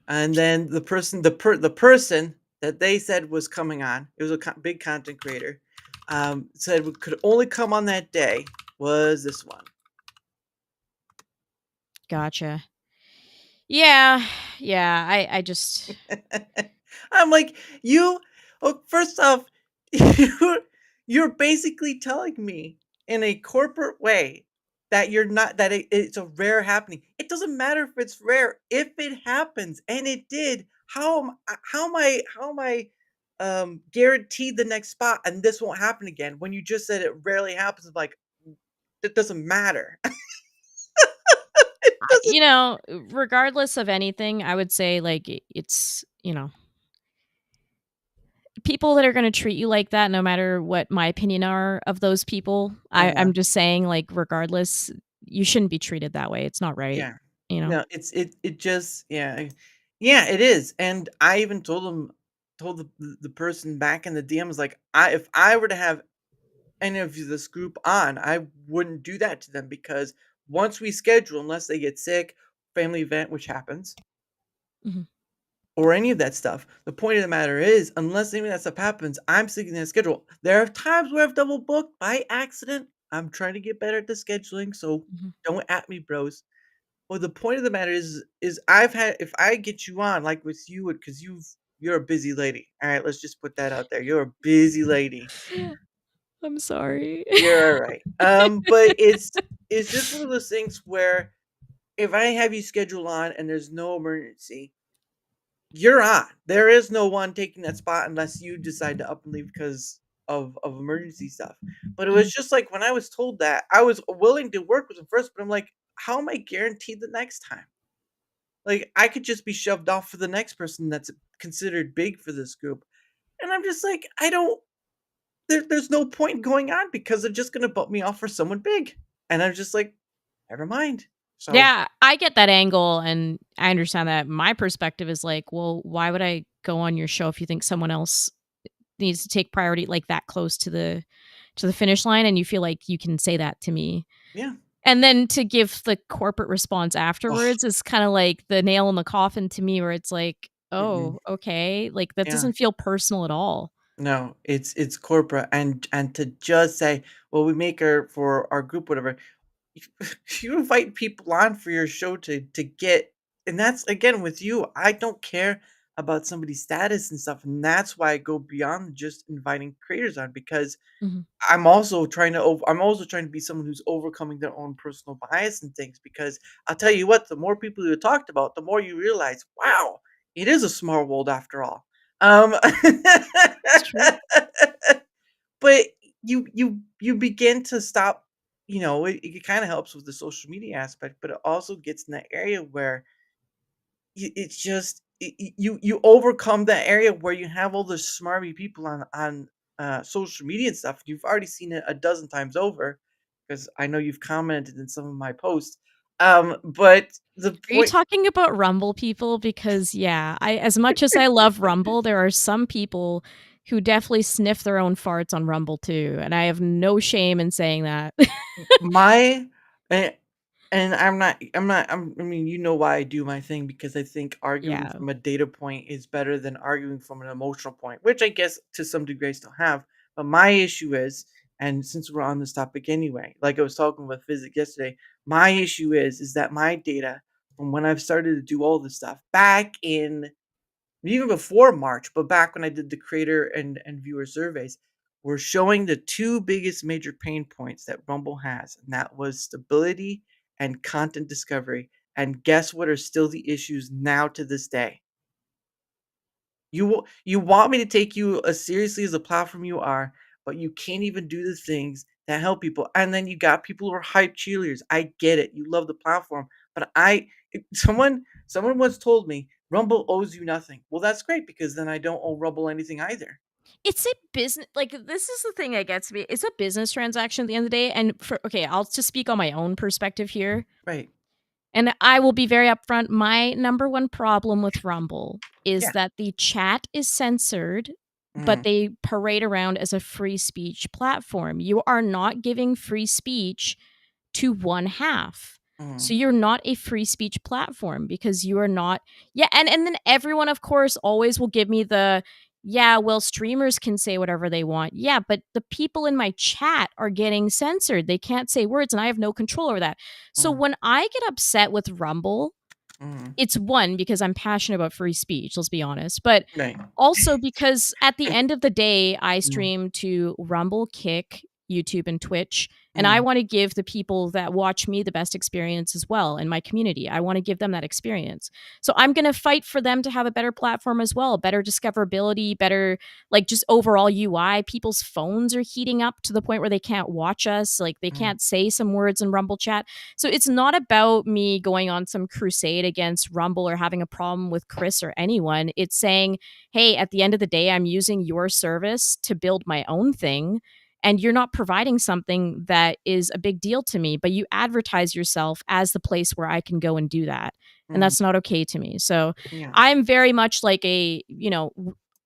S4: And then the person that they said was coming on, it was a big content creator, said we could only come on that day was this one.
S5: gotcha. Yeah, yeah. I just
S4: I'm like, you first off, you're you're basically telling me in a corporate way that you're not that it's a rare happening. It doesn't matter if it's rare. If it happens, and it did, how am I guaranteed the next spot and this won't happen again when you just said it rarely happens? I'm like, it doesn't matter. It doesn't.
S5: regardless of anything, I would say like it's people that are gonna treat you like that, no matter what my opinion are of those people,
S4: Yeah.
S5: I'm just saying, like, regardless, you shouldn't be treated that way, it's not right,
S4: Yeah.
S5: you know?
S4: No, it just yeah, it is, and I even told the person back in the DMs, like, if I were to have any of this group on, I wouldn't do that to them because once we schedule, unless they get sick, family event, which happens,
S5: Mhm,
S4: or any of that stuff, the point of the matter is, unless any of that stuff happens, I'm sticking to that schedule. There are times where I've double booked by accident. I'm trying to get better at the scheduling, so
S5: mhm.
S4: don't at me, bros. Well, the point of the matter is I've had if I get you on, like with you, because you're a busy lady. All right, let's just put that out there. You're a busy lady.
S5: I'm sorry.
S4: You're all right. But it's just one of those things where if I have you scheduled on and there's no emergency, you're on. There is no one taking that spot unless you decide to up and leave because of emergency stuff. But it was
S5: Mhm,
S4: just like when I was told that, I was willing to work with them first, but I'm like, how am I guaranteed the next time? Like, I could just be shoved off for the next person that's considered big for this group, and I'm just like, I don't there's no point going on because they're just gonna bump me off for someone big, and I'm just like, "Never mind." So,
S5: yeah, I get that angle, and I understand that. My perspective is like, well, why would I go on your show if you think someone else needs to take priority like that close to the finish line, and you feel like you can say that to me?
S4: yeah.
S5: And then to give the corporate response
S4: Ugh,
S5: afterwards is kinda like the nail in the coffin to me where it's like,
S4: mm-mm,
S5: "Oh, okay." Like, that
S4: yeah.
S5: doesn't feel personal at all.
S4: No, it's corporate, and to just say, "Well, we make her for our group," whatever. You invite people on for your show to get and that's again with you, I don't care. about somebody's status and stuff, and that's why I go beyond just inviting creators on because
S5: Mhm.
S4: I'm also trying to be someone who's overcoming their own personal bias and things because I'll tell you what, the more people you talked about, the more you realize, wow, it is a small world after all. Um,
S5: It's true.
S4: but you begin to stop, it kind of helps with the social media aspect, but it also gets in that area where it's just you overcome that area where you have all the smarmy people on social media and stuff. You've already seen it a dozen times over because I know you've commented in some of my posts. But the
S5: Are you
S4: point,
S5: talking about Rumble people? Because, yeah, I as much as I love Rumble, there are some people who definitely sniff their own farts on Rumble too, and I have no shame in saying that.
S4: my and, and I mean, you know why I do my thing because I think arguing
S5: Yeah.
S4: from a data point is better than arguing from an emotional point, which I guess to some degree I still have. But my issue is, and since we're on this topic anyway, like I was talking with physics yesterday, my issue is that my data from when I've started to do all this stuff back in even before March, but back when I did the creator and viewer surveys, were showing the two biggest major pain points that Rumble has, and that was stability and content discovery. And guess what are still the issues now to this day? You want me to take you as seriously as a platform you are, but you can't even do the things that help people. And then you got people who are hype cheerleaders. I get it. You love the platform, but someone once told me Rumble owes you nothing. Well, that's great because then I don't owe Rumble anything either.
S5: It's a business, like, this is the thing that gets me. It's a business transaction at the end of the day, and for okay, I'll just speak on my own perspective here.
S4: Right.
S5: And I will be very upfront. My number one problem with Rumble is
S4: Yeah.
S5: that the chat is censored, but
S4: Mm,
S5: they parade around as a free speech platform. You are not giving free speech to one half. So
S4: mm,
S5: you're not a free speech platform because you are not. Yeah, and then everyone of course always will give me the, yeah, well, streamers can say whatever they want. Yeah, but the people in my chat are getting censored. They can't say words and I have no control over that. So
S4: mm,
S5: when I get upset with Rumble,
S4: mm.
S5: it's one because I'm passionate about free speech, let's be honest, but
S4: Right.
S5: also because at the
S4: And
S5: end of the day, I
S4: mm,
S5: stream to Rumble, Kick, YouTube, and Twitch, and I
S4: mm,
S5: want to give the people that watch me the best experience as well in my community. I want to give them that experience. So I'm going to fight for them to have a better platform as well, better discoverability, better like just overall UI. People's phones are heating up to the point where they can't watch us, like they
S4: mm,
S5: can't say some words in Rumble chat. So it's not about me going on some crusade against Rumble or having a problem with Chris or anyone. It's saying, hey, at the end of the day, I'm using your service to build my own thing. And you're not providing something that is a big deal to me, but you advertise yourself as the place where I can go and do that. And
S4: mm,
S5: that's not okay to me. So
S4: yeah.
S5: I'm very much like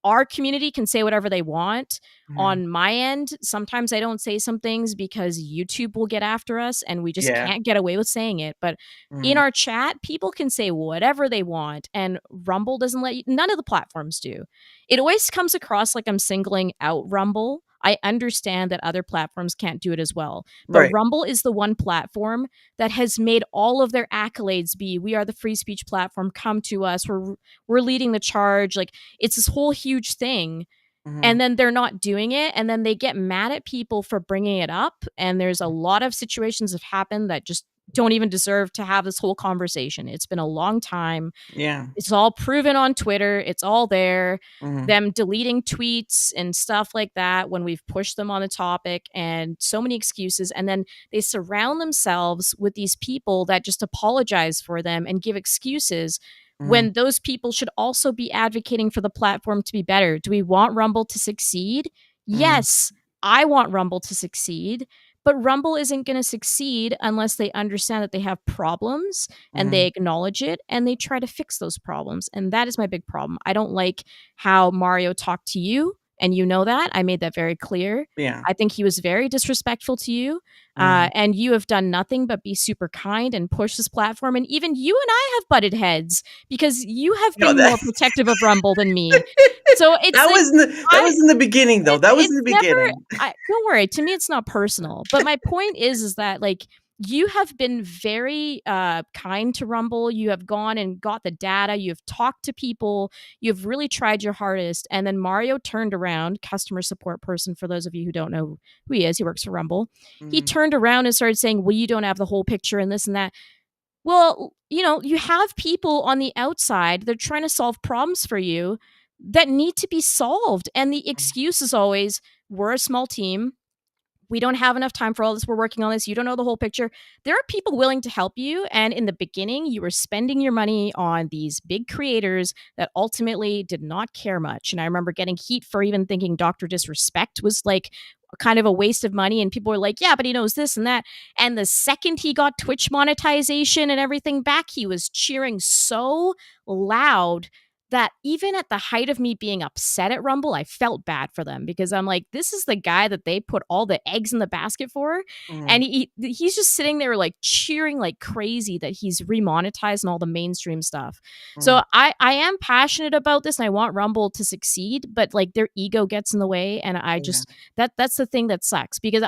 S5: our community can say whatever they want.
S4: Mm,
S5: On my end, sometimes I don't say some things because YouTube will get after us and we just
S4: yeah.
S5: can't get away with saying it. But in
S4: Mm,
S5: our chat, people can say whatever they want, and Rumble doesn't let you, none of the platforms do. It always comes across like I'm singling out Rumble. I understand that other platforms can't do it as well. But
S4: right.
S5: Rumble is the one platform that has made all of their accolades be, we are the free speech platform, come to us, we're leading the charge. Like it's this whole huge thing,
S4: Mhm,
S5: and then they're not doing it, and then they get mad at people for bringing it up, and there's a lot of situations have happened that just don't even deserve to have this whole conversation. It's been a long time.
S4: yeah.
S5: It's all proven on Twitter. It's all there.
S4: Mhm,
S5: Them deleting tweets and stuff like that when we've pushed them on the topic, and so many excuses. And then they surround themselves with these people that just apologize for them and give excuses
S4: mhm,
S5: when those people should also be advocating for the platform to be better. Do we want Rumble to succeed?
S4: mhm,
S5: Yes, I want Rumble to succeed. But Rumble isn't going to succeed unless they understand that they have problems and they
S4: mhm,
S5: acknowledge it and they try to fix those problems. And that is my big problem. I don't like how Mario talked to you. And you know that. I made that very clear.
S4: yeah.
S5: I think he was very disrespectful to you.
S4: Mhm.
S5: And you have done nothing but be super kind and push this platform. And even you and I have butted heads because you have
S4: No,
S5: been
S4: that
S5: more protective of Rumble than me. So it's
S4: that
S5: like,
S4: was in that
S5: I,
S4: was in the beginning, though. That was in
S5: it's
S4: the
S5: never
S4: beginning.
S5: I don't worry, to me, it's not personal, but my point is that, like, you have been very kind to Rumble. You have gone and got the data. You have talked to people. You have really tried your hardest. And then Mario turned around, customer support person, for those of you who don't know who he is, he works for Rumble. He
S4: Mhm,
S5: turned around and started saying, well, you don't have the whole picture and this and that. Well, you have people on the outside, they're trying to solve problems for you that need to be solved. And the
S4: mhm,
S5: excuse is always, we're a small team, we don't have enough time for all this. We're working on this. You don't know the whole picture. There are people willing to help you. And in the beginning, you were spending your money on these big creators that ultimately did not care much. And I remember getting heat for even thinking Dr. Disrespect was like kind of a waste of money. And people were like, yeah, but he knows this and that. And the second he got Twitch monetization and everything back, he was cheering so loud that even at the height of me being upset at Rumble, I felt bad for them because I'm like, this is the guy that they put all the eggs in the basket for.
S4: mhm,
S5: And he's just sitting there like cheering like crazy that he's remonetized and all the mainstream stuff.
S4: mhm.
S5: So I am passionate about this and I want Rumble to succeed, but like their ego gets in the way. And I
S4: Yeah.
S5: just that's the thing that sucks because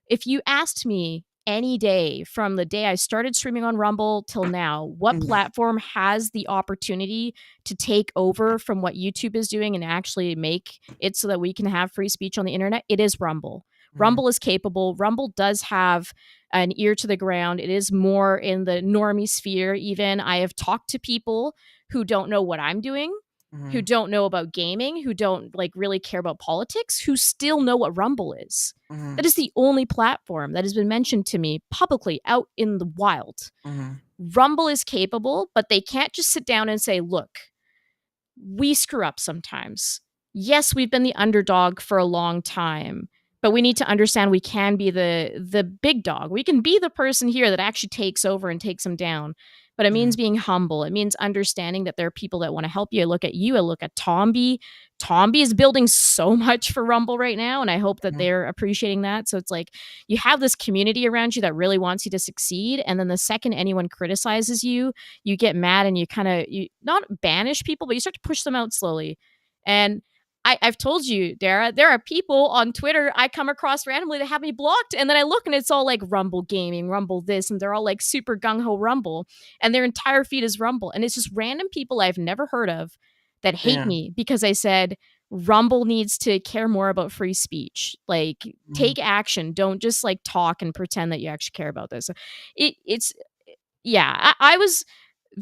S5: if you asked me any day from the day I started streaming on Rumble till now, what
S4: Mhm,
S5: platform has the opportunity to take over from what YouTube is doing and actually make it so that we can have free speech on the internet? It is Rumble.
S4: mhm,
S5: Rumble is capable. Rumble does have an ear to the ground. It is more in the normie sphere, even. I have talked to people who don't know what I'm doing, who
S4: mhm,
S5: don't know about gaming, who don't like really care about politics, who still know what Rumble is. That
S4: mhm,
S5: is the only platform that has been mentioned to me publicly out in the wild.
S4: mhm,
S5: Rumble is capable, but they can't just sit down and say, look, we screw up sometimes. Yes, we've been the underdog for a long time, but we need to understand we can be the big dog. We can be the person here that actually takes over and takes them down. But it
S4: mhm,
S5: means being humble. It means understanding that there are people that want to help you. I look at you. I look at Tomby. Tomby is building so much for Rumble right now, and I hope that
S4: mhm.
S5: they're appreciating that. So it's like you have this community around you that really wants you to succeed, and then the second anyone criticizes you, you get mad and you kind of you not banish people, but you start to push them out slowly. And I've told you, Dara, there are people on Twitter I come across randomly that have me blocked, and then I look and it's all like Rumble Gaming, Rumble this, and they're all like super gung ho Rumble, and their entire feed is Rumble, and it's just random people I've never heard of that hate
S4: Yeah.
S5: me because I said Rumble needs to care more about free speech. Like,
S4: Mhm.
S5: take action. Don't just like talk and pretend that you actually care about this. It's yeah. I was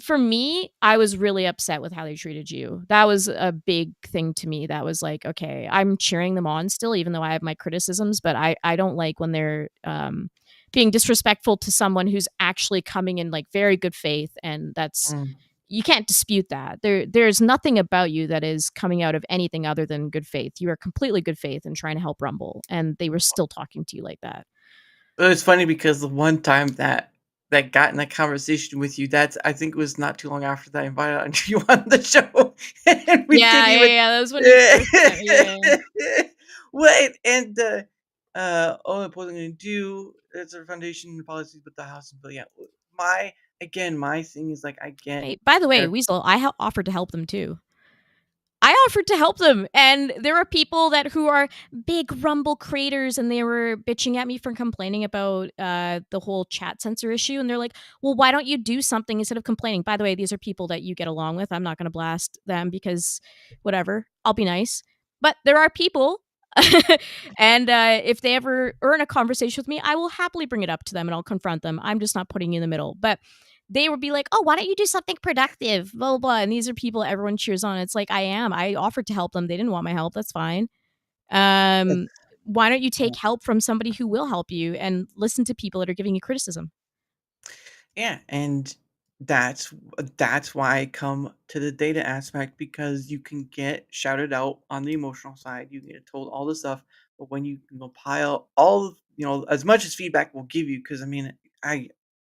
S5: for me, I was really upset with how they treated you. That was a big thing to me. That was like, okay, I'm cheering them on still, even though I have my criticisms, but I don't like when they're being disrespectful to someone who's actually coming in like very good faith, and that's
S4: Mhm.
S5: you can't dispute that. There's nothing about you that is coming out of anything other than good faith. You are completely good faith and trying to help Rumble, and they were still talking to you like that.
S4: It was funny because the one time that got in that conversation with you, that's I think it was not too long after that I invited on you on the show, and we
S5: Yeah,
S4: didn't
S5: yeah,
S4: even
S5: yeah. That was when you first met me. Yeah.
S4: Wait, and, all I'm gonna do is a foundation and policies with the house, but yeah, my again, my thing is, like, I get
S5: Hey, by the way,
S4: that.
S5: Weasel, I offered to help them too. I offered to help them, and there are people that who are big Rumble creators, and they were bitching at me for complaining about the whole chat censor issue, and they're like, "Well, why don't you do something instead of complaining?" By the way, these are people that you get along with. I'm not going to blast them because, whatever, I'll be nice. But there are people, and if they ever earn a conversation with me, I will happily bring it up to them and I'll confront them. I'm just not putting you in the middle, but they would be like, "Oh, why don't you do something productive?" Blah blah blah. And these are people everyone cheers on. It's like I am. I offered to help them. They didn't want my help. That's fine. Um, why don't you take help from somebody who will help you and listen to people that are giving you criticism?
S4: Yeah, and that's why I come to the data aspect because you can get shouted out on the emotional side, you get told all this stuff, but when you compile all of, as much as feedback will give you, because I mean, I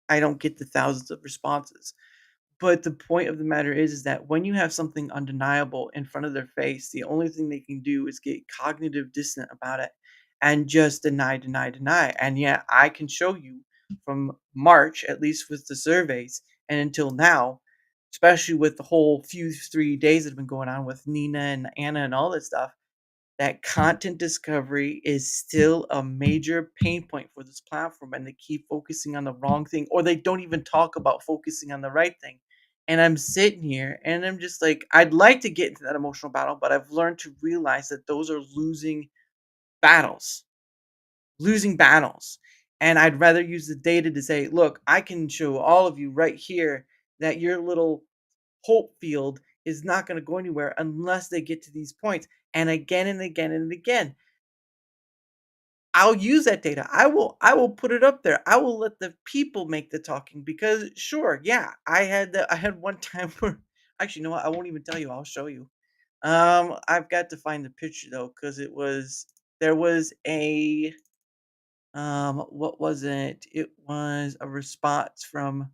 S4: I don't get the thousands of responses. But the point of the matter is that when you have something undeniable in front of their face, the only thing they can do is get cognitive dissonant about it and just deny, deny, deny. And yet I can show you from March, at least with the surveys, and until now, especially with the whole few 3 days that have been going on with Nina and Anna and all this stuff, that content discovery is still a major pain point for this platform, and they keep focusing on the wrong thing, or they don't even talk about focusing on the right thing. And I'm sitting here and I'm just like, I'd like to get into that emotional battle, but I've learned to realize that those are battles, losing battles. And I'd rather use the data to say, look, I can show all of you right here that your little hope field is not going to go anywhere unless they get to these points. And again and again and again, I'll use that data. I will put it up there. I will let the people make the talking because sure, yeah, I had one time where actually, you know what? I won't even tell you. I'll show you. I've got to find the picture though, because there was a what was it? It was a response from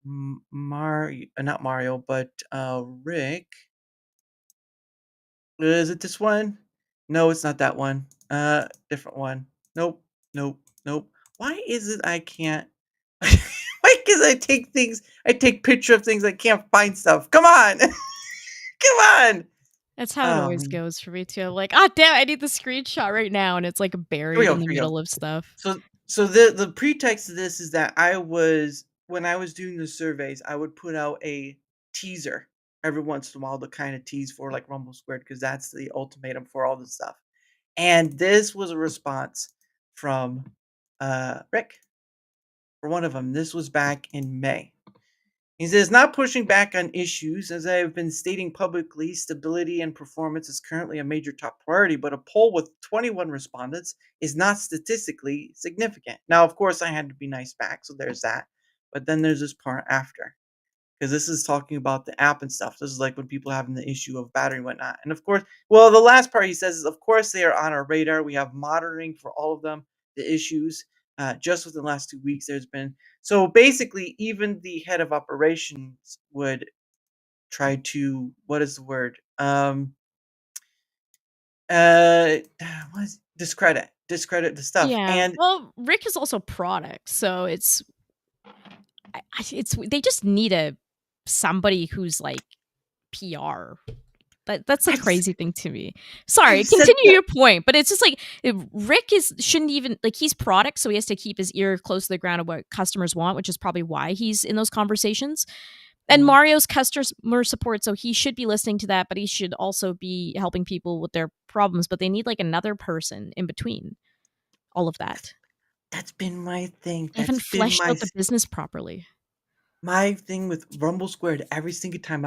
S4: Mario, not Mario, but Rick. Is it this one? No, it's not that one. Different one. Nope, nope, nope. Why is it I can't? Why? Because I take picture of things, I can't find stuff. Come on, come on.
S5: That's how it always
S4: Man.
S5: goes for me too. I'm like, "Ah, damn, I need the screenshot right now," and it's, like,
S4: Here we
S5: buried
S4: go.
S5: in the
S4: Here we go.
S5: middle of stuff.
S4: So the pretext of this is that I was when I was doing the surveys, I would put out a teaser every once in a while to kind of tease for like Rumble Squared because that's the ultimatum for all this stuff. And this was a response from Rick for one of them. This was back in May. He says, not pushing back on issues. As I have been stating publicly, stability and performance is currently a major top priority, but a poll with 21 respondents is not statistically significant. Now, of course, I had to be nice back, so there's that. But then there's this part after, because this is talking about the app and stuff. This is like when people are having the issue of battery and whatnot. And of course, well, the last part he says is, of course, they are on our radar. We have monitoring for all of them, the issues. Just within the last 2 weeks, there's been so basically, even the head of operations would try to what is the word? Uh, what is discredit the stuff.
S5: Yeah.
S4: And
S5: Well, Rick is also product, so it's they just need somebody who's, like, PR. That's the
S4: I've s-
S5: crazy thing to me. Sorry,
S4: I've said
S5: continue
S4: that.
S5: your point, but it's just like Rick shouldn't even like he's product, so he has to keep his ear close to the ground of what customers want, which is probably why he's in those conversations. And
S4: Mhm.
S5: Mario's customer support, so he should be listening to that, but he should also be helping people with their problems. But they need like another person in between all of that.
S4: That's been my thing.
S5: They
S4: That's
S5: haven't
S4: been
S5: fleshed out the business properly.
S4: my thing with Rumble Squared. Every single time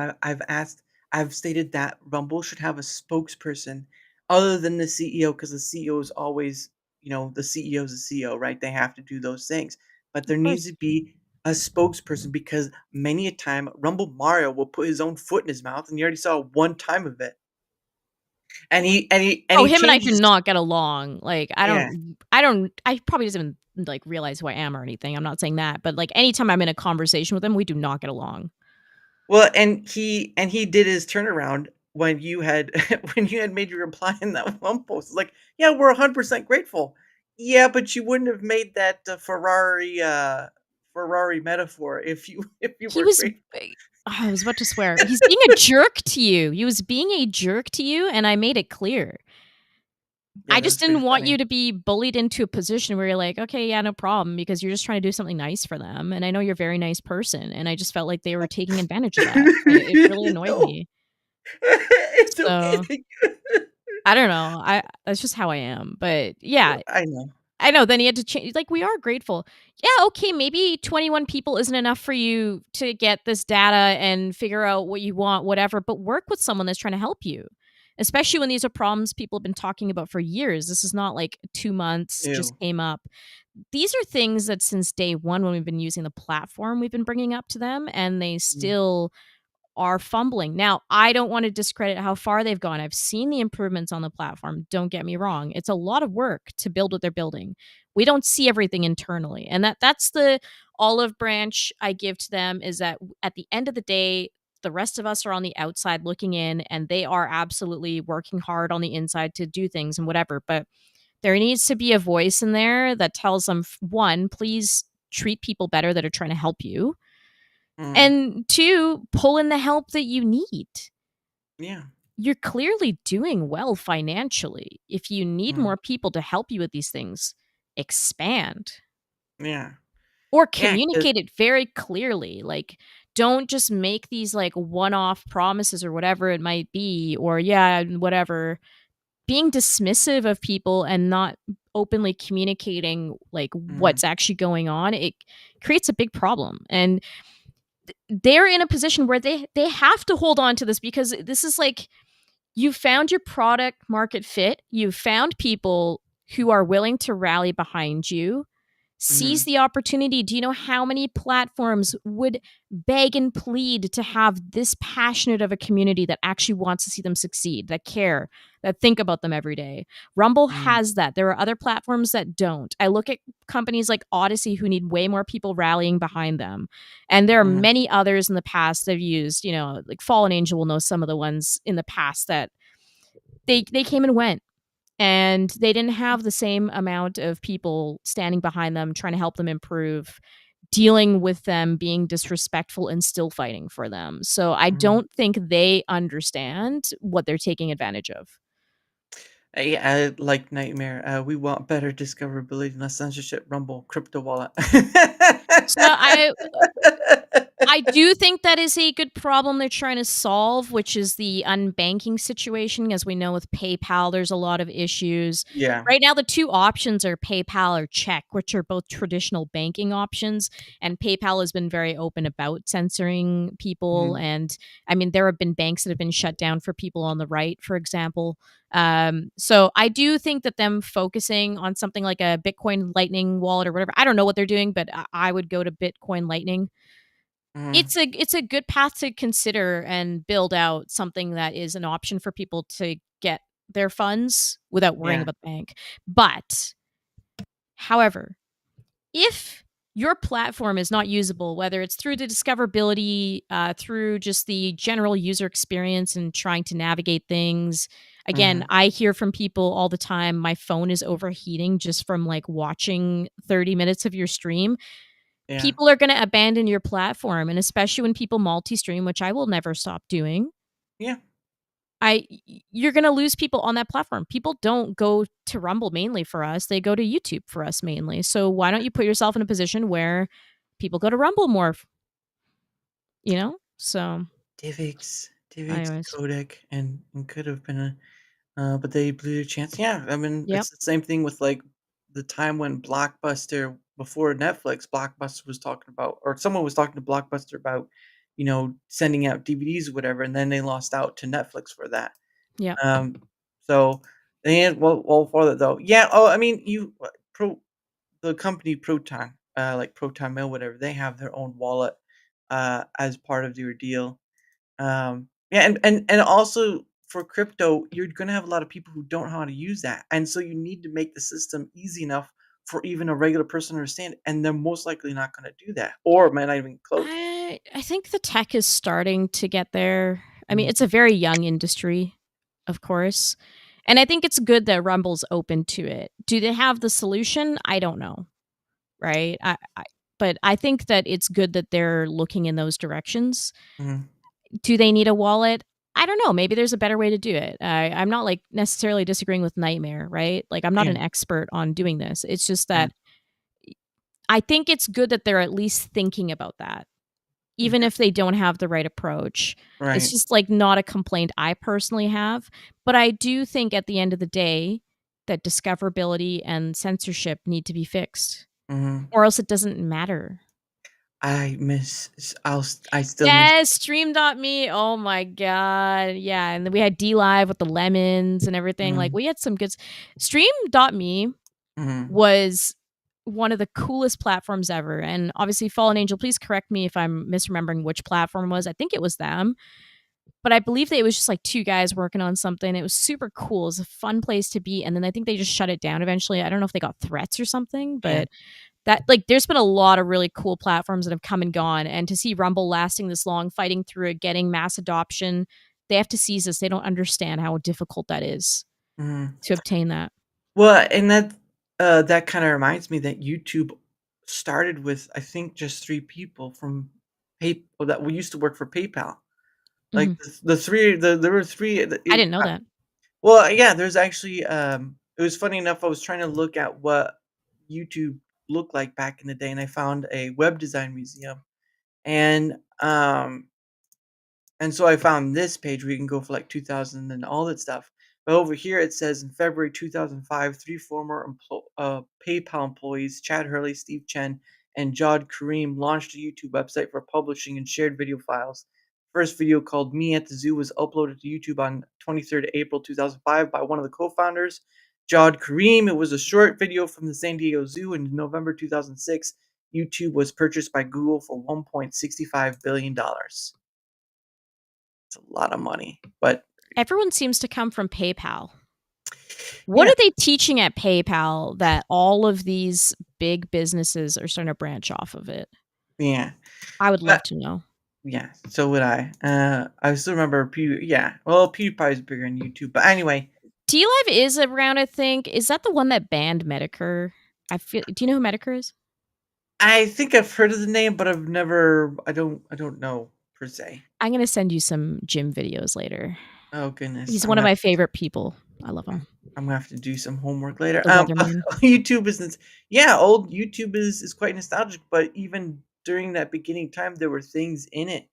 S4: I've stated that Rumble should have a spokesperson other than the CEO, because the CEO is always, the CEO is the CEO, right? They have to do those things. But
S5: Of
S4: there needs
S5: course.
S4: to be a spokesperson because many a time Rumble Mario will put his own foot in his mouth, and you already saw one time of it. And
S5: Oh,
S4: he
S5: him and I do
S4: changes.
S5: not get along. Like,
S4: Yeah.
S5: I probably doesn't even, like, realize who I am or anything. I'm not saying that, but, like, anytime I'm in a conversation with him, we do not get along.
S4: Well, and he did his turnaround when you had when you had made your reply in that one post. It's like, "Yeah, we're 100% grateful." Yeah, but you wouldn't have made that, Ferrari metaphor if you if you
S5: He
S4: weren't
S5: was
S4: grateful.
S5: I was about to swear. He's being a jerk to you. He was being a jerk to you, and I made it clear.
S4: Yeah,
S5: I
S4: that
S5: just
S4: was pretty
S5: didn't want you
S4: funny.
S5: to be bullied into a position where you're like, "Okay, yeah, no problem," because you're just trying to do something nice for them, and I know you're a very nice person, and I just felt like they were taking advantage of that. It really annoyed
S4: No.
S5: me.
S4: It's okay,
S5: So,
S4: thank you.
S5: I don't know. I That's just how I am, but yeah,
S4: I know.
S5: I know, then he had to change like, we are grateful. Yeah, okay, maybe 21 people isn't enough for you to get this data and figure out what you want, whatever, but work with someone that's trying to help you, especially when these are problems people have been talking about for years. This is not like 2 months just
S4: Ew.
S5: came up. These are things that since day 1 when we've been using the platform, we've been bringing up to them, and they
S4: Mm,
S5: still are fumbling. Now, I don't want to discredit how far they've gone. I've seen the improvements on the platform. Don't get me wrong. It's a lot of work to build what they're building. We don't see everything internally. And that's the olive branch I give to them is that at the end of the day, the rest of us are on the outside looking in and they are absolutely working hard on the inside to do things and whatever. But there needs to be a voice in there that tells them one, please treat people better that are trying to help you
S4: mm,
S5: and 2, pull in the help that you need.
S4: yeah.
S5: you're clearly doing well financially. If you need
S4: Mm.
S5: more people to help you with these things, expand
S4: Yeah.
S5: or
S4: Yeah. 'Cause
S5: communicate it very clearly. Like, don't just make these like one-off promises or whatever it might be, or yeah, whatever. Being dismissive of people and not openly communicating like
S4: mhm,
S5: what's actually going on, it creates a big problem. And they're in a position where they have to hold on to this because this is like you found your product market fit, you found people who are willing to rally behind you. Seize
S4: mhm,
S5: the opportunity. Do you know how many platforms would beg and plead to have this passionate of a community that actually wants to see them succeed, that care, that think about them every day? Rumble
S4: mhm,
S5: has that. There are other platforms that don't. I look at companies like Odyssey who need way more people rallying behind them. And there are
S4: mhm,
S5: many others in the past that have used, like Fallen Angel will know some of the ones in the past that they came and went and they didn't have the same amount of people standing behind them trying to help them improve, dealing with them being disrespectful and still fighting for them. So I
S4: mhm.
S5: don't think they understand what they're taking advantage of.
S4: Yeah, like Nightmare. We want better discoverability, less censorship. Rumble, crypto wallet.
S5: So I do think that is a good problem they're trying to solve, which is the unbanking situation. As we know with PayPal, there's a lot of issues.
S4: Yeah.
S5: Right now, the two options are PayPal or check, which are both traditional banking options. And PayPal has been very open about censoring people.
S4: Mhm,
S5: And I mean, there have been banks that have been shut down for people on the right, for example. So I do think that them focusing on something like a Bitcoin Lightning wallet or whatever, I don't know what they're doing, but I would go to Bitcoin Lightning.
S4: mhm.
S5: It's a good path to consider and build out something that is an option for people to get their funds without worrying
S4: Yeah.
S5: about the bank. But, however, if your platform is not usable, whether it's through the discoverability, through just the general user experience and trying to navigate things. Again,
S4: Mhm.
S5: I hear from people all the time, my phone is overheating just from like watching 30 minutes of your stream.
S4: Yeah.
S5: People are going to abandon your platform, and especially when people multi-stream, which I will never stop doing.
S4: Yeah.
S5: You're going to lose people on that platform. People don't go to Rumble mainly for us. They go to YouTube for us mainly. So why don't you put yourself in a position where people go to Rumble more, So,
S4: DivX,
S5: anyways.
S4: Kodak, and could have been a but they blew their chance. Yeah, I mean,
S5: Yep.
S4: it's the same thing with like the time when Blockbuster before Netflix, Blockbuster was talking about, or someone was talking to Blockbuster about, sending out DVDs or whatever, and then they lost out to Netflix for that.
S5: Yep.
S4: So and well for that though. Yeah. Oh, I mean, the company Proton, like Proton Mail, whatever, they have their own wallet as part of their deal. Yeah, and also for crypto, you're gonna have a lot of people who don't know how to use that, and so you need to make the system easy enough for even a regular person to understand, and they're most likely not gonna do that, or might not even close.
S5: I think the tech is starting to get there. I mean, it's
S4: Mhm,
S5: a very young industry, of course. And I think it's good that Rumble's open to it. Do they have the solution? I don't know. Right? But I think that it's good that they're looking in those directions.
S4: mhm,
S5: Do they need a wallet? I don't know. Maybe there's a better way to do it. I'm not like necessarily disagreeing with Nightmare, right? Like I'm not
S4: yeah,
S5: an expert on doing this. It's just
S4: mhm,
S5: that I think it's good that they're at least thinking about that, even
S4: yeah,
S5: if they don't have the right approach. It's
S4: right,
S5: just like not a complaint I personally have, but I do think at the end of the day that discoverability and censorship need to be fixed,
S4: mhm.
S5: or else it doesn't matter.
S4: I still miss.
S5: Yes, Stream.me. Oh my god. Yeah, and then we had D Live with the lemons and everything. Like
S4: Mhm,
S5: we had some good Stream.me
S4: mhm,
S5: was one of the coolest platforms ever. And obviously Fallen Angel, please correct me if I'm misremembering which platform it was. I think it was them. But I believe that it was just like two guys working on something. It was super cool. It was a fun place to be. And then I think they just shut it down eventually. I don't know if they got threats or something,
S4: yeah,
S5: but that like there's been a lot of really cool platforms that have come and gone. And to see Rumble lasting this long, fighting through it, getting mass adoption, they have to seize this. They don't understand how difficult that is
S4: mhm.
S5: to obtain that.
S4: Well, and that kinda reminds me that YouTube started with, I think, just 3 people from Pay that we used to work for PayPal. Like
S5: Mhm.
S4: the 3 there were 3
S5: I didn't know that.
S4: well, yeah, there's actually, it was funny enough, I was trying to look at what YouTube looked like back in the day, and I found a web design museum, and, um and so I found this page where you can go for like 2000 and all that stuff. But over here it says in February 2005, three former PayPal employees, Chad Hurley, Steve Chen, and Jod Kareem, launched a YouTube website for publishing and shared video files. First video called Me at the Zoo was uploaded to YouTube on 23rd April 2005 by one of the co-founders, Jod Kareem. It was a short video from the San Diego Zoo. In November 2006, YouTube was purchased by Google for $1.65 billion. It's a lot of money, but
S5: Everyone seems to come from PayPal. What
S4: yeah,
S5: are they teaching at PayPal that all of these big businesses are starting to branch off of it?
S4: yeah,
S5: I would
S4: but
S5: love to know.
S4: yeah, so would I. I still remember yeah, well, PewDiePie's bigger on YouTube, but anyway,
S5: DLive is around, I think. Is that the one that banned Medicare? Do you know who Medicare is?
S4: I think I've heard of the name, but I don't know per se.
S5: I'm gonna send you some gym videos later.
S4: Oh goodness,
S5: He's one of my favorite people. I love him.
S4: I'm gonna have to do some homework later.
S5: The weatherman.
S4: YouTube is yeah, old YouTube is quite nostalgic, but even during that beginning time, there were things in it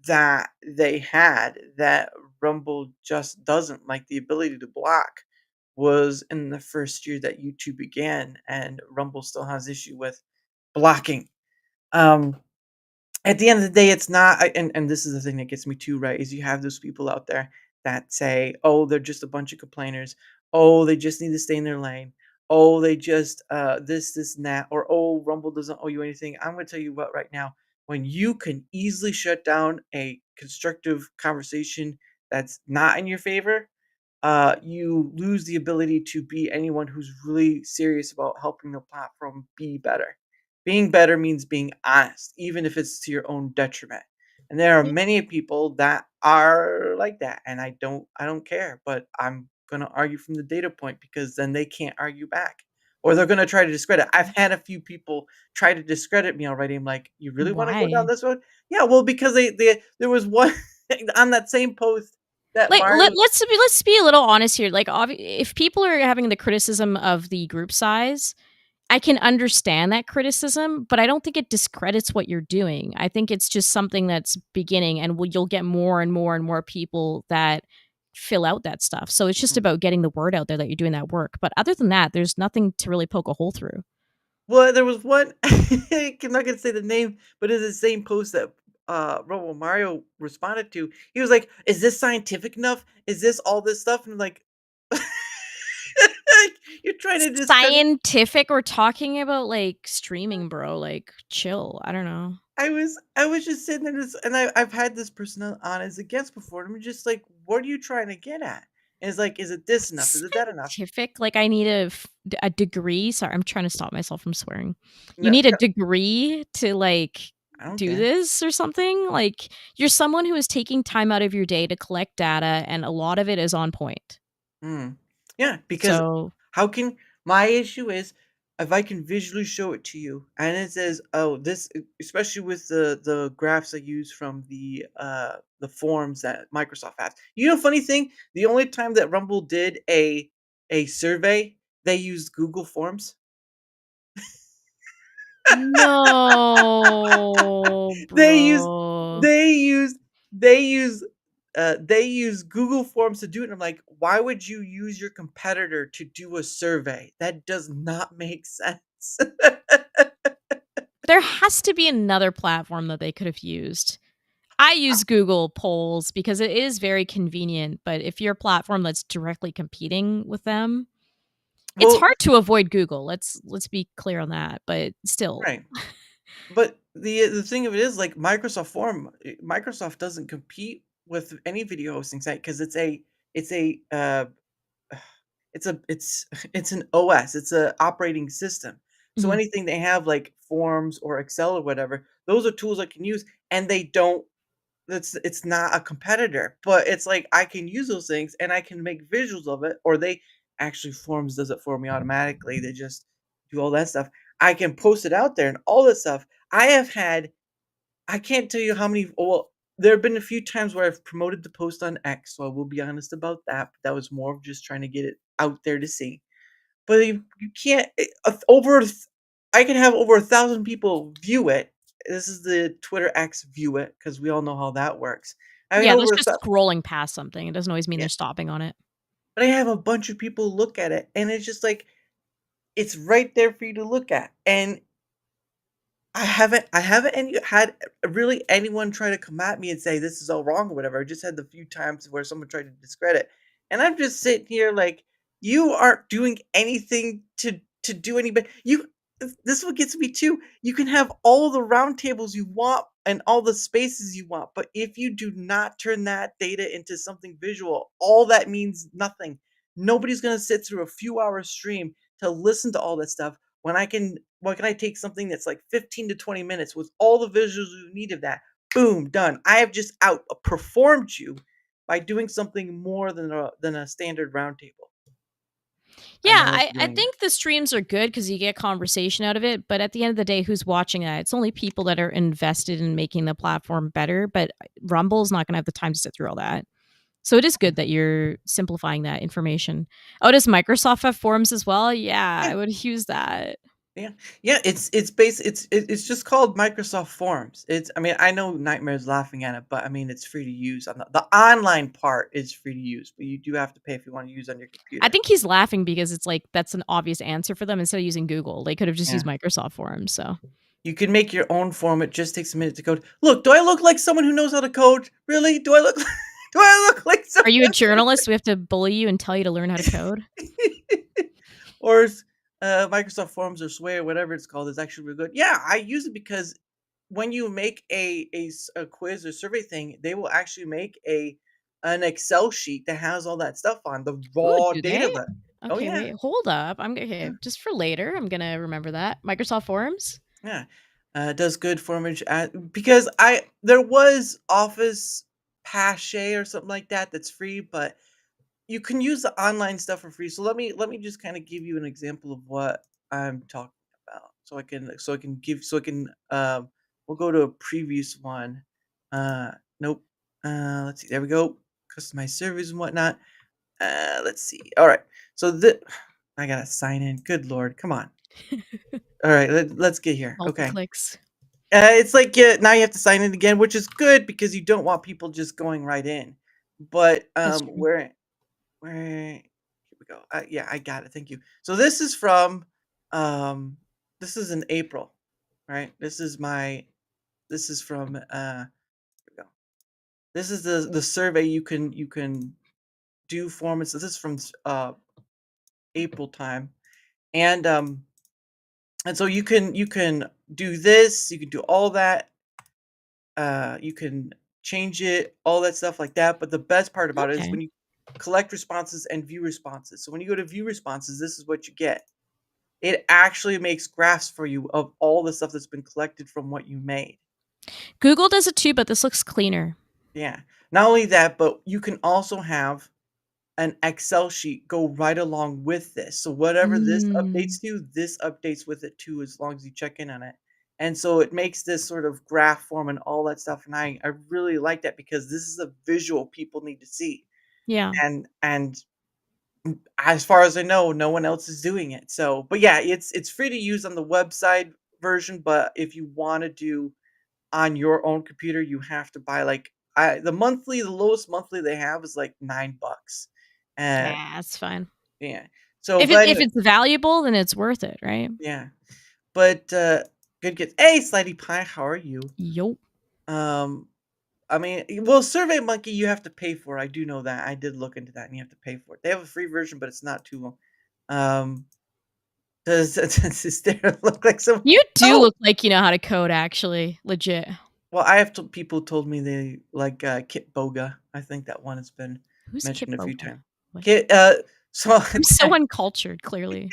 S4: that they had that Rumble just doesn't, like the ability to block was in the first year that YouTube began, and Rumble still has issue with blocking. Um, at the end of the day, it's not and this is the thing that gets me too, right, is you have those people out there that say, "Oh, they're just a bunch of complainers. Oh, they just need to stay in their lane. Oh, they just, this, and that," or, "Oh, Rumble doesn't owe you anything." I'm gonna tell you what right now, when you can easily shut down a constructive conversation that's not in your favor, you lose the ability to be anyone who's really serious about helping the platform be better. Being better means being honest, even if it's to your own detriment. And there are
S5: Yeah.
S4: many people that are like that, and I don't care, but I'm gonna argue from the data point because then they can't argue back. Or they're gonna try to discredit. I've had a few people try to discredit me already. I'm like, you really want to go down
S5: Why?
S4: this road? Yeah, well, because they there was one on that same post that
S5: Like,
S4: Mario.
S5: let's be a little honest here. Like, if people are having the criticism of the group size, I can understand that criticism, but I don't think it discredits what you're doing. I think it's just something that's beginning, and you'll get more and more and more people that fill out that stuff. So it's just about getting the word out there that you're doing that work. But other than that, there's nothing to really poke a hole through.
S4: Well, there was one I'm not gonna say the name, but it's the same post that, Robo Mario responded to. He was like, "Is this scientific enough? Is this all this stuff?" And I'm like, "You're trying to discredit."
S5: Scientific, we're talking about like streaming, bro. Like, chill. I don't know.
S4: I was just sitting there just and I've had this person on as a guest before, and I'm just like, "What are you trying to get at?" And it's like, "Is it this enough? Is it that enough?"
S5: Scientific, like I need a degree. Sorry, I'm trying to stop myself from swearing. You
S4: No,
S5: need a degree to like
S4: I don't
S5: do
S4: care.
S5: this or something? Like you're someone who is taking time out of your day to collect data and a lot of it is on point.
S4: Mm. Yeah, because
S5: So,
S4: how can my issue is if I can visually show it to you and it says, "Oh, this," especially with the graphs I use from the forms that Microsoft has. You know, funny thing, the only time that Rumble did a survey, they used Google Forms.
S5: no,
S4: They use
S5: bro.
S4: they use they use they use Google Forms to do it, and I'm like, "Why would you use your competitor to do a survey? That does not make sense."
S5: There has to be another platform that they could have used. I use Google Polls because it is very convenient, but if you're a platform that's directly competing with them, it's
S4: Well,
S5: hard to avoid Google. Let's be clear on that, but still.
S4: right, but the thing of it is, like, Microsoft doesn't compete with any video hosting site because it's a, it's an OS, it's a operating system. So
S5: Mhm.
S4: anything they have, like Forms or Excel or whatever, those are tools I can use, and they don't it's not a competitor, but it's like I can use those things and I can make visuals of it, or they actually Forms does it for me automatically. They just do all that stuff. I can post it out there and all this stuff. I have had I can't tell you how many. Well, there have been a few times where I've promoted the post on X, so I will be honest about that. But that was more of just trying to get it out there to see. But you can't I can have over 1,000 people view it. This is the Twitter X view it because we all know how that works. I mean,
S5: Yeah, that's
S4: over a
S5: just
S4: thou
S5: scrolling past something. It doesn't always mean
S4: yeah,
S5: they're stopping on it.
S4: but I have a bunch of people look at it, and it's just like it's right there for you to look at, and I haven't had really anyone try to come at me and say this is all wrong or whatever. I just had the few times where someone tried to discredit, and I'm just sitting here like, you aren't doing anything to do any but you. This is what gets me too. You can have all the roundtables you want and all the spaces you want, but if you do not turn that data into something visual, all that means nothing. Nobody's gonna sit through a few hour stream to listen to all that stuff when I can why can I take something that's like 15 to 20 minutes with all the visuals you need of that? Boom, done. I have just outperformed you by doing something more than a standard roundtable. I
S5: Yeah,
S4: know what
S5: I
S4: you're doing.
S5: think the streams are good because you get conversation out of it, but at the end of the day, who's watching that? It's only people that are invested in making the platform better, but Rumble's not gonna have the time to sit through all that. So it is good that you're simplifying that information. Oh, does Microsoft have forums as well? Yeah,
S4: Yeah,
S5: I would use that.
S4: yeah, yeah. It's just called Microsoft Forms. It's I mean I know Nightmare's laughing at it, but I mean it's free to use. On the online part is free to use, but you do have to pay if you want to use on your
S5: I
S4: computer.
S5: think he's laughing because it's like that's an obvious answer for them instead of using Google. They could have just
S4: Yeah.
S5: used Microsoft Forums, so.
S4: You can make your own form, it just takes a minute to code. Look, do I look like someone who knows how to code? Really? Do I look do I look like
S5: Are you a
S4: someone
S5: journalist? We have to bully you and tell you to learn how to code?
S4: or is, Microsoft Forms or Sway or whatever it's called is actually really good. Yeah, I use it because when you make a quiz or survey thing, they will actually make an Excel sheet that has all that stuff on the
S5: Ooh,
S4: raw
S5: do they?
S4: data. But oh
S5: Okay,
S4: yeah,
S5: wait, hold up. I'm okay,
S4: yeah,
S5: just for later, I'm gonna remember that. Microsoft Forums?
S4: yeah. It does good for image because I there was Office Pache or something like that that's free, but you can use the online stuff for free. So let me just kind of give you an example of what I'm talking about. So I can we'll go to a previous one. Uh nope. Let's see. There we go. Customize servers and whatnot. Let's see. All right. So the I gotta sign in. Good lord. Come on. All right, let's get here. Okay.
S5: Multi-clicks.
S4: It's like now you have to sign in again, which is good because you don't want people just going right in. But
S5: That's true.
S4: where here we go. Yeah, I got it. Thank you. So um this is in April, right? This is from here we go. This is the survey you can do for me. So this is from April time. And so you can do this, you can do all that, you can change it, all that stuff like that. But the best part about it is
S5: Okay.
S4: when you collect responses and view responses. So when you go to view responses, this is what you get. It actually makes graphs for you of all the stuff that's been collected from what you made.
S5: Google does it too, but this looks cleaner.
S4: Yeah. Not only that, but you can also have an Excel sheet go right along with this. So whatever this
S5: Mm.
S4: updates to, this updates with it too, as long as you check in on it. And so it makes this sort of graph form and all that stuff. And I really like that because this is a visual people need to see.
S5: Yeah.
S4: And as far as I know, no one else is doing it. So, but yeah, it's free to use on the website version. But if you want to do on your own computer, you have to buy like the lowest monthly they have is like $9. Uh,
S5: Yeah, that's fine.
S4: yeah. So,
S5: If it
S4: but
S5: if
S4: anyway,
S5: it's valuable, then it's worth it, right?
S4: yeah. But good kids. Hey, Slidey Pie, how are you?
S5: Yo.
S4: Um, I mean, well, Survey Monkey, you have to pay for. I do know that. I did look into that, and you have to pay for it. They have a free version, but it's not too long. Um, does Dara look like someone?
S5: You do
S4: Oh,
S5: look like you know how to code, actually. Legit.
S4: well, I have people told me they like Kit Boga. I think that one has been
S5: Who's
S4: mentioned a few
S5: Kitboga?
S4: times.
S5: What?
S4: Kit, so
S5: Who's so uncultured, clearly.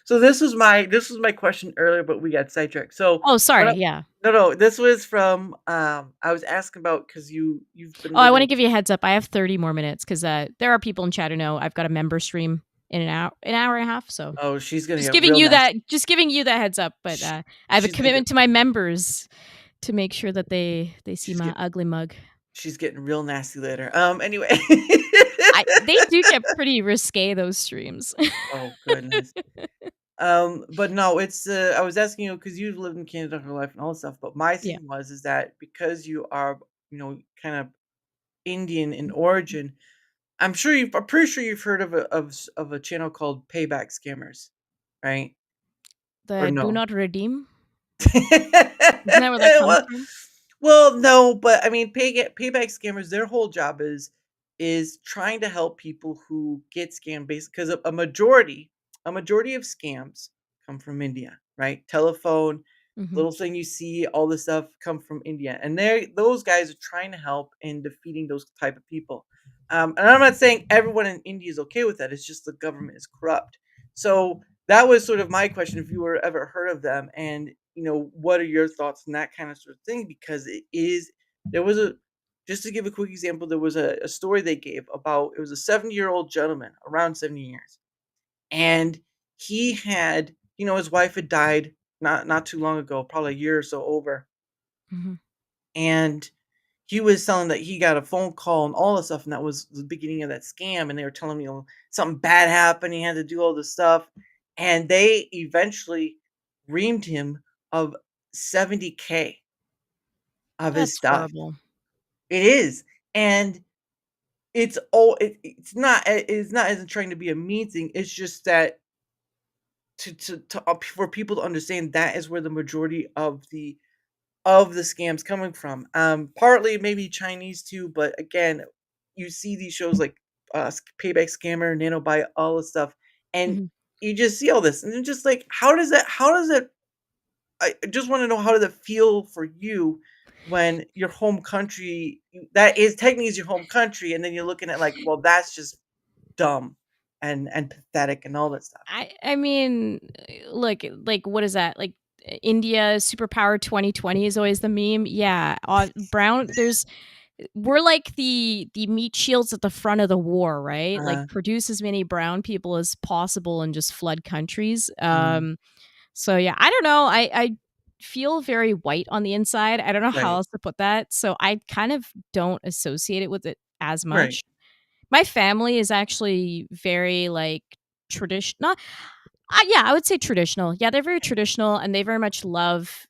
S4: so this was my question earlier, but we got sidetracked. So
S5: Oh,
S4: what?
S5: sorry, yeah.
S4: No, this was from I was asking about because you've been
S5: Oh, I wanna
S4: living.
S5: give you a heads up. I have 30 more minutes 'cause, there are people in chat who know I've got a member stream in an hour and a half, so
S4: Oh, she's gonna
S5: just
S4: get
S5: giving
S4: real
S5: you
S4: nasty.
S5: that just giving you that heads up, but,
S4: Sh-
S5: I have a
S4: She's gonna get
S5: commitment to my members. to make sure that they see
S4: She's
S5: my
S4: getting
S5: ugly mug.
S4: she's getting real nasty later. Anyway.
S5: They do get pretty risque, those streams.
S4: Oh, goodness. But no, it's, I was asking you because you've lived in Canada for life and all this stuff, but my
S5: Yeah.
S4: thing was is that because you are, kind of Indian in origin, I'm pretty sure you've heard of a channel called Payback Scammers, right? Or
S5: The do
S4: no?
S5: not redeem? Isn't that where that comes
S4: Well
S5: from?
S4: well, no, but I mean, payback scammers, their whole job is trying to help people who get scammed based because a majority of scams come from India, right? Telephone,
S5: Mhm.
S4: little thing you see, all this stuff come from India, and those guys are trying to help in defeating those type of people. And I'm not saying everyone in India is okay with that. It's just the government is corrupt. So that was sort of my question if you were ever heard of them, and what are your thoughts on that kind of sort of thing, because there was a just to give a quick example, there was a story they gave about, it was a 70-year-old gentleman around 70 years, and he had, his wife had died not too long ago, probably a year or so over,
S5: Mhm.
S4: and he was telling that he got a phone call and all this stuff, and that was the beginning of that scam, and they were telling me, something bad happened, he had to do all this stuff, and they eventually reamed him of 70K of his
S5: That's
S4: stuff.
S5: horrible.
S4: It is, and it's not as in trying to be a mean thing, it's just that for people to understand that is where the majority of the scams coming from. Partly maybe Chinese too, but again, you see these shows like Payback Scammer, Nanobuy, all this stuff, and
S5: Mhm.
S4: you just see all this, and it's just like, how does it? I just want to know, how does it feel for you when your home country that is technically is your home country, and then you're looking at like, well, that's just dumb and pathetic and all that stuff.
S5: I mean, look, like, what is that? Like, India superpower 2020 is always the meme. Yeah, brown there's we're like the meat shields at the front of the war, right? Like,
S4: Uh,
S5: produce as many brown people as possible and just flood countries.
S4: mm,
S5: So yeah, I don't know. I feel very white on the inside. I don't know how
S4: right,
S5: else to put that. So I kind of don't associate it with it as
S4: right.
S5: much. My family is actually very, like, traditional. Yeah, I would say traditional. Yeah, they're very traditional, and they very much love,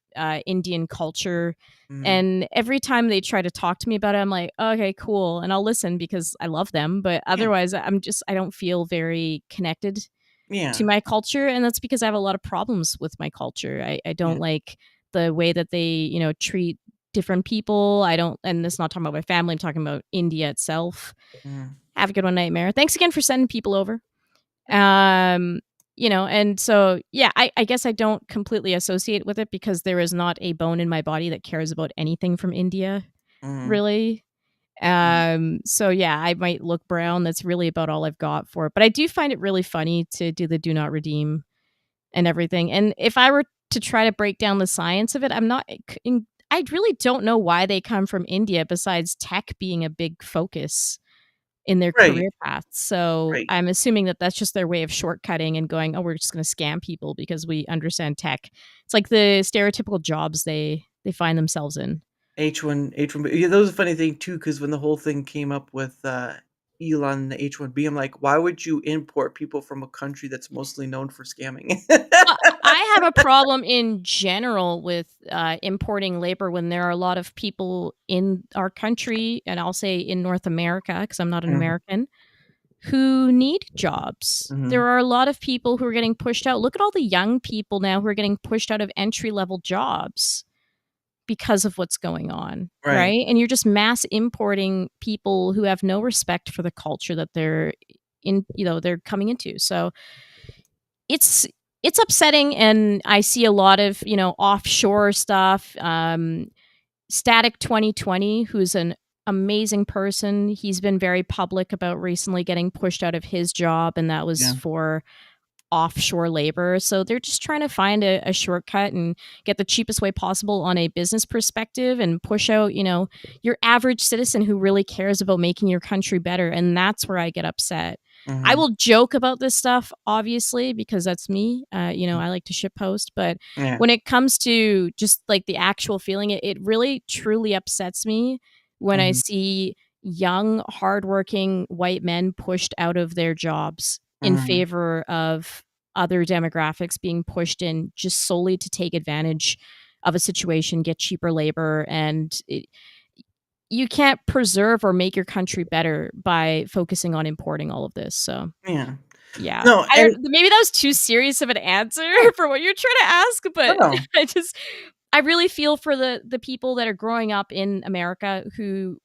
S5: Indian culture,
S4: Mm,
S5: and every time they try to talk to me about it, I'm like, "Okay, cool," and I'll listen because I love them, but
S4: yeah,
S5: otherwise, I don't feel very connected to
S4: yeah,
S5: my culture, and that's because I have a lot of problems with my culture. I don't
S4: yeah.
S5: like the way that they, treat different people. I don't, and this is not talking about my family, I'm talking about India itself.
S4: Mm,
S5: Have a good one, Nightmare. Thanks again for sending people over. Um, and so yeah, I guess I don't completely associate with it because there is not a bone in my body that cares about anything from India,
S4: mm,
S5: really.
S4: mm,
S5: So yeah, I might look brown. That's really about all I've got for it. But I do find it really funny to do the do not redeem and everything. And if I were to try to break down the science of it, I really don't know why they come from India besides tech being a big focus in their
S4: right,
S5: career paths. So
S4: right.
S5: I'm assuming that that's just their way of shortcutting and going, "Oh, we're just going to scam people because we understand tech." It's like the stereotypical jobs they find themselves in.
S4: H1, yeah, that was a funny thing too, because when the whole thing came up with, Elon and the H1B, I'm like, "Why would you import people from a country that's mostly known for scamming?"
S5: I have a problem in general with importing labor when there are a lot of people in our country, and I'll say in North America because I'm not an
S4: Mhm,
S5: American, who need jobs. There
S4: mhm,
S5: are a lot of people who are getting pushed out. Look at all the young people now who are getting pushed out of entry level jobs because of what's going on,
S4: right,
S5: right? And you're just mass importing people who have no respect for the culture that they're coming into. So it's it's upsetting, and I see a lot of, offshore stuff. Static 2020, who's an amazing person, he's been very public about recently getting pushed out of his job, and that was
S4: yeah,
S5: for offshore labor. So they're just trying to find a shortcut and get the cheapest way possible on a business perspective and push out, your average citizen who really cares about making your country better. And that's where I get upset. I
S4: Mhm.
S5: will joke about this stuff, obviously, because that's me. I like to shitpost. But
S4: Yeah.
S5: when it comes to just like the actual feeling, it really truly upsets me when I
S4: Mhm.
S5: see young, hardworking white men pushed out of their jobs in
S4: Mhm.
S5: favor of other demographics being pushed in just solely to take advantage of a situation, get cheaper labor, and you can't preserve or make your country better by focusing on importing all of this. So,
S4: Yeah.
S5: yeah.
S4: No,
S5: I
S4: and
S5: don't maybe that was too serious of an answer
S4: yeah,
S5: for what you're trying to ask,
S4: no,
S5: but
S4: no.
S5: I really feel for the people that are growing up in America who,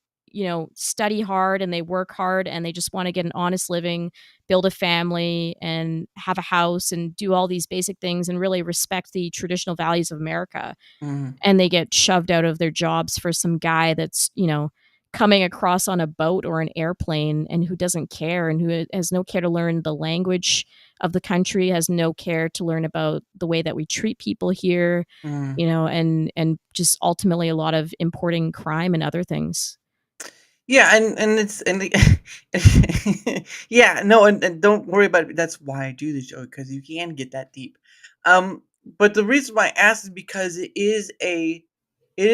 S5: study hard and they work hard and they just wanna get an honest living, build a family, and have a house and do all these basic things and really respect the traditional values of America,
S4: Mhm.
S5: and they get shoved out of their jobs for some guy that's, coming across on a boat or an airplane and who doesn't care and who has no care to learn the language of the country, has no care to learn about the way that we treat people here,
S4: Mhm.
S5: and just ultimately a lot of importing crime and other things.
S4: Yeah, and it's and the yeah, no, and don't worry about it. That's why I do the show because you can get that deep. But the reason why I ask is because it is a it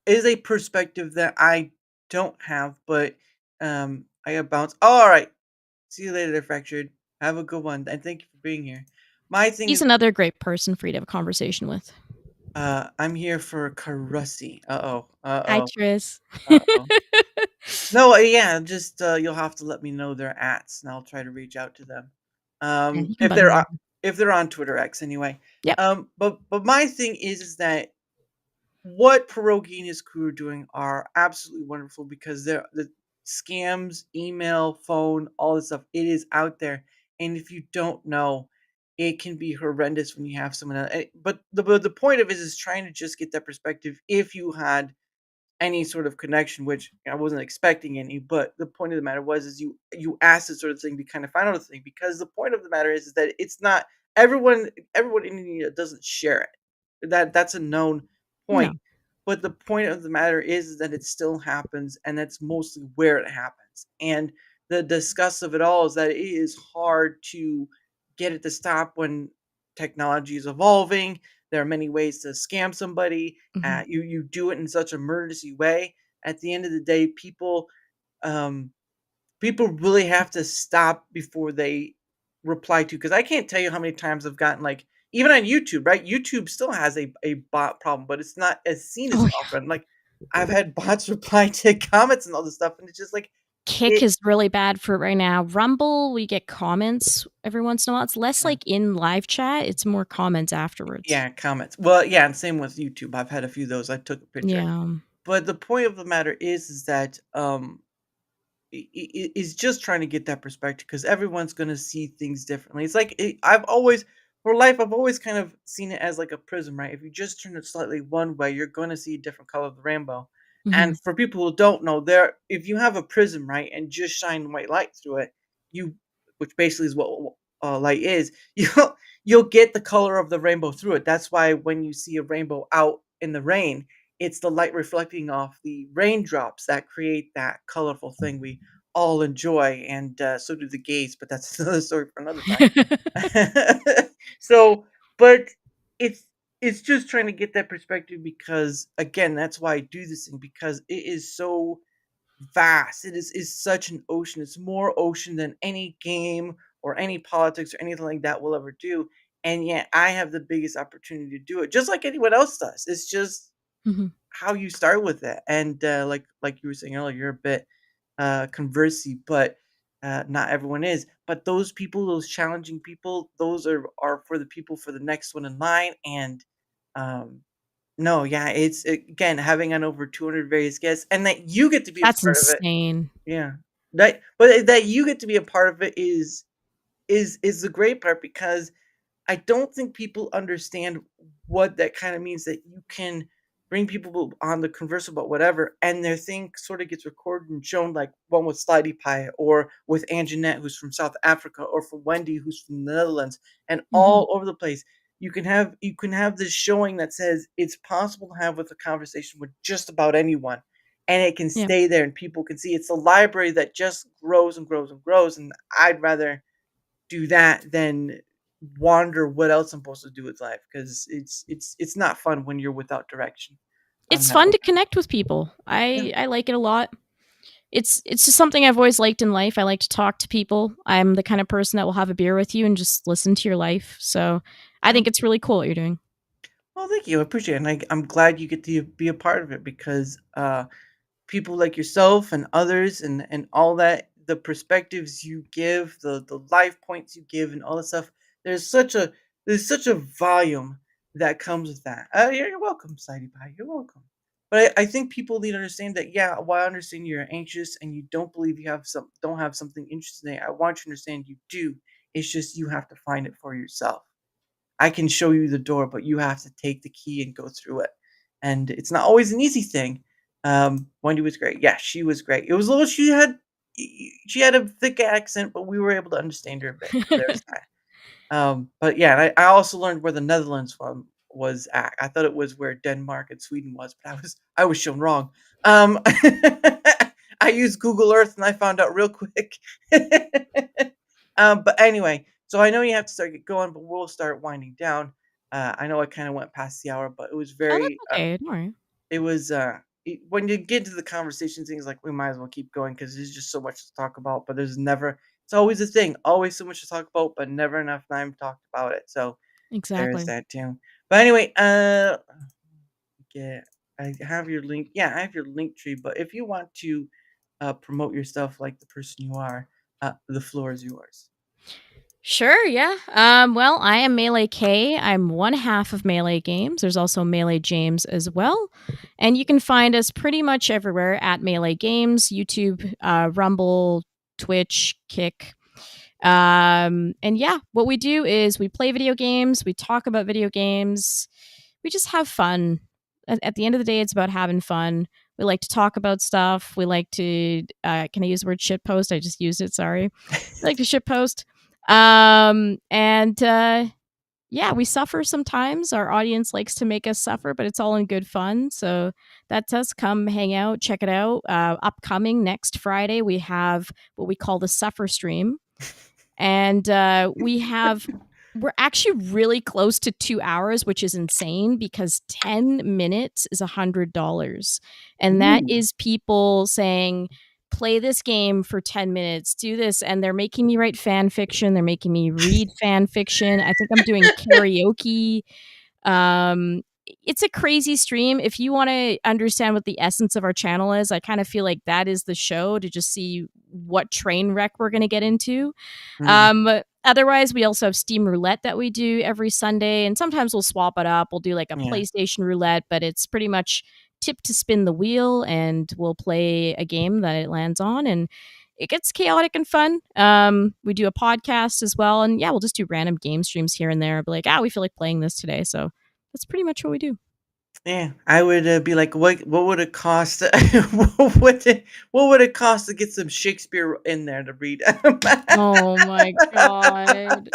S4: is a perspective that I don't have, but I got bounced. All right, see you later, there, fractured. Have a good one, and thank you for being here. My thing
S5: He's
S4: is,
S5: another great person for you to have a conversation with.
S4: I'm here for Karussi. Uh-oh,
S5: Hi,
S4: uh-oh,
S5: Tris.
S4: uh-oh. No, yeah, just, you'll have to let me know their ats, and I'll try to reach out to them.
S5: Yeah, you can bug me on.
S4: If they're on Twitter X anyway.
S5: Yep.
S4: But my thing is that what Pierogi and his crew are doing are absolutely wonderful because they're the scams, email, phone, all this stuff, it is out there, and if you don't know, it can be horrendous when you have someone but the point of it is trying to just get that perspective if you had any sort of connection, which I wasn't expecting any. But the point of the matter was, is you asked this sort of thing to kind of find out a thing because the point of the matter is that it's not everyone in India doesn't share it. That's a known
S5: No.
S4: point. But the point of the matter is that it still happens, and that's mostly where it happens. And the disgust of it all is that it is hard to get it to stop when technology is evolving. There are many ways to scam somebody.
S5: Mhm.
S4: You do it in such a emergency way. At the end of the day, um, people really have to stop before they reply to. Because I can't tell you how many times I've gotten like even on YouTube, right? YouTube still has a bot problem, but it's not as seen as
S5: Oh, yeah.
S4: often. Like I've had bots reply to comments and all this stuff, and it's just like
S5: Kick
S4: it.
S5: is really bad for it right now. Rumble, we get comments every once in a while. It's less
S4: Yeah,
S5: like in live chat, it's more comments afterwards.
S4: yeah, comments. Well, yeah, and same with YouTube. I've had a few of those. I took a picture,
S5: Yeah.
S4: but the point of the matter is that is just trying to get that perspective because everyone's going to see things differently. It's like I've always, for life, I've always kind of seen it as like a prism, right? If you just turn it slightly one way, you're going to see a different color of the rainbow. And
S5: Mhm.
S4: for people who don't know, if you have a prism, right, and just shine white light through it, you, which basically is what light is, you'll get the color of the rainbow through it. That's why when you see a rainbow out in the rain, it's the light reflecting off the raindrops that create that colorful thing we all enjoy, and so do the gays, but that's another story for another time. So, but it's it's just trying to get that perspective because again, that's why I do this thing because it is so vast. It is such an ocean. It's more ocean than any game or any politics or anything like that will ever do. And yet I have the biggest opportunity to do it, just like anyone else does. It's just
S5: Mhm.
S4: how you start with it. And like you were saying earlier, you're a bit conversely, but not everyone is. But those people, those challenging people, those are for the people for the next one in line. And um, no, yeah, again having on over 200 various guests, and that you get to be a
S5: That's
S4: part of it.
S5: insane.
S4: Yeah, but that you get to be a part of it is the great part because I don't think people understand what that kind of means that you can bring people on the converse about whatever, and their thing sort of gets recorded and shown, like one with Slidey Pie, or with Anjanette, who's from South Africa, or for Wendy, who's from the Netherlands, and
S5: Mhm.
S4: all over the place. You can have this showing that says it's possible to have with a conversation with just about anyone, and it can
S5: Yeah.
S4: stay there, and people can see. It's a library that just grows and grows and grows, and I'd rather do that than wonder what else I'm supposed to do with life, because it's not fun when you're without direction on
S5: It's
S4: that
S5: fun to
S4: regard.
S5: connect with people.
S4: Yeah.
S5: I like it a lot. It's just something I've always liked in life. I like to talk to people. I'm the kind of person that will have a beer with you and just listen to your life. So I
S4: Yeah.
S5: think it's really cool what you're doing.
S4: Well, thank you. I appreciate it, and I'm glad you get to be a part of it, because people like yourself and others, and all that, the perspectives you give, the life points you give, and all that stuff. There's such a there's such a volume that comes with that. You're welcome, Sidey Pie. You're welcome. But I think people need to understand that. Yeah, while I understand you're anxious and you don't believe you don't have something interesting, I want you to understand you do. It's just you have to find it for yourself. I can show you the door, but you have to take the key and go through it. And it's not always an easy thing. Wendy was great. Yeah, she was great. It was a little. She had a thick accent, but we were able to understand her a bit. So there's that. But yeah, and I also learned where the Netherlands was at. I thought it was where Denmark and Sweden was, but I was shown wrong. I used Google Earth and I found out real quick. But anyway, so I know you have to start get going, but we'll start winding down. I know I kind of went past the hour, but it was
S5: Oh,
S4: very.
S5: that's okay. Don't worry.
S4: It was when you get into the conversation, things like we might as well keep going because there's just so much to talk about. But there's never. It's always a thing. Always so much to talk about, but never enough time to talk about it. So there is
S5: Exactly.
S4: that too. But anyway, yeah, I have your link. Yeah, I have your link tree. But if you want to promote yourself like the person you are, the floor is yours.
S5: Sure, yeah. Well, I am MeleeK. I'm one half of Melee Games. There's also Melee James as well. And you can find us pretty much everywhere at Melee Games, YouTube, Rumble, Twitch, Kick. And yeah, what we do is we play video games, we talk about video games, we just have fun. At the end of the day, it's about having fun. We like to talk about stuff. We like to, can I use the word shit post? I just used it, sorry. We like to shit post. And yeah, we suffer sometimes. Our audience likes to make us suffer, but it's all in good fun. So that's us. Come hang out, check it out. Upcoming next Friday, we have what we call the Suffer Stream. And we're actually really close to 2 hours, which is insane because 10 minutes is $100. And that
S4: Ooh.
S5: is people saying, play this game for 10 minutes, do this. And they're making me write fan fiction. They're making me read fan fiction. I think I'm doing karaoke. Um, it's a crazy stream. If you want to understand what the essence of our channel is, I kind of feel like that is the show to just see what train wreck we're going to get into.
S4: Mm,
S5: Otherwise, we also have Steam Roulette that we do every Sunday, and sometimes we'll swap it up. We'll do like a
S4: yeah.
S5: PlayStation Roulette, but it's pretty much tip to spin the wheel, and we'll play a game that it lands on, and it gets chaotic and fun. We do a podcast as well, and yeah, we'll just do random game streams here and there. Be like, we feel like playing this today, so that's pretty much what we do.
S4: Yeah, I would be like, what would it cost? What would it cost to get some Shakespeare in there to read?
S5: Oh my god!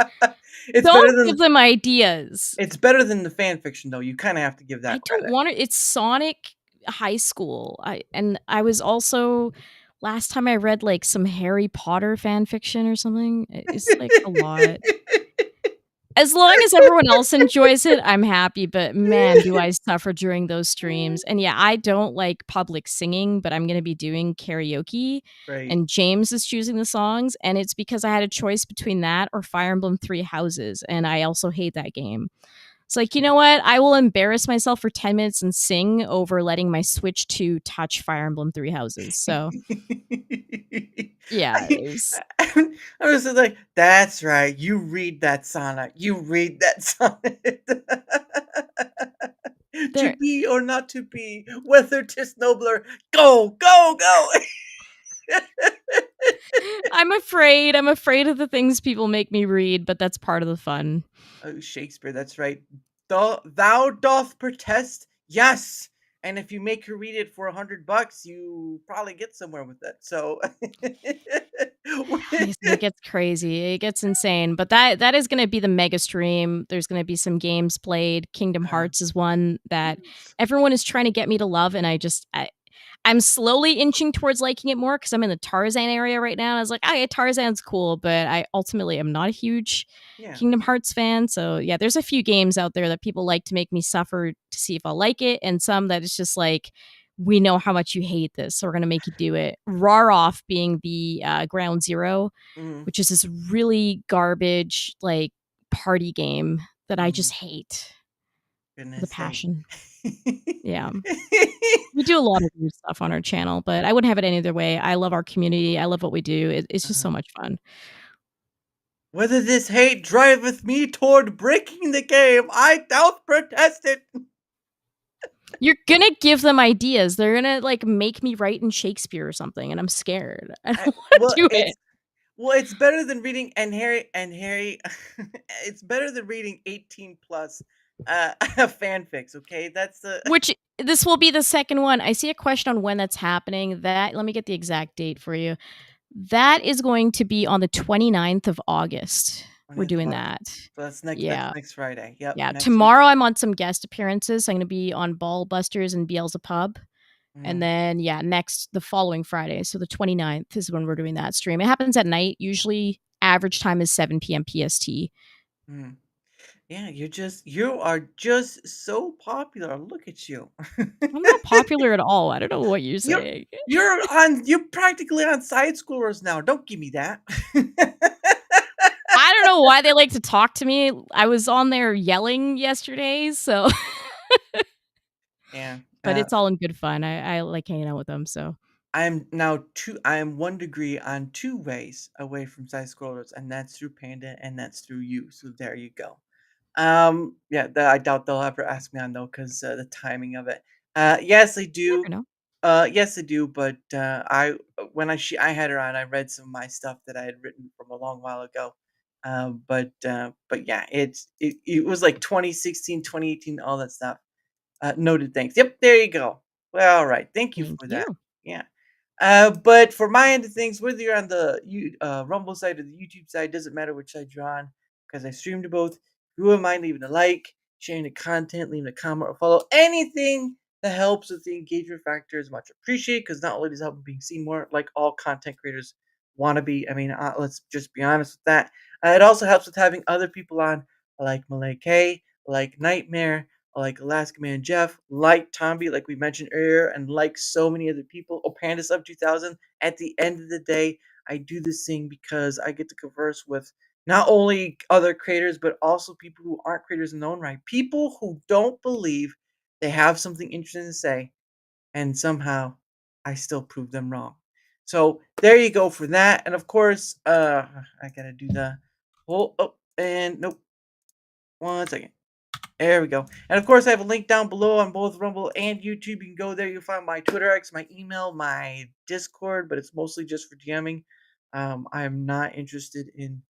S4: It's better
S5: Don't give
S4: than
S5: them ideas.
S4: it's better than the fan fiction though. You kind of have to give
S5: I
S4: that
S5: don't
S4: credit.
S5: want it. It's Sonic High School. I was also last time I read like some Harry Potter fan fiction or something. It's like a lot. As long as everyone else enjoys it, I'm happy, but man, do I suffer during those streams. And yeah, I don't like public singing, but I'm going to be doing karaoke
S4: Right.
S5: and James is choosing the songs, and it's because I had a choice between that or Fire Emblem 3 Houses, and I also hate that game. It's like, you know what? I will embarrass myself for 10 minutes and sing over letting my Switch 2 touch Fire Emblem 3 Houses. So, yeah,
S4: I,
S5: there's
S4: I was just like, that's right. You read that sonnet. You read that sonnet. To
S5: there
S4: be or not to be, whether 'tis nobler. Go, go, go.
S5: I'm afraid of the things people make me read, but that's part of the fun.
S4: Oh, Shakespeare, that's right. Thou doth protest? Yes. And if you make her read it for $100, you probably get somewhere with it. So
S5: Like I said, it gets crazy. It gets insane. But that is gonna be the mega stream. There's gonna be some games played. Kingdom
S4: uh,
S5: Hearts is one that everyone is trying to get me to love, and I'm slowly inching towards liking it more because I'm in the Tarzan area right now. And I was like, oh yeah, Tarzan's cool, but I ultimately am not a huge
S4: yeah.
S5: Kingdom Hearts fan. So yeah, there's a few games out there that people like to make me suffer to see if I'll like it, and some that it's just like, we know how much you hate this, so we're gonna make you do it. Rar off being the Ground Zero,
S4: Mm,
S5: which is this really garbage like party game that I
S4: mm,
S5: just hate with a
S4: goodness sake.
S5: passion. Yeah. We do a lot of weird stuff on our channel, but I wouldn't have it any other way. I love our community. I love what we do. It's just
S4: Uh-huh.
S5: so much fun.
S4: Whether this hate driveth me toward breaking the game, I doubt protest it.
S5: You're gonna give them ideas. They're gonna like make me write in Shakespeare or something, and I'm scared. I don't
S4: I,
S5: want
S4: well,
S5: to do it.
S4: it's better than reading and Harry. It's better than reading 18 plus fanfics. Okay, that's the
S5: Which this will be the second one. I see a question on when that's happening. That let me get the exact date for you. That is going to be on the 29th of August. We're
S4: 20th of
S5: doing
S4: August.
S5: that.
S4: So that's
S5: Yeah.
S4: next Friday. Yep,
S5: Yeah.
S4: next week.
S5: Tomorrow I'm on some guest appearances. I'm gonna be on Ball Busters and Beelzebub. And
S4: Mm,
S5: then, yeah, the following Friday, so the 29th is when we're doing that stream. It happens at night. Usually, average time is 7 p.m. PST.
S4: mm. Yeah, you are just so popular. Look at you.
S5: I'm not popular at all. I don't know what you're
S4: you're
S5: saying.
S4: you're practically on side scrollers now. Don't give me that.
S5: I don't know why they like to talk to me. I was on there yelling yesterday, so
S4: Yeah.
S5: but it's all in good fun. I like hanging out with them, so
S4: I am 1 degree on 2 ways away from side scrollers, and that's through Panda and that's through you. So there you go. Yeah, I doubt they'll ever ask me on though, because the timing of it. Yes, I
S5: you never
S4: do.
S5: know.
S4: Yes, I do. But I had her on, I read some of my stuff that I had written from a long while ago. But yeah, it was like 2016, 2018, all that stuff. Noted. Thanks. Yep, there you go. Well, all right. Thank you
S5: Thank
S4: for that.
S5: you.
S4: Yeah. But for my end of things, whether you're on the Rumble side or the YouTube side, doesn't matter which side you're on, because I stream to both. If you wouldn't mind leaving a like, sharing the content, leaving a comment, or follow, anything that helps with the engagement factor is much appreciated. Because not only does it help me being seen more, like all content creators want to be. I mean, let's just be honest with that. It also helps with having other people on, like MeleeK, like Nightmare, like Alaska Man Jeff, like Tomby, like we mentioned earlier, and like so many other people. Oh, Panda Sub 2000. At the end of the day, I do this thing because I get to converse with not only other creators, but also people who aren't creators in their own right. People who don't believe they have something interesting to say, and somehow I still prove them wrong. So there you go for that. And of course, I gotta do the whole. Oh, and nope. 1 second. There we go. And of course, I have a link down below on both Rumble and YouTube. You can go there. You'll find my Twitter X, my email, my Discord, but it's mostly just for DMing. I am not interested in.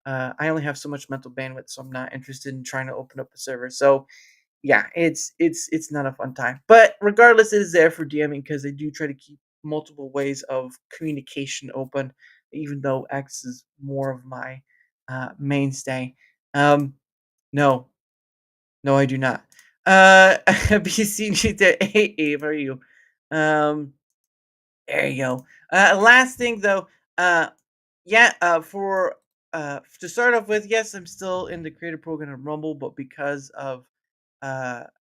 S4: I only have so much mental bandwidth, so I'm not interested in trying to open up a server. So yeah, it's not a fun time. But regardless, it is there for DMing because I do try to keep multiple ways of communication open, even though X is more of my mainstay. Um, no, no, I do not. BCG to AA, how are you? Um, there you go. Last thing though, uh, yeah, for to start off with, yes, I'm still in the creator program on Rumble, but because of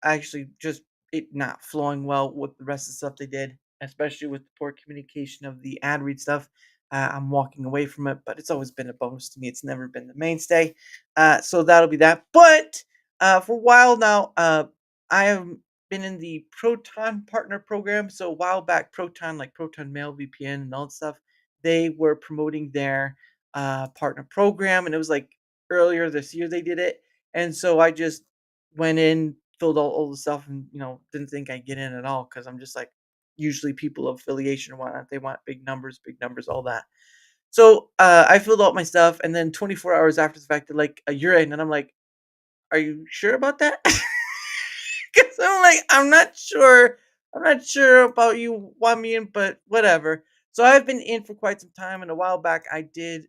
S4: actually just it not flowing well with the rest of the stuff they did, especially with the poor communication of the ad read stuff. I'm walking away from it, but it's always been a bonus to me. It's never been the mainstay. So that'll be that. But for a while now, I have been in the Proton Partner Program. So a while back, Proton, like Proton Mail VPN and all that stuff, they were promoting their partner program, and it was like earlier this year they did it. And so I just went in, filled all the stuff, and didn't think I'd get in at all because I'm just like usually people of affiliation and whatnot. They want big numbers, all that. So I filled out my stuff, and then 24 hours after the fact, they're like, "You're in," and I'm like, "Are you sure about that?" Because I'm like, I'm not sure I'm not sure about you want me in, but whatever. So I've been in for quite some time, and a while back I did,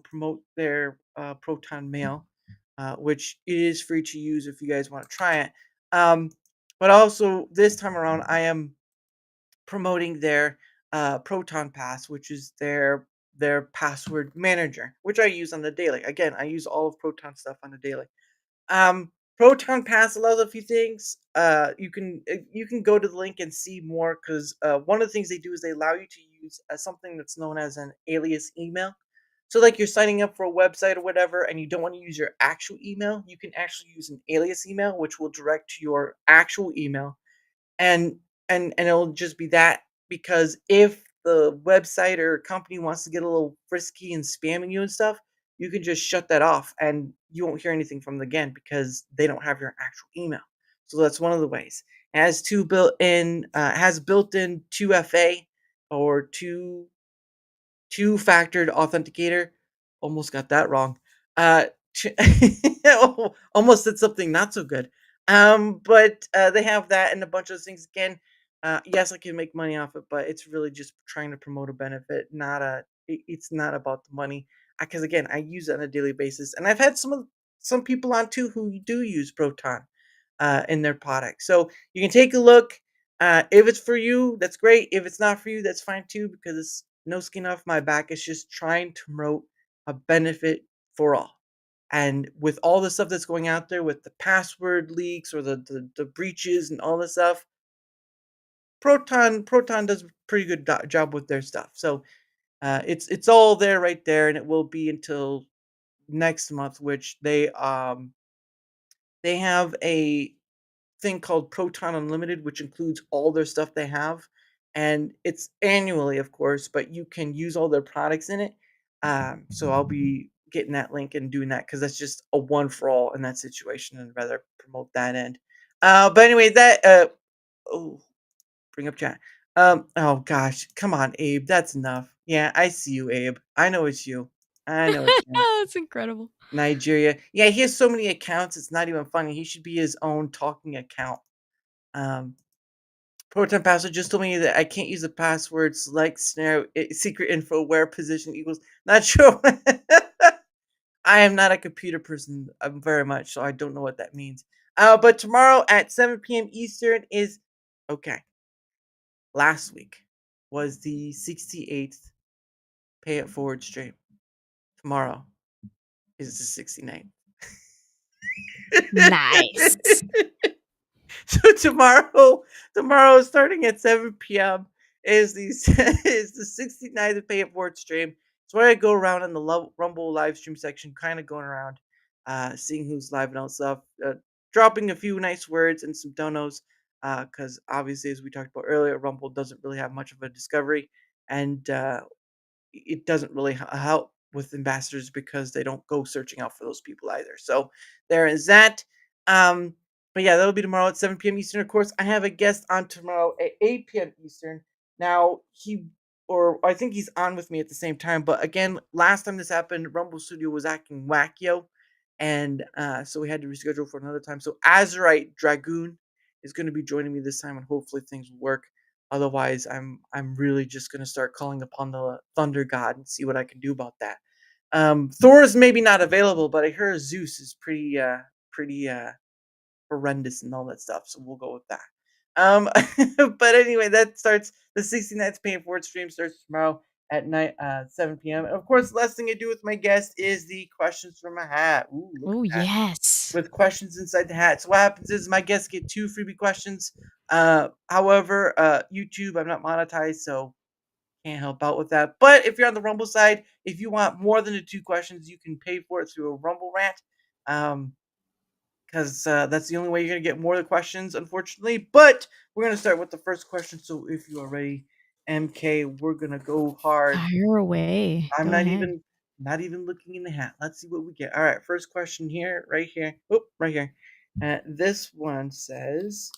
S4: promote their Proton Mail, which is free to use if you guys want to try it. Um, but also this time around, I am promoting their Proton Pass, which is their password manager, which I use on the daily. Again, I use all of Proton stuff on the daily. Proton Pass allows a few things. You can go to the link and see more because one of the things they do is they allow you to use something that's known as an alias email. So, like you're signing up for a website or whatever, and you don't want to use your actual email, you can actually use an alias email, which will direct to your actual email, and and it'll just be that because if the website or company wants to get a little frisky and spamming you and stuff, you can just shut that off and you won't hear anything from them again because they don't have your actual email. So that's one of the ways. It has built-in 2FA or two-factored authenticator. Almost got that wrong. Ch almost said something not so good. But, they have that and a bunch of things. Again, yes, I can make money off it, but it's really just trying to promote a benefit, not it's not about the money. Because again, I use it on a daily basis, and I've had some people on too who do use Proton, in their product. So you can take a look. If it's for you, that's great. If it's not for you, that's fine too, because it's no skin off my back. It's just trying to promote a benefit for all. And with all the stuff that's going out there with the password leaks or the breaches and all this stuff, Proton does a pretty good job with their stuff. So it's all there right there, and it will be until next month, which they have a thing called Proton Unlimited, which includes all their stuff they have, and it's annually, of course, but you can use all their products in it. So I'll be getting that link and doing that because that's just a one for all in that situation, and rather promote that end. But anyway, oh, bring up chat. Oh gosh, come on, Abe, that's enough. Yeah, I see you, Abe. I know it's you. I know it's you.
S5: That's incredible.
S4: Nigeria. Yeah, he has so many accounts. It's not even funny. He should be his own talking account. Um, Proton Password just told me that I can't use the passwords like secret info where position equals. Not sure. I am not a computer person very much, so I don't know what that means. But tomorrow at 7 p.m. Eastern is okay. Last week was the 68th Pay It Forward stream. Tomorrow is the 69th.
S5: Nice.
S4: So tomorrow starting at 7 p.m. is the is the 69th Pay It Forward stream. So I go around in the Rumble live stream section, kind of going around, seeing who's live and all stuff, dropping a few nice words and some donos, because obviously, as we talked about earlier, Rumble doesn't really have much of a discovery, and it doesn't really help with ambassadors because they don't go searching out for those people either. So there is that. Um, but yeah, that'll be tomorrow at 7 p.m. Eastern. Of course, I have a guest on tomorrow at 8 p.m. Eastern. Now or I think he's on with me at the same time. But again, last time this happened, Rumble Studio was acting wackio, and so we had to reschedule for another time. So Azurite Dragoon is going to be joining me this time, and hopefully things will work. Otherwise, I'm really just gonna start calling upon the thunder god and see what I can do about that. Thor is maybe not available, but I heard Zeus is pretty horrendous and all that stuff. So we'll go with that. Um, but anyway, that starts the 69th Paying Forward stream starts tomorrow at night 7 p.m. And of course, the last thing I do with my guest is the questions from a hat. Ooh, look
S5: Oh,
S4: at that
S5: yes.
S4: with questions inside the hat. So what happens is my guests get 2 freebie questions. However, YouTube, I'm not monetized, so can't help out with that. But if you're on the Rumble side, if you want more than the 2 questions, you can pay for it through a Rumble rant. Because that's the only way you're gonna get more of the questions, unfortunately. But we're gonna start with the first question. So if you are ready, MK, we're gonna go hard.
S5: Fire away.
S4: I'm
S5: Go ahead.
S4: not even looking in the hat. Let's see what we get. All right, first question here, right here. Oh, right here. This one says,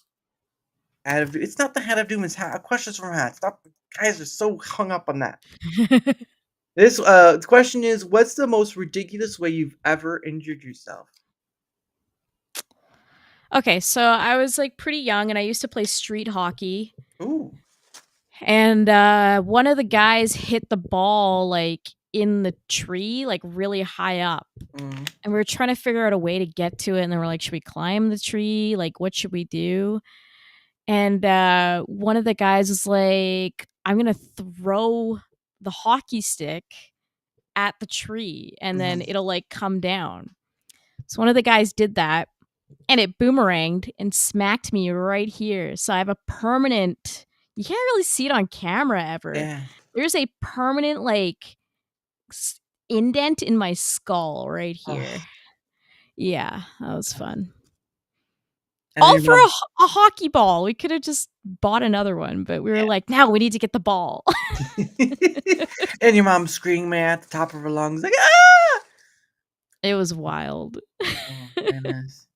S4: It's not the hat of doom. It's questions from hat. Stop, guys are so hung up on that. This the question is, what's the most ridiculous way you've ever injured yourself?
S5: Okay, so I was, like, pretty young, and I used to play street hockey,
S4: Ooh.
S5: and, one of the guys hit the ball, like, in the tree, like, really high up,
S4: Mhm.
S5: and we were trying to figure out a way to get to it, and then we're like, "Should we climb the tree? Like, what should we do?" And, one of the guys was like, "I'm gonna throw the hockey stick at the tree, and then
S4: Mhm.
S5: it'll, like, come down." So one of the guys did that, and it boomeranged and smacked me right here. So I have a permanent, you can't really see it on camera ever.
S4: Yeah.
S5: There's a permanent, like, s indent in my skull right here.
S4: Oh,
S5: Yeah, that was fun.
S4: and then
S5: All
S4: your
S5: for
S4: mom
S5: a hockey ball. We coulda just bought another one, but we were
S4: yeah.
S5: like, "No, we need to get the ball."
S4: And your mom screaming at the top of her lungs like, "Ah!"
S5: It was wild.
S4: Oh, goodness.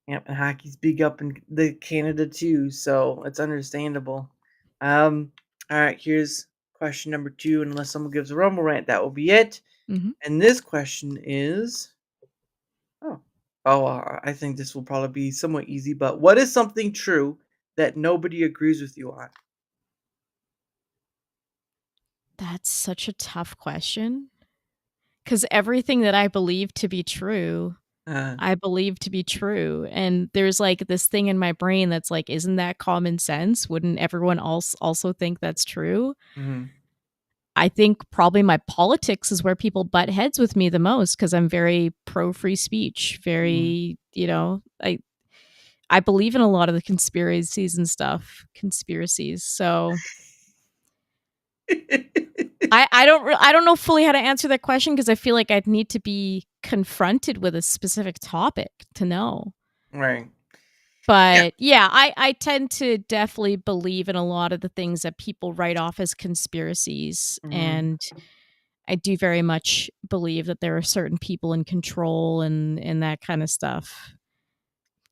S4: Yep, and hockey's big up in the Canada too, so it's understandable. All right, here's question number 2, and unless someone gives a rumble rant, that will be it.
S5: Mhm.
S4: And this question is, oh, I think this will probably be somewhat easy. But what is something true that nobody agrees with you on?
S5: That's such a tough question, because everything that I believe to be true,
S4: Uh,
S5: I believe to be true, and there's, like, this thing in my brain that's like, "Isn't that common sense? Wouldn't everyone else also think that's true?"
S4: mhm,
S5: I think probably my politics is where people butt heads with me the most, because 'cause I'm very pro free speech,
S4: mhm.
S5: very, I believe in a lot of the conspiracies and stuff, conspiracies, so I don't know fully how to answer that question, because I feel like I'd need to be confronted with a specific topic to know.
S4: Right. Yeah.
S5: But, yeah, I tend to definitely believe in a lot of the things that people write off as conspiracies,
S4: Mhm.
S5: and I do very much believe that there are certain people in control and that kinda stuff.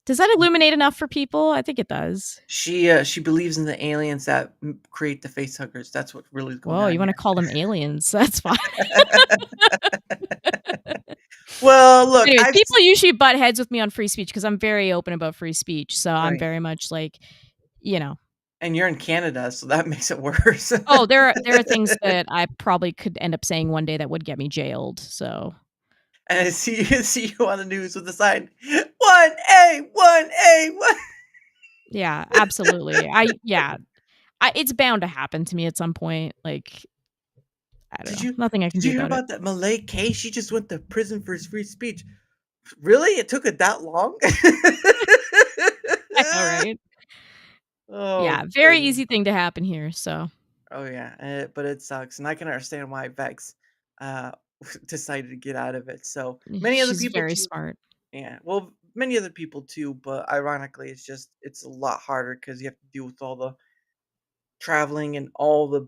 S5: Does that illuminate enough for people? I think it does.
S4: She believes in the aliens that create the face huggers. That's what really is going
S5: Whoa,
S4: on
S5: you wanna
S4: here.
S5: call them aliens, that's fine.
S4: Well, look,
S5: Anyways,
S4: I've
S5: people usually butt heads with me on free speech, because 'cause I'm very open about free speech, so I'm
S4: right,
S5: very much like, you know
S4: and you're in Canada, so that makes it worse.
S5: oh, there are things that I probably could end up saying one day that would get me jailed, so
S4: And I see you on the news with the sign, 1A, 1A, 1.
S5: yeah, absolutely. It's bound to happen to me at some point, like, I don't
S4: Did
S5: know,
S4: you
S5: nothing I can
S4: did
S5: do
S4: you hear
S5: about it.
S4: about that MeleeK? She just went to prison for his free speech. Really? It took it that long?
S5: I know, right?
S4: Oh,
S5: Yeah, very
S4: goodness.
S5: easy thing to happen here, so
S4: Oh, yeah, but it sucks, and I can understand why Vex, uh, decided to get out of it, so many other
S5: she's
S4: people
S5: very
S4: too.
S5: smart.
S4: Yeah, well, many other people too, but ironically, it's a lot harder because you have to deal with all the traveling and all the,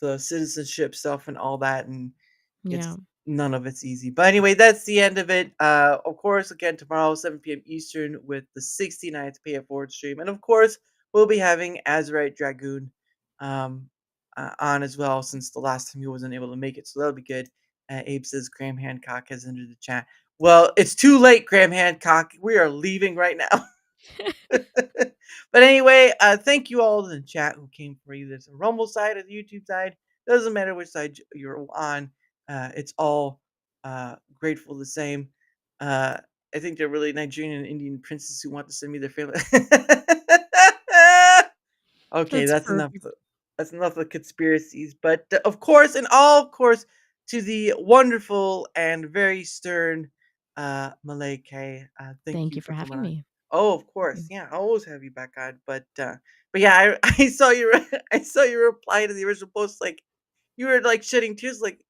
S4: the citizenship stuff and all that, and
S5: Yeah.
S4: it's none of it's easy. But anyway, that's the end of it. Of course, again tomorrow, 7 p.m. Eastern, with the 69th Pay It Forward stream, and of course, we'll be having Azurite Dragoon um, on as well, since the last time he wasn't able to make it, so that'll be good. Abe says Graham Hancock has entered the chat. Well, it's too late, Graham Hancock. We are leaving right now. But anyway, thank you all in the chat who came for either the Rumble side or the YouTube side. Doesn't matter which side you're on. It's all grateful the same. Uh, I think they're really Nigerian and Indian princes who want to send me their family. Okay,
S5: That's
S4: that's enough.
S5: perfect.
S4: That's enough of conspiracies. But of course, and all of course, to the wonderful and very stern Malay K. Thank
S5: Thank
S4: you
S5: you for
S4: for coming
S5: having
S4: on.
S5: me.
S4: Oh, of course,
S5: Mm.
S4: yeah. I always have you back on. But yeah, I saw your I saw your reply to the original post. Like you were like shedding tears. Like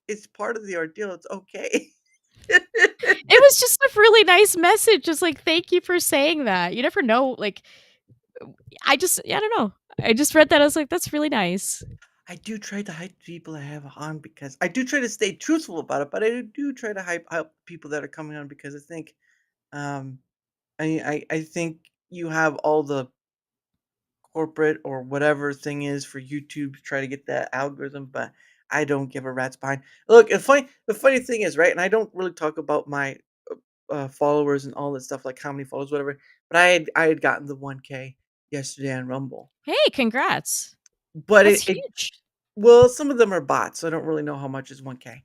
S4: it's part of the ordeal. It's okay.
S5: It was just a really nice message, just like, "Thank you for saying that." You never know, like, I don't know. I just read that, I was like, "That's really nice."
S4: I do try to hype people I have on because I do try to stay truthful about it, but I do try to hype up people that are coming on because I think um I think you have all the corporate or whatever thing is for YouTube to try to get that algorithm, but I don't give a rat's behind. Look, the funny thing is, right, and I don't really talk about my followers and all that stuff, like how many followers, whatever. But I had gotten the 1K yesterday on Rumble.
S5: Hey, congrats.
S4: But
S5: That's
S4: it
S5: huge.
S4: well, some of them are bots, so I don't really know how much is 1K.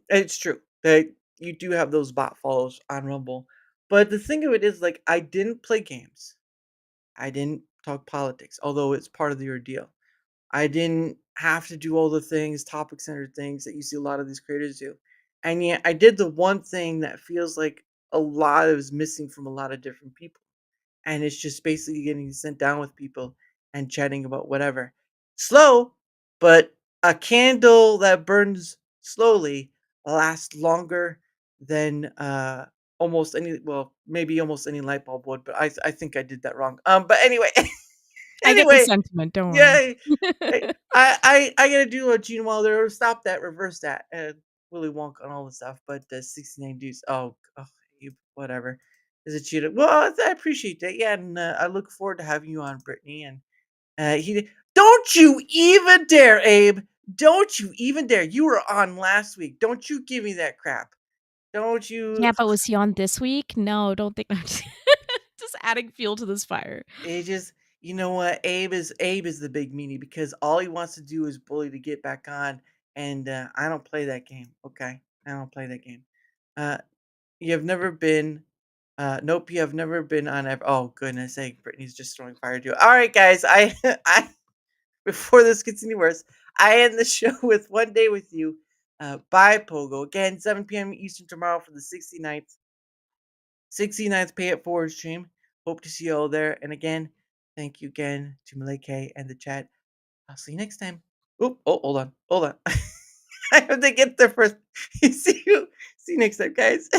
S4: It's true that you do have those bot follows on Rumble. But the thing of it is, like, I didn't play games. I didn't talk politics, although it's part of the ordeal. I didn't have to do all the things, topic centered things that you see a lot of these creators do. And yet I did the one thing that feels like a lot is missing from a lot of different people. And it's just basically getting sent down with people and chatting about whatever. Slow, but a candle that burns slowly lasts longer than almost any, well, maybe almost any light bulb would, but I think I did that wrong. But anyway,
S5: I get the
S4: anyway,
S5: sentiment, don't worry.
S4: yeah, I gotta do a Gene Wilder, stop that, reverse that, and Willy Wonka and all the stuff. But the 69 Deuce, oh, whatever, is a cheetah. Well, I appreciate that. Yeah, and I look forward to having you on, Brittany. And don't you even dare, Abe. Don't you even dare. You were on last week. Don't you give me that crap. Don't you?
S5: Yeah, but was he on this week? No, don't think I'm just just adding fuel to this fire.
S4: It just, you know what? Abe is the big meanie because all he wants to do is bully to get back on, and I don't play that game. Okay, I don't play that game. Uh, you have never been. Nope, you have never been on. Oh goodness sake, Brittany's just throwing fire to it. All right, guys, I before this gets any worse, I end the show with One Day with You. By Pogo again, 7 p.m. Eastern tomorrow for the 69th Pay It Forward stream. Hope to see you all there. And again, thank you again to MeleeK and the chat. I'll see you next time. Oop, oh, hold on. Hold on. I have to get there first. See you next time, guys.